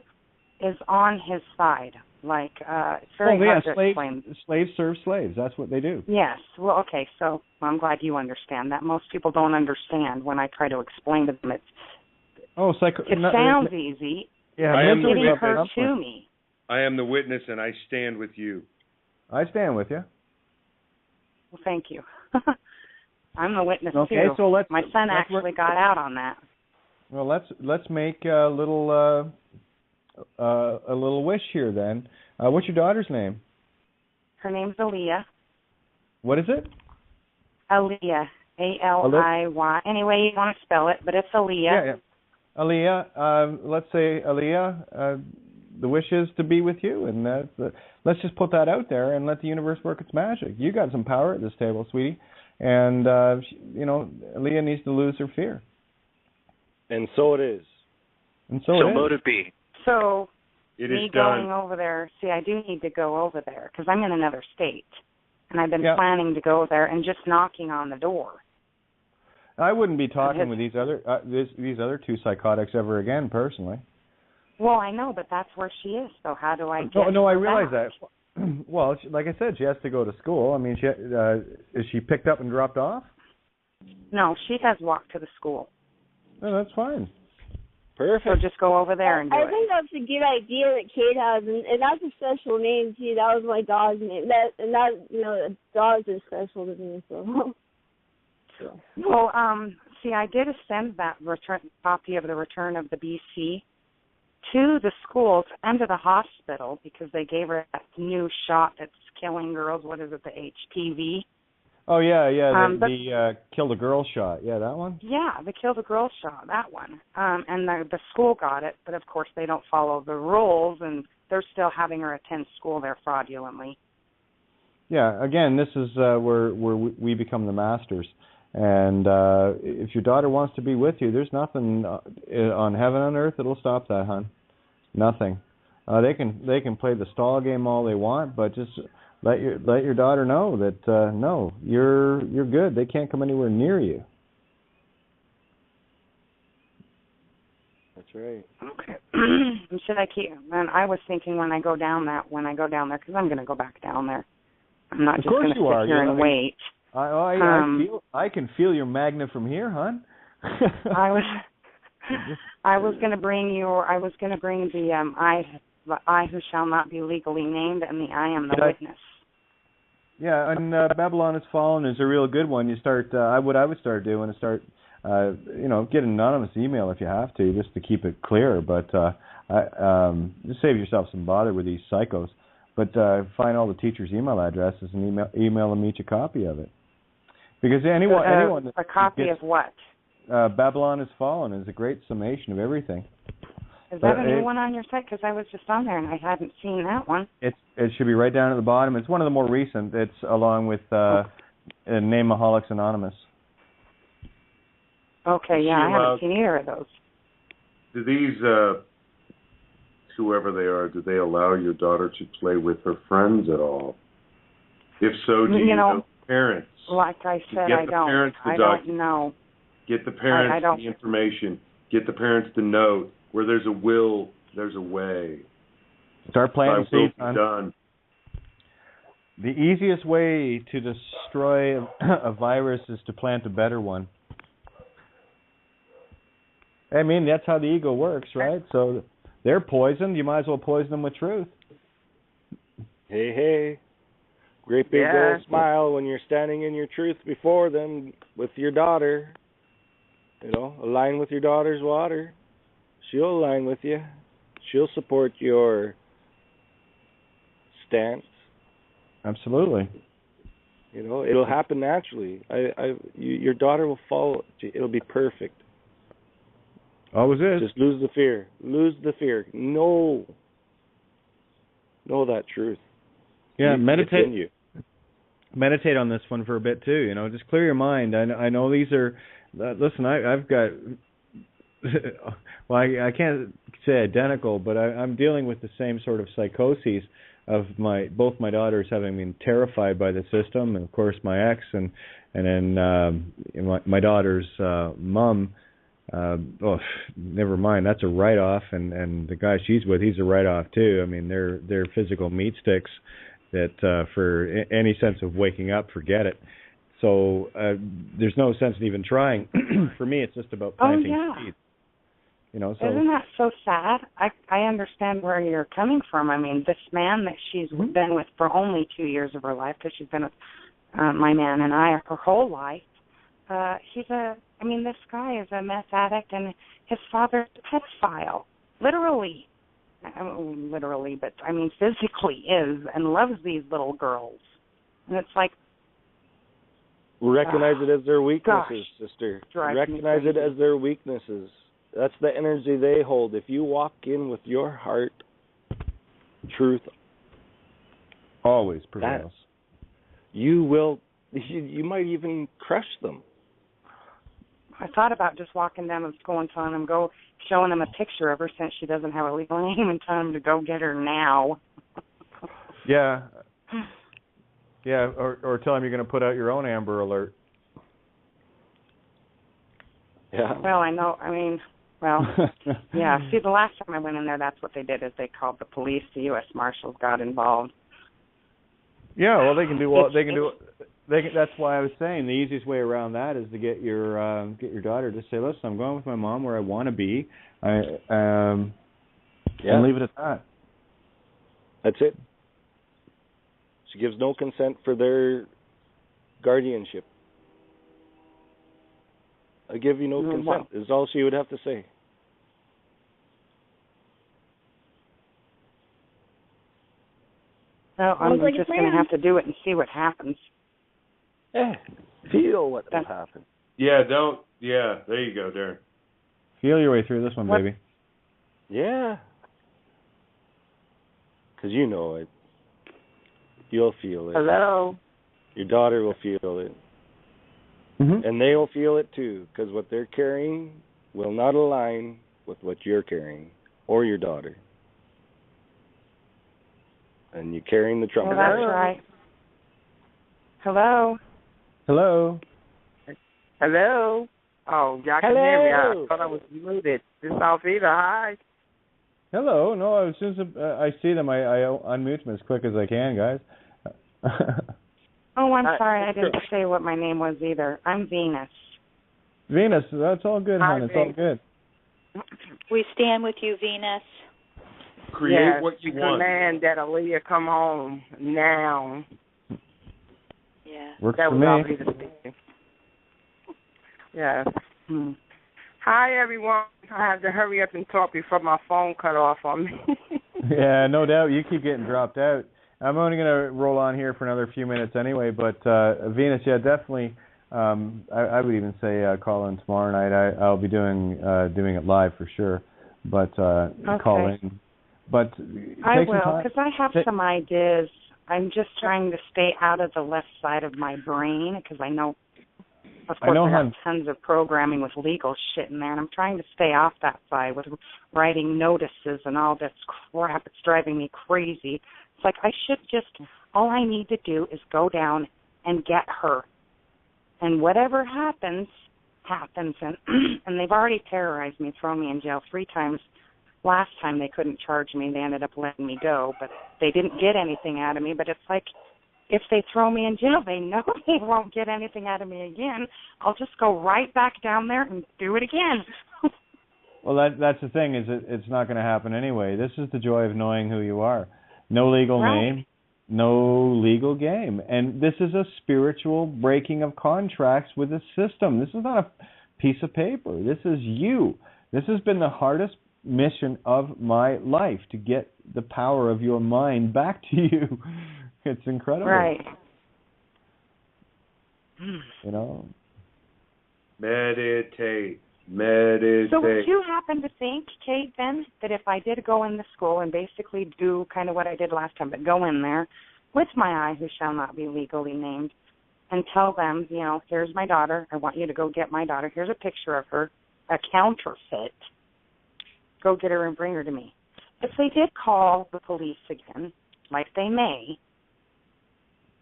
is on his side. Like, it's very hard to explain. Slaves serve slaves. That's what they do. Yes. Well, okay, so I'm glad you understand that. Most people don't understand when I try to explain to them. It sounds easy. Yeah, I am getting her to me. I am the witness, and I stand with you. I stand with you. Well, thank you. I'm the witness, too. Okay, so my son actually got out on that. Well, let's make a little wish here then. What's your daughter's name? Her name's Aaliyah. What is it? Aaliyah, A-L-I-Y. Anyway, you want to spell it, but it's Aaliyah. Yeah. Aaliyah. Let's say Aaliyah. The wish is to be with you, and let's just put that out there and let the universe work its magic. You got some power at this table, sweetie, and Aaliyah needs to lose her fear. And so it is. And so it is. Mote it be. So, it me is done. going over there, see, I do need to go over there because I'm in another state. And I've been planning to go there and just knocking on the door. I wouldn't be talking with these other two psychotics ever again, personally. Well, I know, but that's where she is. So how do I get I her realize back? that. Well, like I said, she has to go to school. I mean, is she picked up and dropped off? No, she has walked to the school. No, that's fine. Perfect. So just go over there and do it. I think that's a good idea that Kate has, and that's a special name too. That was my dog's name. Dogs are special to me. So. Well, see, I did send that copy of the Return of the BC to the schools and to the hospital because they gave her that new shot that's killing girls. What is it, the HPV? Oh, yeah, the Kill the Girl shot. Yeah, that one? Yeah, the Kill the Girl shot, that one. And the school got it, but of course they don't follow the rules, and they're still having her attend school there fraudulently. Yeah, again, this is where we become the masters. And if your daughter wants to be with you, there's nothing on heaven and earth that'll stop that, hon. Nothing. They can play the stall game all they want, but just let your daughter know that no, you're good. They can't come anywhere near you. That's right. Okay. Should I keep? And I was thinking when I go down there, because I'm going to go back down there. I'm not just going to sit here and wait. I can feel your magnet from here, hon. I was going to bring the I who shall not be legally named, and the I am the witness. Yeah, and Babylon Has Fallen is a real good one. You start. What I would start doing is get an anonymous email if you have to, just to keep it clear. But Just save yourself some bother with these psychos. But find all the teachers' email addresses and email them each a copy of it. Because anyone a copy of what? Babylon Has Fallen is a great summation of everything. Is that a new one on your site? Because I was just on there and I hadn't seen that one. It should be right down at the bottom. It's one of the more recent. It's along with Nameaholics Anonymous. Okay, yeah, I haven't seen either of those. Do these, whoever they are, do they allow your daughter to play with her friends at all? If so, do you know parents? Like I said, I don't know. Get the parents the information. Get the parents the note. Where there's a will, there's a way. Start planting seeds, done. The easiest way to destroy a virus is to plant a better one. I mean, that's how the ego works, right? So they're poisoned. You might as well poison them with truth. Hey. Great big old smile when you're standing in your truth before them with your daughter. You know, align with your daughter's water. She'll align with you. She'll support your stance. Absolutely. You know, it'll happen naturally. Your daughter will follow. It'll be perfect. Always is. Just lose the fear. Lose the fear. Know that truth. Yeah, meditate on this one for a bit too. You know, just clear your mind. I know these are. Listen, I've got. Well, I can't say identical, but I'm dealing with the same sort of psychoses of both my daughters having been terrified by the system, and of course my ex, and then my daughter's mom. Never mind. That's a write-off, and the guy she's with, he's a write-off too. I mean, they're physical meat sticks that for any sense of waking up, forget it. So there's no sense in even trying. For me, it's just about planting seeds. You know, so isn't that so sad? I understand where you're coming from. I mean, this man that she's been with for only 2 years of her life, because she's been with my man and I her whole life. This guy is a meth addict, and his father's a pedophile. Literally, but I mean physically is, and loves these little girls. And it's like, recognize it as their weaknesses, sister. Recognize it as their weaknesses. That's the energy they hold. If you walk in with your heart, truth always prevails. You will. You might even crush them. I thought about just walking down and going telling them, go showing them a picture of her since she doesn't have a legal name, and telling them to go get her now. Yeah. Yeah, or tell them you're going to put out your own Amber Alert. Yeah. Well, I know. I mean, yeah. See, the last time I went in there, that's what they did. Is they called the police. The U.S. Marshals got involved. Yeah, well, they can do. That's why I was saying the easiest way around that is to get your daughter to say, "Listen, I'm going with my mom where I want to be," and leave it at that. That's it. She gives no consent for their guardianship. I give you no consent is all she would have to say. Well, I'm just going to have to do it and see what happens. Yeah, feel what will happen. Yeah, there you go, Darren. Feel your way through this one, baby. Yeah. Because you know it. You'll feel it. Hello. Your daughter will feel it. Mm-hmm. And they'll feel it too, because what they're carrying will not align with what you're carrying or your daughter. And you're carrying the trumpet. Well, that's right. Hello. Hello. Hello. Oh, y'all can hear me. I thought I was muted. This is Alvita. Hi. Hello. No, as soon as I see them, I unmute them as quick as I can, guys. Oh, I'm sorry. I didn't say what my name was either. I'm Venus. Venus, that's all good, hon. It's all good. We stand with you, Venus. Create what you want. Command that Aaliyah come home now. Yeah. Works that for was me. Alvita speaking. Yes. Hi, everyone. I have to hurry up and talk before my phone cut off on me. Yeah, no doubt. You keep getting dropped out. I'm only going to roll on here for another few minutes anyway, but Venus, yeah, definitely. I would even say call in tomorrow night. I'll be doing it live for sure, but okay. Call in. But I will, because I have some ideas. I'm just trying to stay out of the left side of my brain, because I know, of course, I have tons of programming with legal shit in there, and I'm trying to stay off that side with writing notices and all this crap. It's driving me crazy. It's like I should just, all I need to do is go down and get her. And whatever happens, happens. And they've already terrorized me, thrown me in jail 3 times. Last time they couldn't charge me. They ended up letting me go. But they didn't get anything out of me. But it's like, if they throw me in jail, they know they won't get anything out of me again. I'll just go right back down there and do it again. Well, that's the thing, is it's not going to happen anyway. This is the joy of knowing who you are. No legal name, no legal game. And this is a spiritual breaking of contracts with the system. This is not a piece of paper. This is you. This has been the hardest mission of my life, to get the power of your mind back to you. It's incredible. Right. You know? Meditate. So would you happen to think, Kate, then, that if I did go in the school and basically do kind of what I did last time, but go in there with my eye, who shall not be legally named, and tell them, you know, here's my daughter. I want you to go get my daughter. Here's a picture of her, a counterfeit. Go get her and bring her to me. If they did call the police again, like they may,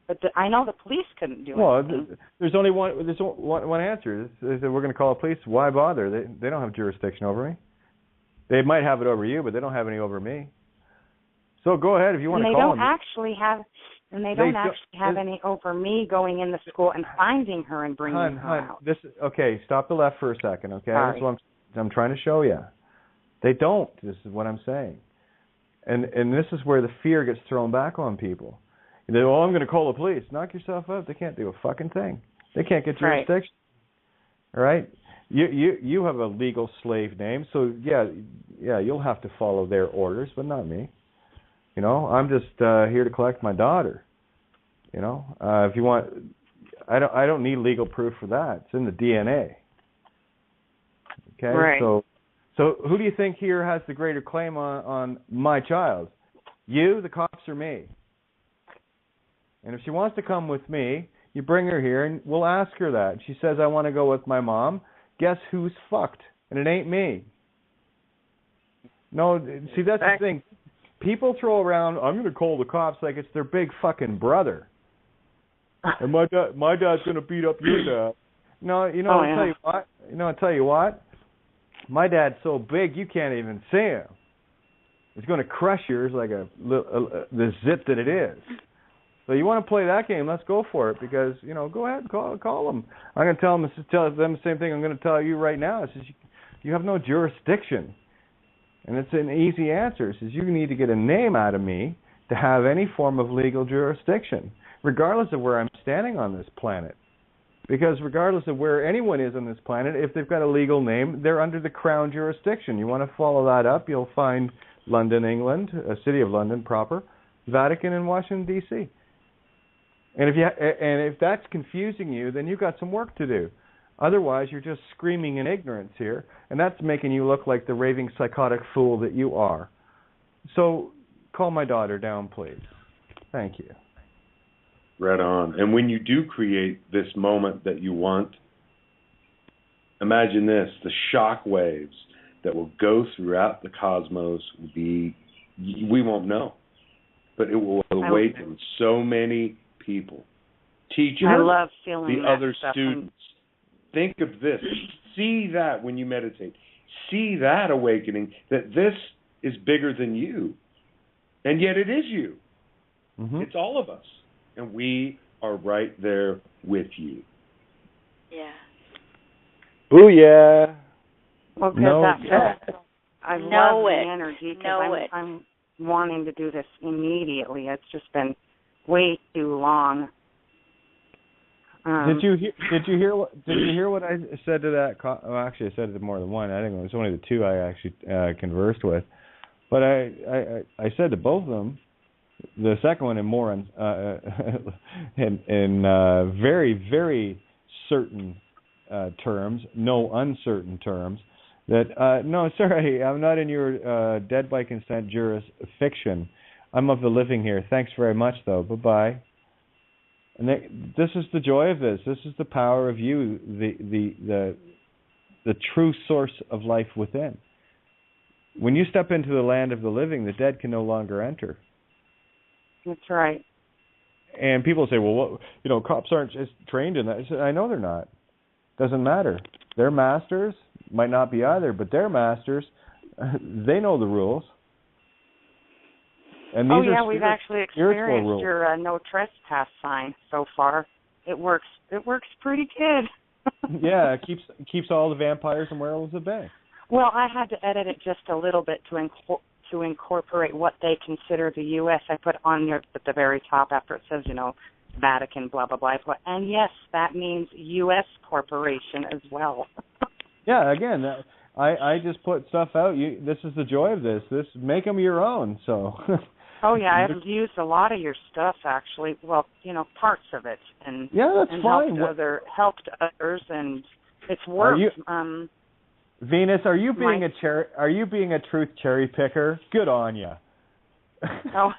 but I know the police couldn't do anything. Well, there's only one answer. Is that we're going to call the police. Why bother? They don't have jurisdiction over me. They might have it over you, but they don't have any over me. So go ahead if you want to call them. They don't actually have any over me going in the school and finding her and bringing her out. Okay, stop the left for a second, okay? Sorry. That's what I'm trying to show you. They don't. This is what I'm saying. And this is where the fear gets thrown back on people. They go, I'm going to call the police. Knock yourself out. They can't do a fucking thing. They can't get jurisdiction. All right? You have a legal slave name, so yeah, you'll have to follow their orders, but not me. You know, I'm just here to collect my daughter. You know, if you want, I don't need legal proof for that. It's in the DNA. Okay, right. So who do you think here has the greater claim on my child? You, the cops, or me? And if she wants to come with me, you bring her here and we'll ask her that. She says, I want to go with my mom. Guess who's fucked? And it ain't me. No, see, that's the thing. People throw around, I'm going to call the cops like it's their big fucking brother. And my dad's going to beat up your dad. No, I'll tell you what. My dad's so big you can't even see him. He's going to crush yours like the zit that it is. So you want to play that game, let's go for it, because, you know, go ahead and call them. I'm going to tell them the same thing I'm going to tell you right now. It says you have no jurisdiction. And it's an easy answer. It says you need to get a name out of me to have any form of legal jurisdiction, regardless of where I'm standing on this planet. Because regardless of where anyone is on this planet, if they've got a legal name, they're under the Crown jurisdiction. You want to follow that up, you'll find London, England, City of London proper, Vatican, and Washington, D.C. And if that's confusing you, then you've got some work to do. Otherwise, you're just screaming in ignorance here, and that's making you look like the raving psychotic fool that you are. So call my daughter down, please. Thank you. Right on. And when you do create this moment that you want, imagine this, the shock waves that will go throughout the cosmos will be, we won't know, but it will awaken so many people, teachers, I love feeling the other students. Think of this. See that when you meditate. See that awakening, that this is bigger than you. And yet it is you. Mm-hmm. It's all of us. And we are right there with you. Yeah. Booyah. Well, because I love the energy, because I'm wanting to do this immediately. It's just been way too long. Did you hear what I said to that? Well, actually, I said it to more than one. I think it was only the two I actually conversed with. But I said to both of them, the second one in more in very, very certain terms, no uncertain terms, that no, sorry, I'm not in your dead by consent jurisdiction. I'm of the living here. Thanks very much, though. Bye-bye. And this is the joy of this. This is the power of you, the true source of life within. When you step into the land of the living, the dead can no longer enter. That's right. And people say, well, cops aren't just trained in that. I said, I know they're not. Doesn't matter. Their masters might not be either, but their masters, they know the rules. And these we've actually experienced your no trespass sign so far. It works pretty good. Yeah, it keeps all the vampires and werewolves at bay. Well, I had to edit it just a little bit to incorporate what they consider the U.S. I put on there at the very top after it says, Vatican, blah, blah, blah. And yes, that means U.S. corporation as well. Yeah, again, I just put stuff out. This is the joy of this. Make them your own, so... Oh, yeah, I've used a lot of your stuff, actually. Well, parts of it. And, yeah, that's fine. Helped others, and it's worked. Venus, are you being a truth cherry picker? Good on you. Oh,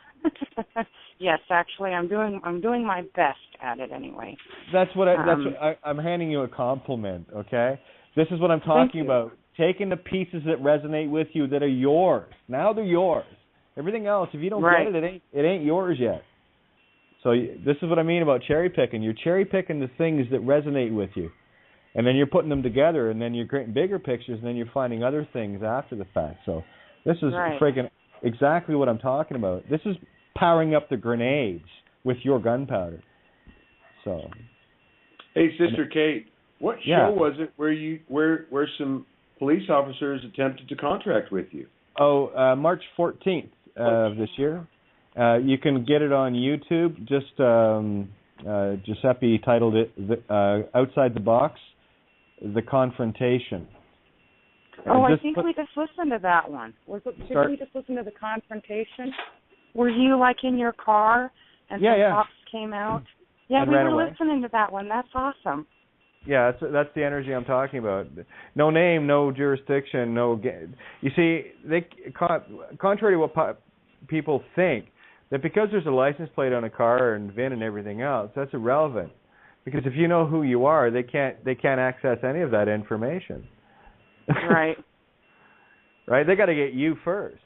yes, actually, I'm doing my best at it anyway. I'm handing you a compliment. Okay, this is what I'm talking about. Taking the pieces that resonate with you that are yours. Now they're yours. Everything else, if you don't get it, it ain't yours yet. So this is what I mean about cherry picking. You're cherry picking the things that resonate with you. And then you're putting them together, and then you're creating bigger pictures, and then you're finding other things after the fact. So this is friggin' exactly what I'm talking about. This is powering up the grenades with your gunpowder. So, hey, Sister Kate, what show was it where some police officers attempted to contract with you? Oh, March 14th of this year. You can get it on YouTube. Just Giuseppe titled it "Outside the Box." The Confrontation. I think we just listened to that one. Did we just listen to the Confrontation? Were you in your car and some cops came out? Yeah, and we were listening to that one. That's awesome. Yeah, that's the energy I'm talking about. No name, no jurisdiction, no. You see, contrary to what people think, that because there's a license plate on a car and VIN and everything else, that's irrelevant. Because if you know who you are, they can't access any of that information. Right. Right? They got to get you first.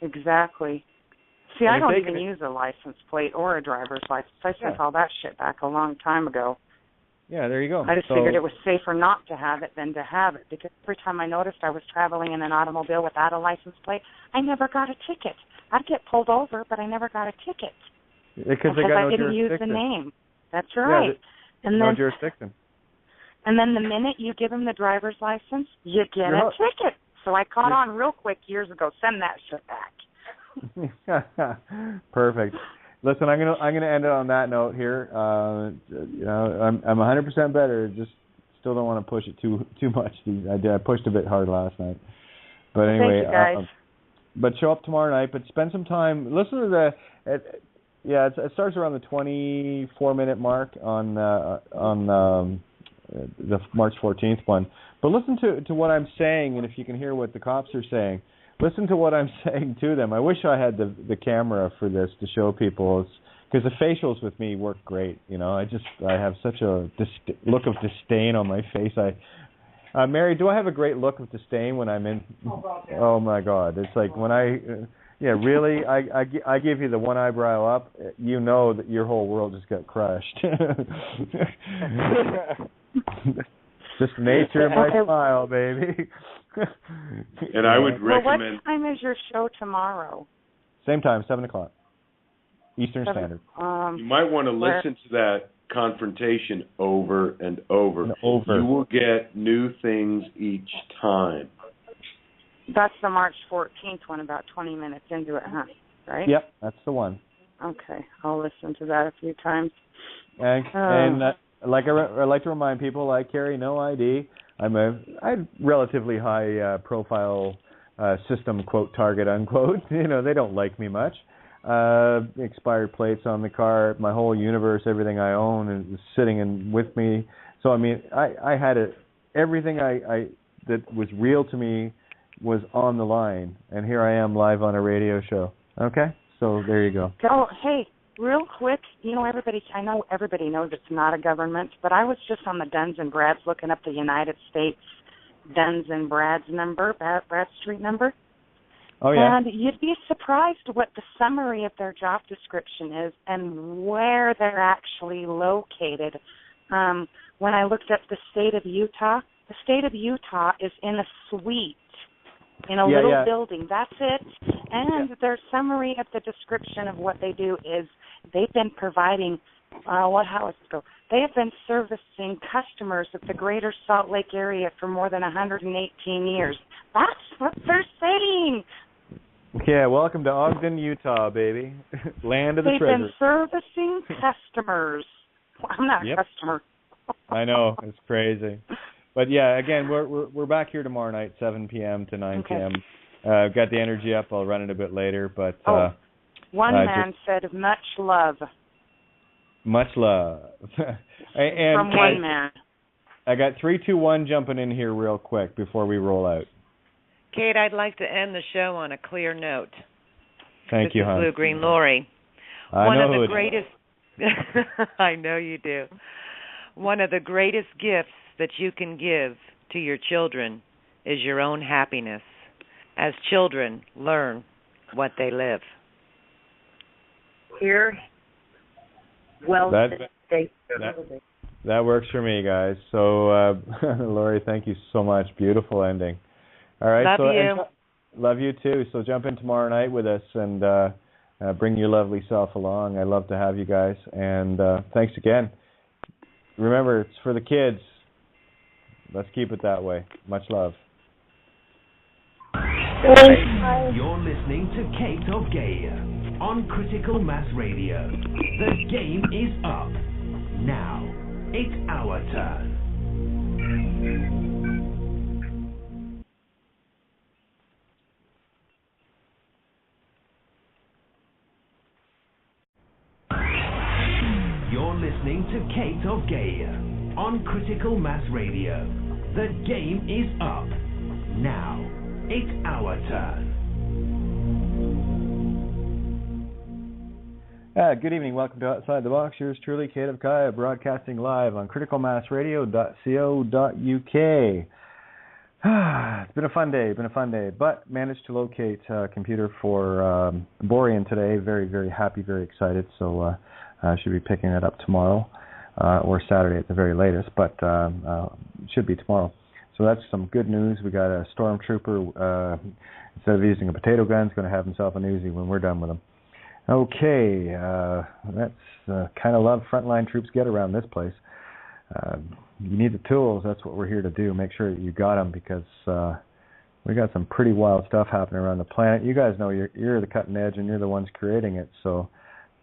Exactly. See, I don't even use a license plate or a driver's license. I sent all that shit back a long time ago. Yeah, there you go. I just figured it was safer not to have it than to have it, because every time I noticed I was traveling in an automobile without a license plate, I never got a ticket. I'd get pulled over, but I never got a ticket. Because I didn't use the name. That's right. Yeah, no jurisdiction. And then the minute you give them the driver's license, you get a ticket. So I caught on real quick years ago. Send that shit back. Perfect. Listen, I'm gonna end it on that note here. I'm 100% better. Just still don't want to push it too much. I pushed a bit hard last night. But anyway, thank you guys. But show up tomorrow night. But spend some time. Listen to it starts around the 24-minute mark on the March 14th one. But listen to what I'm saying, and if you can hear what the cops are saying, listen to what I'm saying to them. I wish I had the camera for this to show people, because the facials with me work great. I have such a look of disdain on my face. Mary, do I have a great look of disdain when I'm in? Oh my God! It's like when really. I give you the one eyebrow up. You know that your whole world just got crushed. Just nature of my smile, baby. And I would recommend. Well, what time is your show tomorrow? Same time, 7:00 Eastern Standard. You might want to listen to that confrontation over and over. You will get new things each time. That's the March 14th one, about 20 minutes into it, huh? Right? Yep, that's the one. Okay, I'll listen to that a few times. And like I like to remind people, I carry no ID. I'm a relatively high profile system, quote, target, unquote. They don't like me much. Expired plates on the car. My whole universe, everything I own is sitting with me. So, I had it. Everything I that was real to me was on the line. And here I am live on a radio show. Okay? So there you go. So, hey, real quick, I know everybody knows it's not a government, but I was just on the Duns and Brads looking up the United States Duns and Brads number, Bradstreet number. Oh, yeah. And you'd be surprised what the summary of their job description is and where they're actually located. When I looked up the state of Utah is in a suite in a little building. That's it. And their summary of the description of what they do is they've been providing, how does it go? They have been servicing customers of the greater Salt Lake area for more than 118 years. That's what they're saying. Yeah, welcome to Ogden, Utah, baby. Land of the treasure. They've been servicing customers. I'm not a customer. I know, it's crazy. But yeah, again, we're back here tomorrow night, 7 p.m. to 9 p.m. I've got the energy up. I'll run it a bit later, but one man said much love. Much love. And from one man. I got 3-2-1 jumping in here real quick before we roll out. Kate, I'd like to end the show on a clear note. Thank you, hon. Blue Green Lori. I know of the greatest. I know you do. One of the greatest gifts that you can give to your children is your own happiness. As children learn what they live. Here. Well, that works for me, guys. So, Lori, thank you so much. Beautiful ending. All right. Love you. Love you too. So jump in tomorrow night with us and bring your lovely self along. I love to have you guys. And thanks again. Remember, it's for the kids. Let's keep it that way. Much love. You're listening to KaTes KoVe on Critical Mass Radio. The game is up. Now, it's our turn. You're listening to KaTes KoVe on Critical Mass Radio. The game is up. Now, it's our turn. Good evening. Welcome to Outside the Box. Yours truly, KaTes KoVe, broadcasting live on criticalmassradio.co.uk. It's been a fun day, but managed to locate a computer for Borean today. Very, very happy, very excited. So I should be picking it up tomorrow or Saturday at the very latest, but should be tomorrow. So that's some good news. We got a stormtrooper, instead of using a potato gun, is going to have himself an Uzi when we're done with him. Okay, that's the kind of love frontline troops get around this place. You need the tools. That's what we're here to do. Make sure that you got them because we got some pretty wild stuff happening around the planet. You guys know you're the cutting edge and you're the ones creating it. So,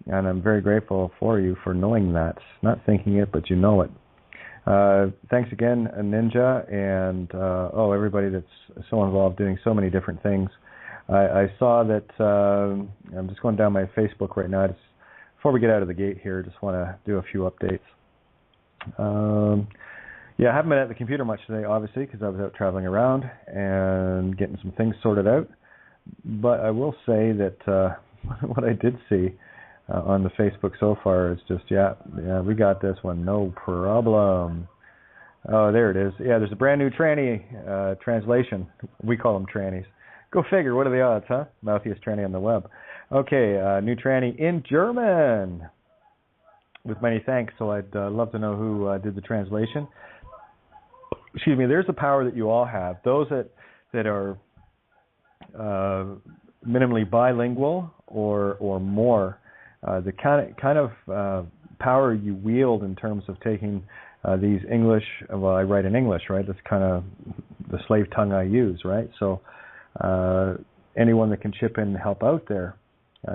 and I'm very grateful for you for knowing that. Not thinking it, but you know it. Thanks again, Ninja, and everybody that's so involved doing so many different things. I saw that I'm just going down my Facebook right now. Before we get out of the gate here, just want to do a few updates. I haven't been at the computer much today, obviously, because I was out traveling around and getting some things sorted out. But I will say that what I did see on the Facebook so far is just, we got this one, no problem. Oh, there it is. Yeah, there's a brand new tranny translation. We call them trannies. Go figure. What are the odds, huh? Mouthiest tranny on the web. Okay, new tranny in German. With many thanks. So I'd love to know who did the translation. Excuse me. There's the power that you all have. Those that are minimally bilingual or more. The kind of power you wield in terms of taking these English. Well, I write in English, right? That's kind of the slave tongue I use, right? So anyone that can chip in and help out there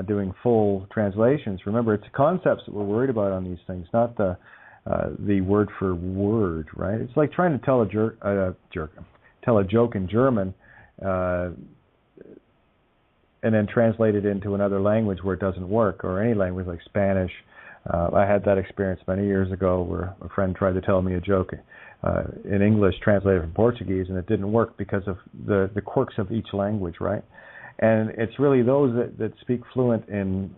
doing full translations. Remember, it's the concepts that we're worried about on these things, not the word for word, right? It's like trying to tell a joke in German and then translate it into another language where it doesn't work, or any language like Spanish. I had that experience many years ago where a friend tried to tell me a joke in English translated from Portuguese, and it didn't work because of the quirks of each language, right? And it's really those that speak fluent in,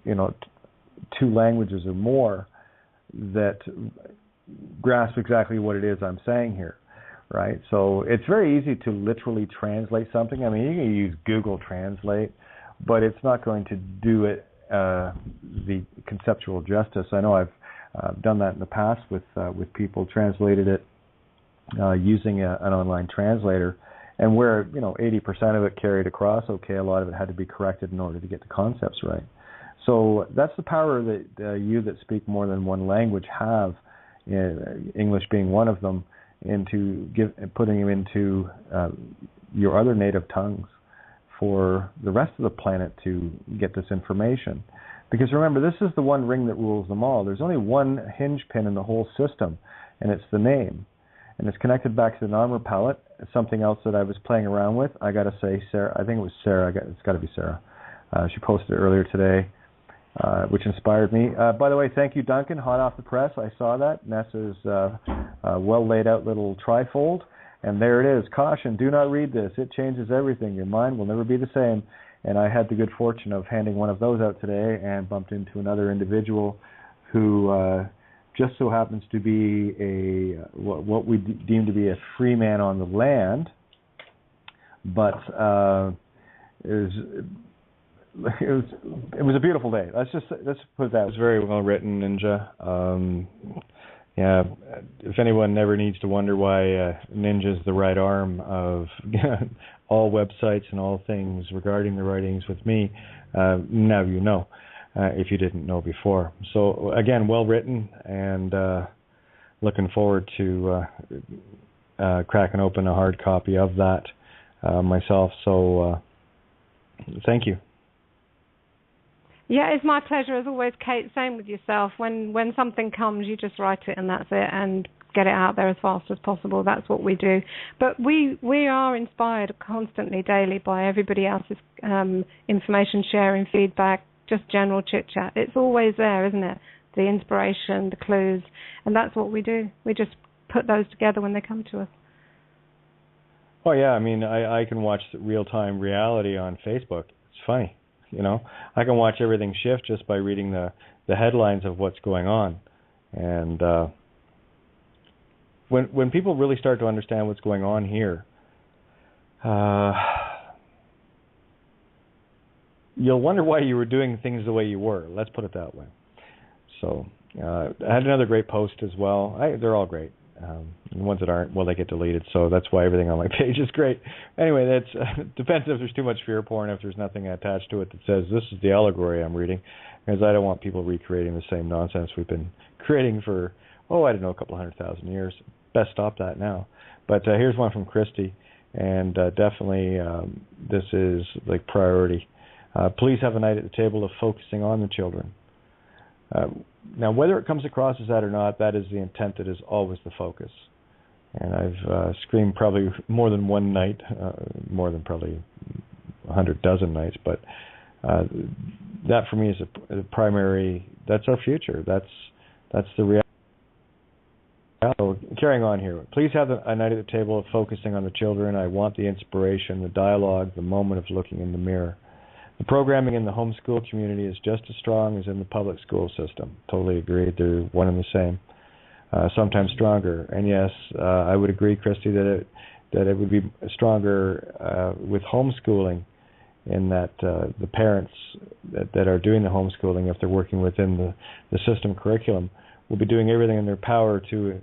two languages or more that grasp exactly what it is I'm saying here, right? So it's very easy to literally translate something. I mean, you can use Google Translate, but it's not going to do it the conceptual justice. I know I've done that in the past with people, translated it using an online translator, and where 80% of it carried across okay, a lot of it had to be corrected in order to get the concepts right. So that's the power that you that speak more than one language have, English being one of them, into putting them into your other native tongues for the rest of the planet to get this information. Because remember, this is the one ring that rules them all. There's only one hinge pin in the whole system, and it's the name. And it's connected back to the armor palette. It's something else that I was playing around with. I got to say, Sarah, I think it was Sarah. It's got to be Sarah. She posted it earlier today, which inspired me. By the way, thank you, Duncan. Hot off the press, I saw that. Nessa's well laid out little trifold. And there it is. Caution, do not read this. It changes everything. Your mind will never be the same. And I had the good fortune of handing one of those out today and bumped into another individual who just so happens to be what we deem to be a free man on the land, but it was a beautiful day. Let's put it that. It was very well written, Ninja. Yeah, if anyone never needs to wonder why Ninja's the right arm of all websites and all things regarding the writings with me, now you know. If you didn't know before. So again, well written, and looking forward to cracking open a hard copy of that myself. So thank you. Yeah, it's my pleasure as always, Kate. Same with yourself. When something comes, you just write it and that's it, and get it out there as fast as possible. That's what we do. But we are inspired constantly, daily, by everybody else's information sharing, feedback, just general chit-chat. It's always there, isn't it? The inspiration, the clues, and that's what we do. We just put those together when they come to us. Oh, yeah, I mean, I can watch real-time reality on Facebook. It's funny, I can watch everything shift just by reading the headlines of what's going on. And when people really start to understand what's going on here, you'll wonder why you were doing things the way you were. Let's put it that way. So I had another great post as well. They're all great. The ones that aren't, well, they get deleted. So that's why everything on my page is great. Anyway, that's depends if there's too much fear porn, if there's nothing attached to it that says this is the allegory I'm reading, because I don't want people recreating the same nonsense we've been creating for, a couple 100,000 years. Best stop that now. But here's one from Christy, and definitely this is like priority. Please have a night at the table of focusing on the children. Now, whether it comes across as that or not, that is the intent that is always the focus. And I've screamed probably more than one night, more than probably 100 dozen nights, but that for me is a primary, that's our future. That's the reality. So carrying on here, please have a night at the table of focusing on the children. I want the inspiration, the dialogue, the moment of looking in the mirror. The programming in the homeschool community is just as strong as in the public school system. Totally agreed. They're one and the same, sometimes stronger. And yes, I would agree, Christy, that it would be stronger with homeschooling, in that the parents that are doing the homeschooling, if they're working within the system curriculum, will be doing everything in their power to,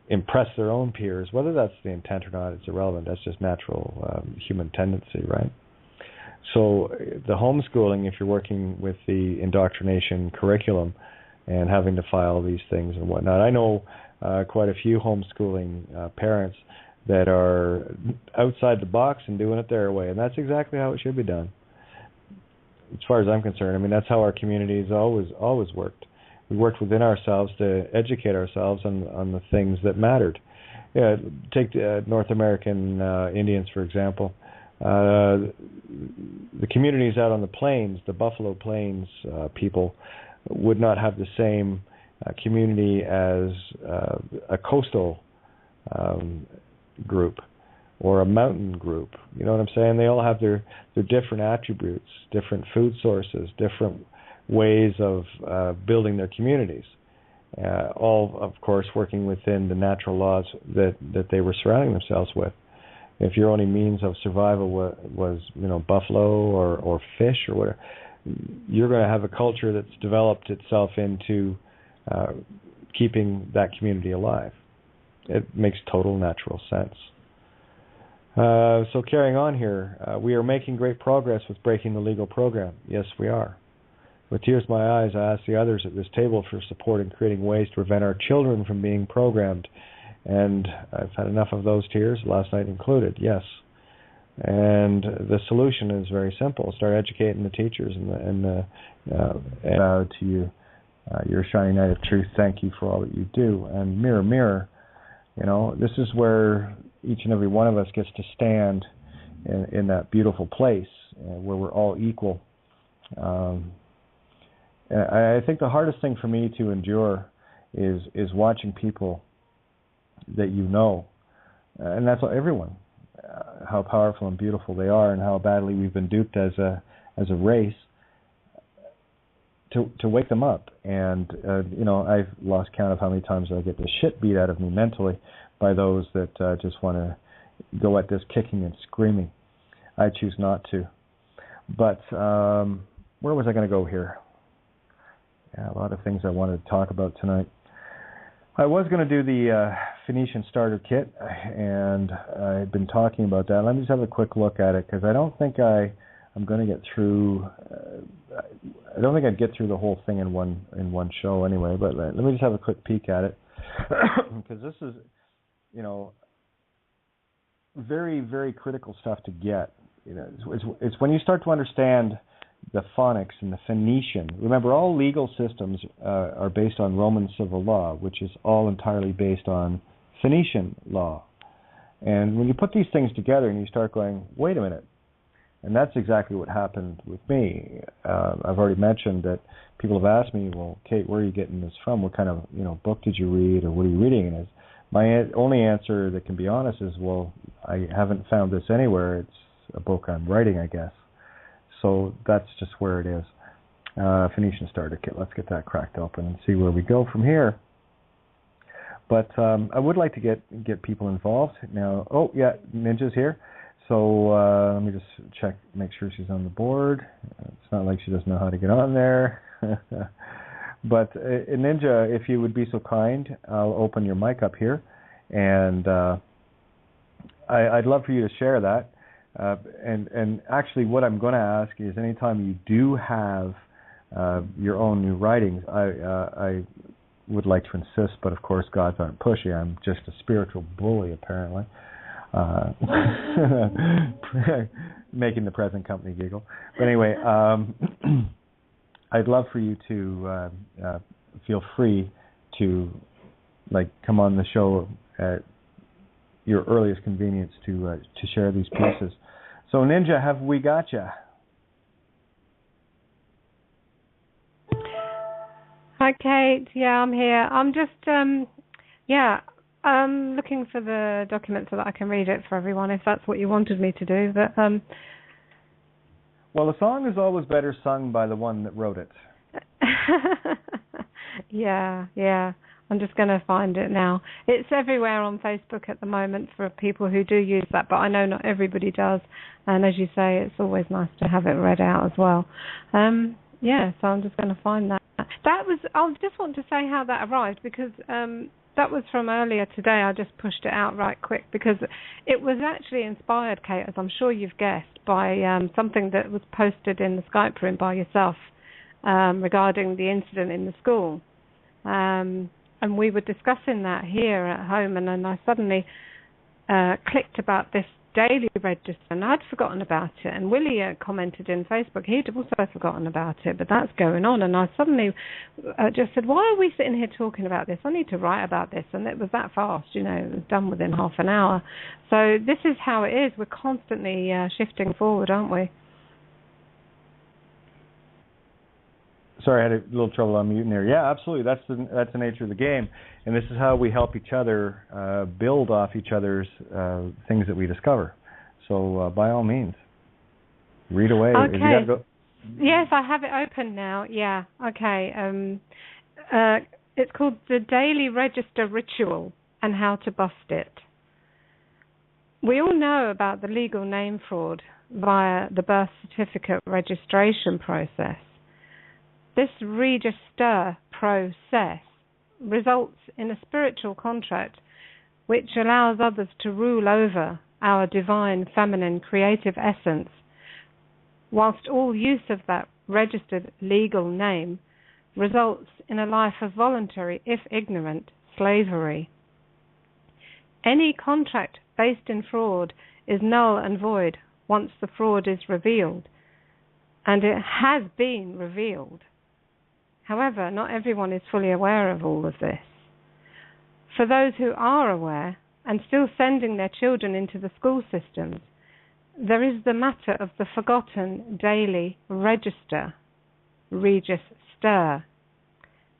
impress their own peers. Whether that's the intent or not, it's irrelevant. That's just natural human tendency, right? So the homeschooling, if you're working with the indoctrination curriculum and having to file these things and whatnot, I know quite a few homeschooling parents that are outside the box and doing it their way, and that's exactly how it should be done. as far as I'm concerned, I mean, that's how our communities always worked. We worked within ourselves to educate ourselves on the things that mattered. Yeah, take North American Indians, for example. The communities out on the plains, the Buffalo Plains people, would not have the same community as a coastal group or a mountain group. You know what I'm saying? They all have their different attributes, different food sources, different ways of building their communities. All, of course, working within the natural laws that they were surrounding themselves with. If your only means of survival was buffalo or fish or whatever, you're going to have a culture that's developed itself into keeping that community alive. It makes total natural sense. So carrying on here, we are making great progress with breaking the legal program. Yes, we are. With tears in my eyes, I ask the others at this table for support in creating ways to prevent our children from being programmed. And I've had enough of those tears, last night included, yes. And the solution is very simple. Start educating the teachers and to you, your shining light of truth. Thank you for all that you do. And mirror, mirror, this is where each and every one of us gets to stand in that beautiful place where we're all equal. I think the hardest thing for me to endure is watching people that and that's everyone, how powerful and beautiful they are, and how badly we've been duped as a race, to wake them up. And I've lost count of how many times I get the shit beat out of me mentally by those that just want to go at this kicking and screaming. I choose not to. But where was I going to go here? Yeah, a lot of things I wanted to talk about tonight. I was going to do the Phoenician starter kit, and I've been talking about that. Let me just have a quick look at it, because I don't think I'm going to get through. I don't think I'd get through the whole thing in one show anyway. But let me just have a quick peek at it, because this is, very, very critical stuff to get. It's when you start to understand the phonics and the Phoenician. Remember, all legal systems are based on Roman civil law, which is all entirely based on Phoenician law. And when you put these things together and you start going, wait a minute, and that's exactly what happened with me. I've already mentioned that people have asked me, well, Kate, where are you getting this from? What kind of book did you read, or what are you reading? And my only answer that can be honest is, well, I haven't found this anywhere. It's a book I'm writing, I guess. So that's just where it is. Phoenician starter kit. Let's get that cracked open and see where we go from here. But I would like to get people involved now. Oh yeah, Ninja's here. So let me just check, make sure she's on the board. It's not like she doesn't know how to get on there. But Ninja, if you would be so kind, I'll open your mic up here, and I'd love for you to share that. And actually, what I'm going to ask is, anytime you do have your own new writings, I would like to insist, but of course, gods aren't pushy. I'm just a spiritual bully, apparently, making the present company giggle. But anyway, I'd love for you to feel free to come on the show at your earliest convenience to share these pieces. So Ninja, have we got you? Hi Kate, yeah, I'm here. I'm just looking for the document so that I can read it for everyone, if that's what you wanted me to do. But well, a song is always better sung by the one that wrote it. Yeah. I'm just going to find it now. It's everywhere on Facebook at the moment for people who do use that, but I know not everybody does. And as you say, it's always nice to have it read out as well. So I'm just going to find that. I just want to say how that arrived, because that was from earlier today. I just pushed it out right quick because it was actually inspired, Kate, as I'm sure you've guessed, by something that was posted in the Skype room by yourself regarding the incident in the school. And we were discussing that here at home, and then I suddenly clicked about this daily register, and I'd forgotten about it. And Willie commented in Facebook, he'd also forgotten about it, but that's going on. And I suddenly just said, why are we sitting here talking about this? I need to write about this. And it was that fast, it was done within half an hour. So this is how it is. We're constantly shifting forward, aren't we? Sorry, I had a little trouble unmuting there. Yeah, absolutely. That's the nature of the game, and this is how we help each other build off each other's things that we discover. So by all means, read away. Okay. Yes, I have it open now. Yeah. Okay. It's called the Daily Register Ritual and How to Bust It. We all know about the legal name fraud via the birth certificate registration process. This register process results in a spiritual contract which allows others to rule over our divine, feminine, creative essence, whilst all use of that registered legal name results in a life of voluntary, if ignorant, slavery. Any contract based in fraud is null and void once the fraud is revealed, and it has been revealed. However, not everyone is fully aware of all of this. For those who are aware and still sending their children into the school systems, there is the matter of the forgotten daily register.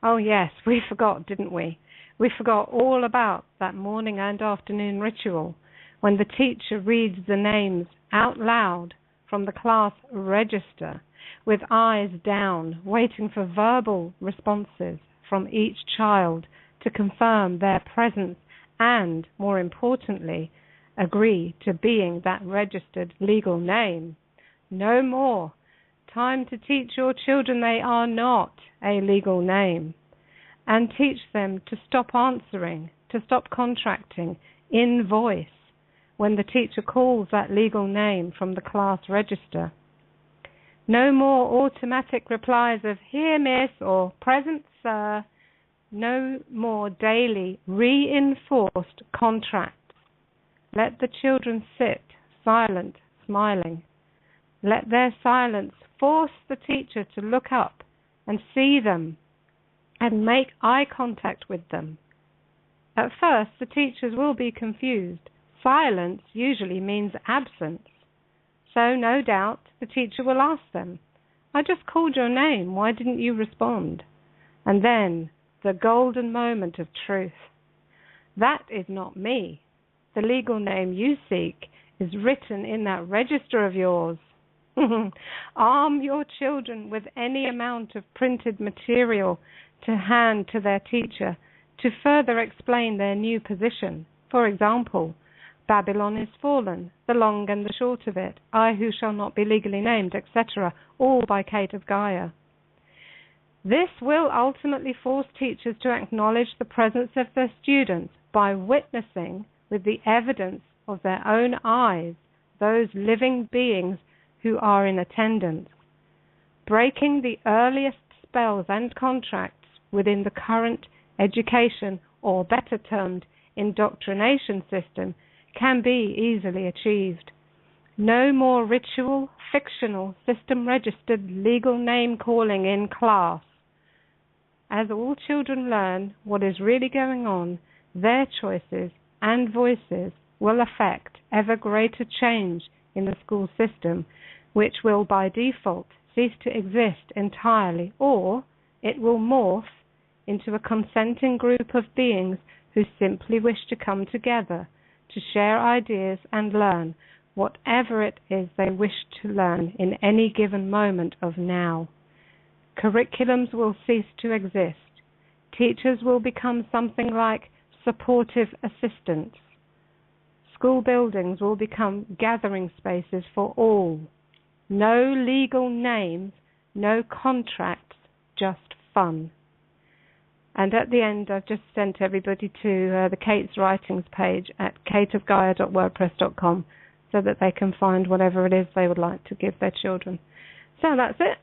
Oh yes, we forgot, didn't we? We forgot all about that morning and afternoon ritual when the teacher reads the names out loud from the class register, with eyes down, waiting for verbal responses from each child to confirm their presence and, more importantly, agree to being that registered legal name. No more. Time to teach your children they are not a legal name, and teach them to stop answering, to stop contracting in voice when the teacher calls that legal name from the class register. No more automatic replies of "Here, miss," or "Present, sir." No more daily reinforced contracts. Let the children sit, silent, smiling. Let their silence force the teacher to look up and see them and make eye contact with them. At first, the teachers will be confused. Silence usually means absence. So, no doubt, the teacher will ask them, "I just called your name. Why didn't you respond?" And then, the golden moment of truth. That is not me. The legal name you seek is written in that register of yours. Arm your children with any amount of printed material to hand to their teacher to further explain their new position. For example, Babylon is fallen, the long and the short of it, I who shall not be legally named, etc., all by Kate of Gaia. This will ultimately force teachers to acknowledge the presence of their students by witnessing with the evidence of their own eyes those living beings who are in attendance, breaking the earliest spells and contracts within the current education, or better termed indoctrination system, can be easily achieved. No more ritual, fictional, system-registered legal name calling in class. As all children learn what is really going on, their choices and voices will affect ever greater change in the school system, which will by default cease to exist entirely, or it will morph into a consenting group of beings who simply wish to come together to share ideas and learn whatever it is they wish to learn in any given moment of now. Curriculums will cease to exist. Teachers will become something like supportive assistants. School buildings will become gathering spaces for all. No legal names, no contracts, just fun. And at the end, I've just sent everybody to the Kate's Writings page at kateofgaia.wordpress.com so that they can find whatever it is they would like to give their children. So that's it.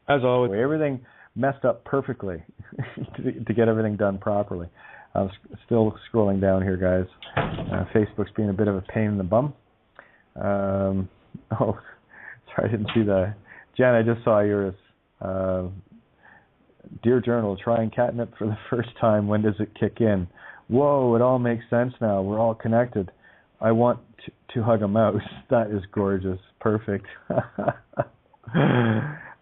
As always, everything messed up perfectly to get everything done properly. I'm still scrolling down here, guys. Facebook's being a bit of a pain in the bum. Oh, sorry, I didn't see that. Jen, I just saw yours. Dear Journal, trying catnip for the first time. When does it kick in? Whoa, it all makes sense now. We're all connected. I want to hug a mouse. That is gorgeous. Perfect.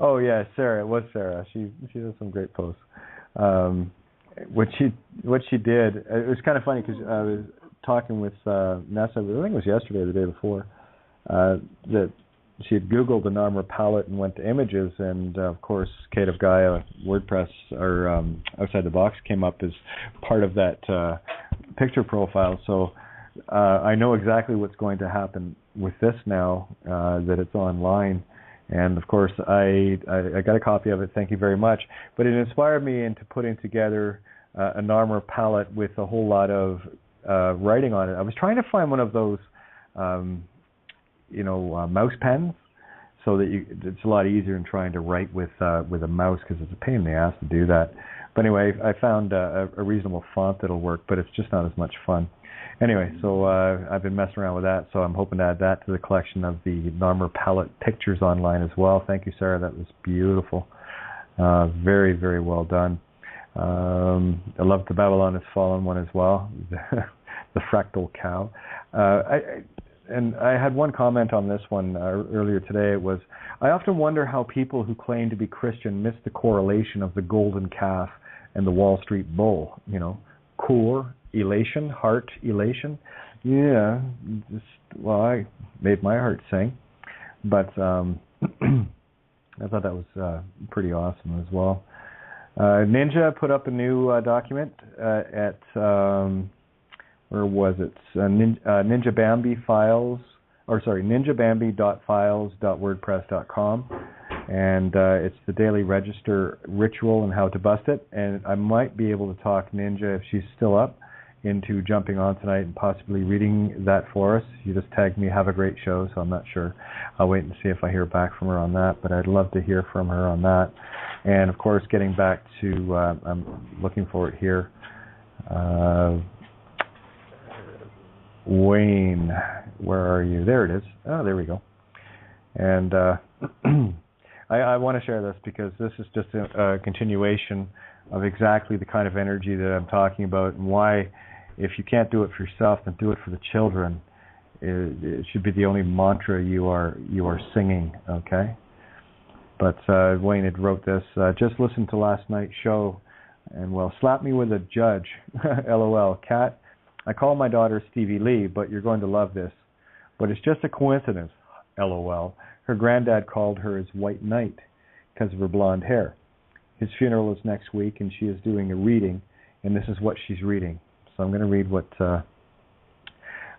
Oh, yeah, Sarah. It was Sarah. She does some great posts. What she did, it was kind of funny because I was talking with Nessa, I think it was yesterday or the day before, that she had Googled an armor palette and went to images, and of course, Kate of Gaia WordPress or Outside the Box came up as part of that picture profile. So I know exactly what's going to happen with this now that it's online. And of course, I got a copy of it. Thank you very much. But it inspired me into putting together an armor palette with a whole lot of writing on it. I was trying to find one of those. Mouse pens, so that it's a lot easier than trying to write with a mouse, because it's a pain in the ass to do that. But anyway, I found a reasonable font that'll work, but it's just not as much fun. Anyway, so I've been messing around with that, so I'm hoping to add that to the collection of the Narmer palette pictures online as well. Thank you, Sarah. That was beautiful. Very, very well done. I love the Babylon Has Fallen one as well, the fractal cow. And I had one comment on this one earlier today. It was, I often wonder how people who claim to be Christian miss the correlation of the golden calf and the Wall Street bull. Core, elation, heart, elation. Yeah, I made my heart sing. But I thought that was pretty awesome as well. Ninja put up a new document at... where was it? Ninja Bambi files, ninjabambi.files.wordpress.com, and it's the daily register ritual and how to bust it. And I might be able to talk Ninja, if she's still up, into jumping on tonight and possibly reading that for us. You just tagged me, have a great show, so I'm not sure. I'll wait and see if I hear back from her on that, but I'd love to hear from her on that. And of course, getting back to, I'm looking for it here, Wayne, where are you? There it is. Oh, there we go. And I want to share this because this is just a continuation of exactly the kind of energy that I'm talking about, and why, if you can't do it for yourself, then do it for the children. It should be the only mantra you are singing, okay? But Wayne had wrote this. Just listened to last night's show, and slap me with a judge. LOL. Kat, I call my daughter Stevie Lee, but you're going to love this. But it's just a coincidence, LOL. Her granddad called her his White Knight because of her blonde hair. His funeral is next week, and she is doing a reading, and this is what she's reading. So I'm going to read what...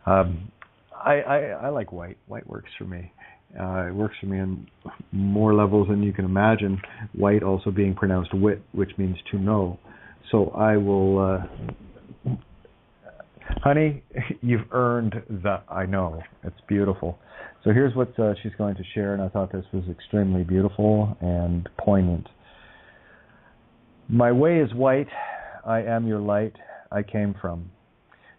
I like white. White works for me. It works for me on more levels than you can imagine. White also being pronounced wit, which means to know. So I will... honey, you've earned the I know. It's beautiful. So here's what she's going to share, and I thought this was extremely beautiful and poignant. My way is white. I am your light. I came from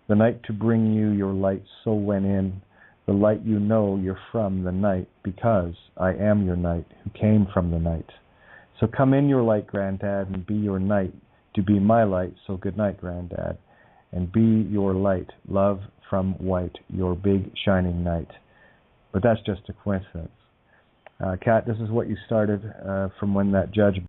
the night to bring you your light. So went in the light, you know you're from the night, because I am your night who came from the night. So come in your light, Granddad, and be your night to be my light. So good night, Granddad. And be your light, love from white, your big shining night. But that's just a coincidence. Kat, this is what you started from when that judge